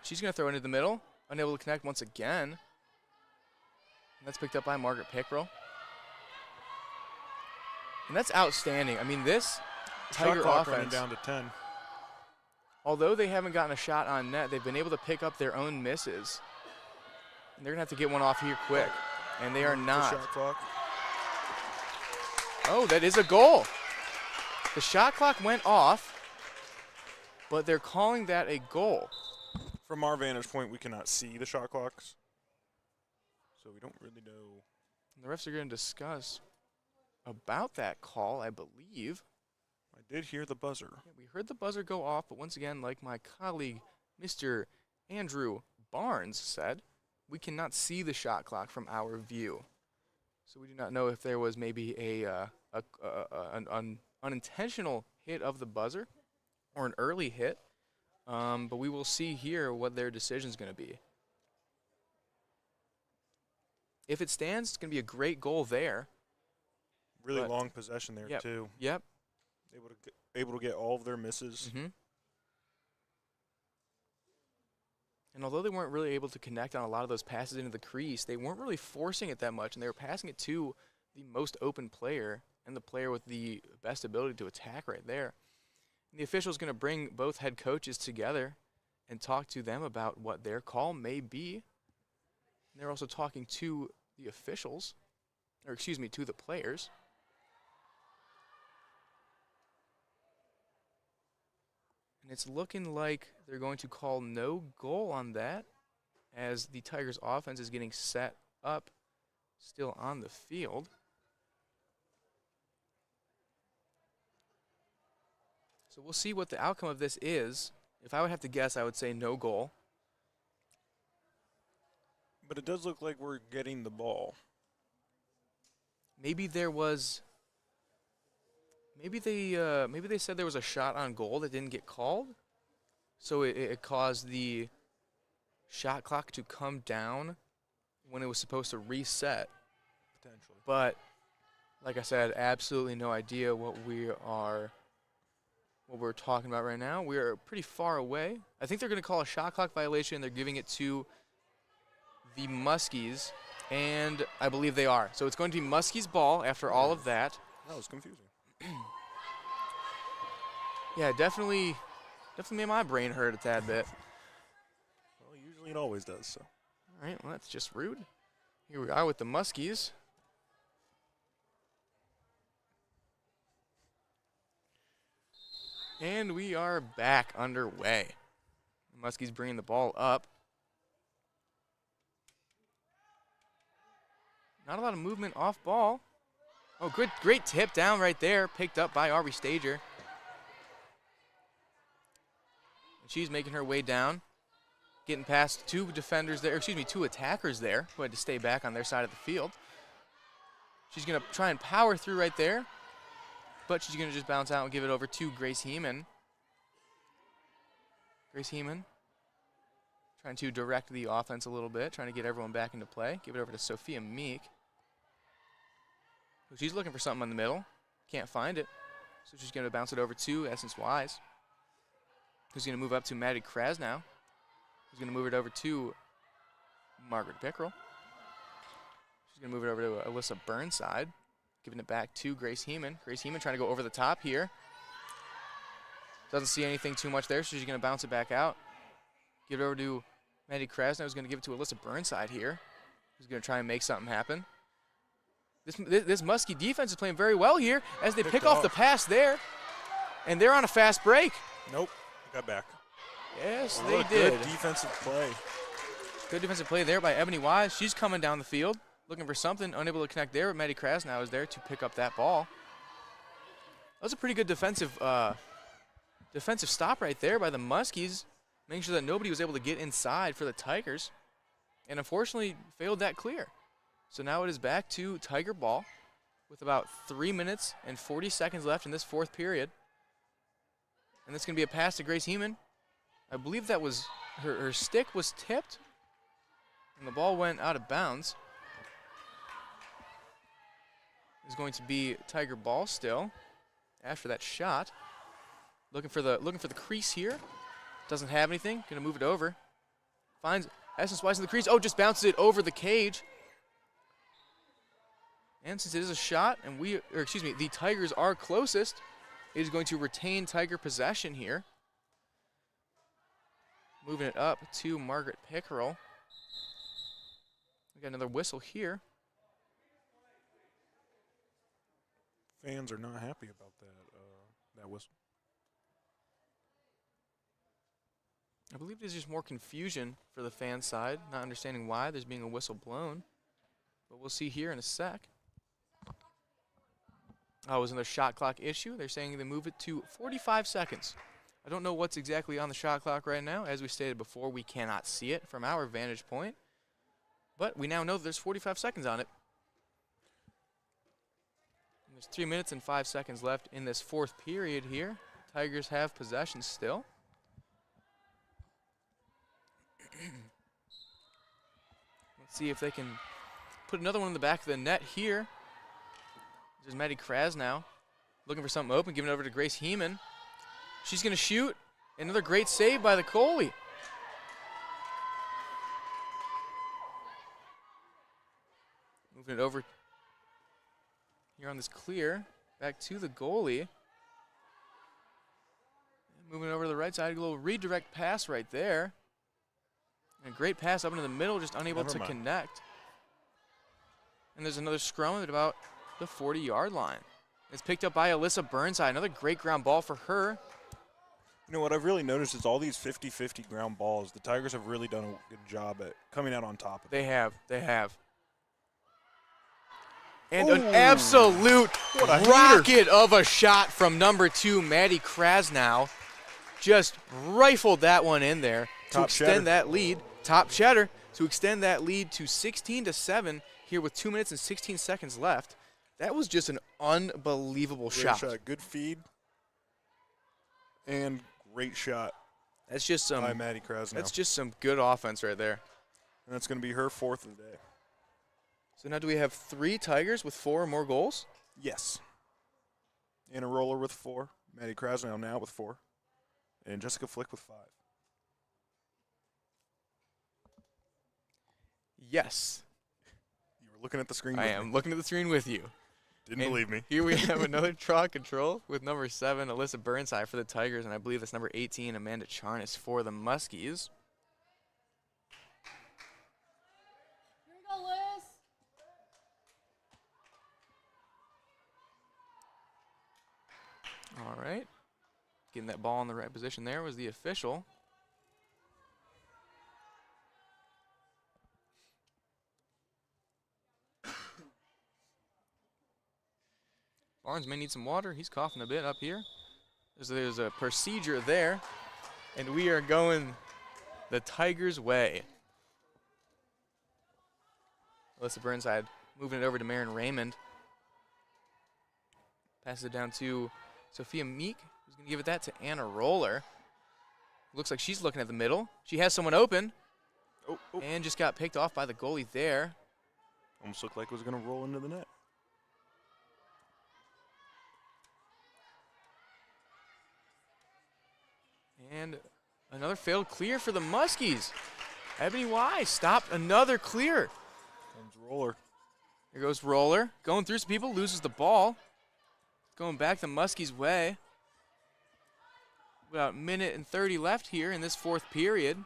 She's going to throw it into the middle. Unable to connect once again. And that's picked up by Margaret Pickrell. And that's outstanding. I mean, this Tiger Shot clock running offense, down to 10. although they haven't gotten a shot on net, they've been able to pick up their own misses. And they're going to have to get one off here quick. And they are The not. shot clock. Oh, that is a goal. The shot clock went off, but they're calling that a goal. From our vantage point, we cannot see the shot clocks, so we don't really know. And the refs are going to discuss about that call, I believe. I did hear the buzzer. Yeah, we heard the buzzer go off, but once again, like my colleague, Mr. Andrew Barnes said, we cannot see the shot clock from our view. So we do not know if there was maybe an unintentional hit of the buzzer or an early hit. But we will see here what their decision is going to be. If it stands, it's going to be a great goal there. Really But- long possession there, Yep. too. Yep. Able to get all of their misses. Mm-hmm. And although they weren't really able to connect on a lot of those passes into the crease, they weren't really forcing it that much, and they were passing it to the most open player and the player with the best ability to attack right there. And the official's going to bring both head coaches together and talk to them about what their call may be. And they're also talking to the officials, or excuse me, to the players. And it's looking like they're going to call no goal on that, as the Tigers offense is getting set up still on the field. So we'll see what the outcome of this is. If I would have to guess, I would say no goal. But it does look like we're getting the ball. Maybe there was. Maybe they said there was a shot on goal that didn't get called, so it caused the shot clock to come down when it was supposed to reset. Potentially. But like I said, absolutely no idea what we're talking about right now. We are pretty far away. I think they're going to call a shot clock violation. They're giving it to the Muskies, and I believe they are. So it's going to be Muskies' ball after all of that. That was confusing. Yeah, definitely made my brain hurt a tad bit. Well, usually it always does, so. All right, well, that's just rude. Here we are with the Muskies. And we are back underway. The Muskies bringing the ball up. Not a lot of movement off ball. Oh, great tip down right there, picked up by Aubrey Stager. And she's making her way down. getting past two defenders there, two attackers there who had to stay back on their side of the field. She's going to try and power through right there, but she's going to just bounce out and give it over to Grace Heeman. Grace Heeman trying to direct the offense a little bit, trying to get everyone back into play. Give it over to Sophia Meek. She's looking for something in the middle. Can't find it. So she's going to bounce it over to Essence Wise, who's going to move up to Maddie Krasnow, who's going to move it over to Margaret Pickrell. She's going to move it over to Alyssa Burnside, giving it back to Grace Heeman. Grace Heeman trying to go over the top here. Doesn't see anything too much there, so she's going to bounce it back out. Give it over to Maddie Krasnow, who's going to give it to Alyssa Burnside here, who's going to try and make something happen. This Muskie defense is playing very well here as they pick off the pass there, and they're on a fast break. Nope, got back. Yes, What they a did. Good defensive play. Good defensive play there by Ebony Wise. She's coming down the field, looking for something, unable to connect there. Maddie Krasnow is there to pick up that ball. That was a pretty good defensive stop right there by the Muskies, making sure that nobody was able to get inside for the Tigers, and unfortunately failed that clear. So now it is back to Tiger ball with about 3 minutes and 40 seconds left in this fourth period. And that's going to be a pass to Grace Heeman. I believe that was her stick was tipped, and the ball went out of bounds. It's going to be Tiger ball still after that shot. Looking for the crease here. Doesn't have anything. Going to move it over. Finds Essence Wise in the crease. Oh, just bounces it over the cage. And since it is a shot, and the Tigers are closest, it is going to retain Tiger possession here. Moving it up to Margaret Pickerel. We got another whistle here. Fans are not happy about that whistle. I believe there's just more confusion for the fan side, not understanding why there's being a whistle blown. But we'll see here in a sec. Oh, it was another shot clock issue. They're saying they move it to 45 seconds. I don't know what's exactly on the shot clock right now. As we stated before, we cannot see it from our vantage point. But we now know that there's 45 seconds on it. And there's 3 minutes and 5 seconds left in this fourth period here. Tigers have possession still. Let's see if they can put another one in the back of the net here. There's Maddie Krasnow looking for something open, giving it over to Grace Heeman. She's going to shoot. Another great save by the goalie. Moving it over here on this clear. Back to the goalie. Moving it over to the right side. A little redirect pass right there. And a great pass up into the middle, just unable to connect. And there's another scrum at about the 40-yard line. It's picked up by Alyssa Burnside. Another great ground ball for her. You know what I've really noticed is all these 50-50 ground balls, the Tigers have really done a good job at coming out on top of it. They have. And an absolute rocket of a shot from number 2, Maddie Krasnow. Just rifled that one in there to extend that lead. Top cheddar to extend that lead to 16-7 here with 2 minutes and 16 seconds left. That was just an unbelievable shot. Good feed and great shot. That's just some by Maddie Krasnow. That's just some good offense right there. And that's going to be her 4th of the day. So now do we have 3 Tigers with 4 or more goals? Yes. Anna Roller with 4. Maddie Krasnow now with 4. And Jessica Flick with 5. Yes. You were looking at the screen I am looking at the screen with you. Didn't believe me. Here we have another draw control with number 7, Alyssa Burnside for the Tigers, and I believe that's number 18, Amanda Charnas for the Muskies. Here we go, Liz. All right. Getting that ball in the right position there was the official. Barnes may need some water. He's coughing a bit up here. There's a procedure there. And we are going the Tigers' way. Alyssa Burnside moving it over to Marin Raymond. Passes it down to Sophia Meek, who's going to give it that to Anna Roller. Looks like she's looking at the middle. She has someone open. And just got picked off by the goalie there. Almost looked like it was going to roll into the net. And another failed clear for the Muskies. Ebony Wise stopped another clear. Comes Roller. Here goes Roller. Going through some people, loses the ball. Going back the Muskies' way. About a minute and 30 left here in this fourth period.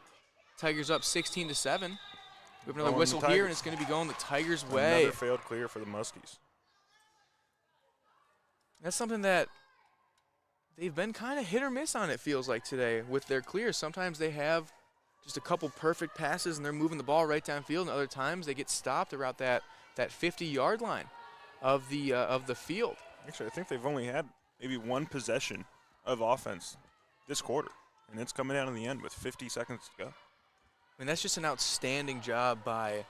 Tigers up 16-7. We have another whistle here, and it's going to be going the Tigers' way. Another failed clear for the Muskies. That's something that they've been kind of hit or miss on, it feels like, today with their clears. Sometimes they have just a couple perfect passes, and they're moving the ball right downfield, and other times they get stopped around that 50-yard line of the field. Actually, I think they've only had maybe one possession of offense this quarter, and it's coming out in the end with 50 seconds to go. I mean, that's just an outstanding job by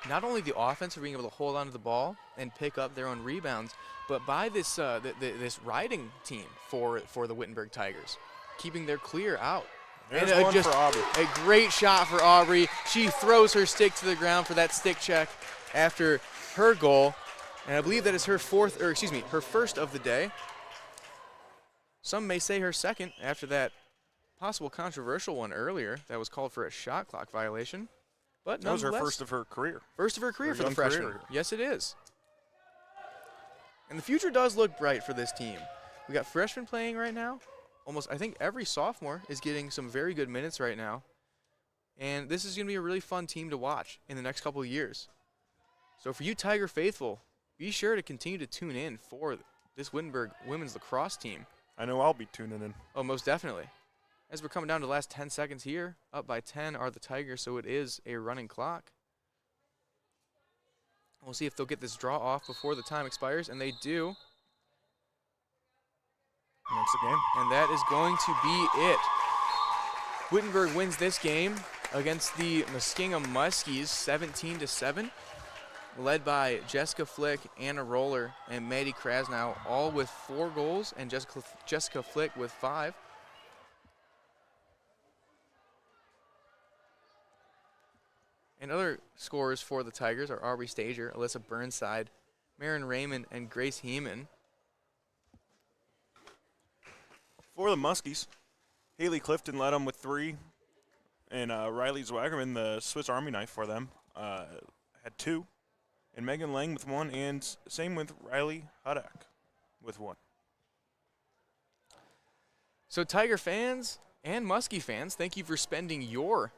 not only the offense for being able to hold on to the ball and pick up their own rebounds, but by this this riding team for the Wittenberg Tigers, keeping their clear out. There's and one just for Aubrey. A great shot for Aubrey. She throws her stick to the ground for that stick check after her goal, and I believe that is her first of the day. Some may say her second after that possible controversial one earlier that was called for a shot clock violation. But that was her nonetheless, first of her career. First of her career Her for the young freshman. career. Yes, it is. And the future does look bright for this team. We got freshmen playing right now. Almost, I think every sophomore is getting some very good minutes right now. And this is going to be a really fun team to watch in the next couple of years. So for you Tiger faithful, be sure to continue to tune in for this Wittenberg women's lacrosse team. I know I'll be tuning in. Oh, most definitely. As we're coming down to the last 10 seconds here, up by 10 are the Tigers, so it is a running clock. We'll see if they'll get this draw off before the time expires, and they do. And that's the game. And that is going to be it. Wittenberg wins this game against the Muskingum Muskies 17-7, led by Jessica Flick, Anna Roller, and Maddie Krasnow, all with 4 goals, and Jessica Flick with 5. And other scorers for the Tigers are Aubrey Stager, Alyssa Burnside, Marin Raymond, and Grace Heeman. For the Muskies, Haley Clifton led them with 3, and Riley Zwagerman, the Swiss Army knife for them, had 2, and Megan Lang with 1, and same with Riley Hudak with 1. So Tiger fans and Muskie fans, thank you for spending your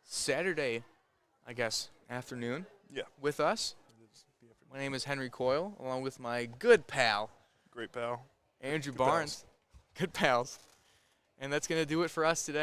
Saturday, I guess, afternoon with us. My name is Henry Coyle, along with my good pal, Great pal, Andrew Good Barnes. pals. Good pals. And that's going to do it for us today.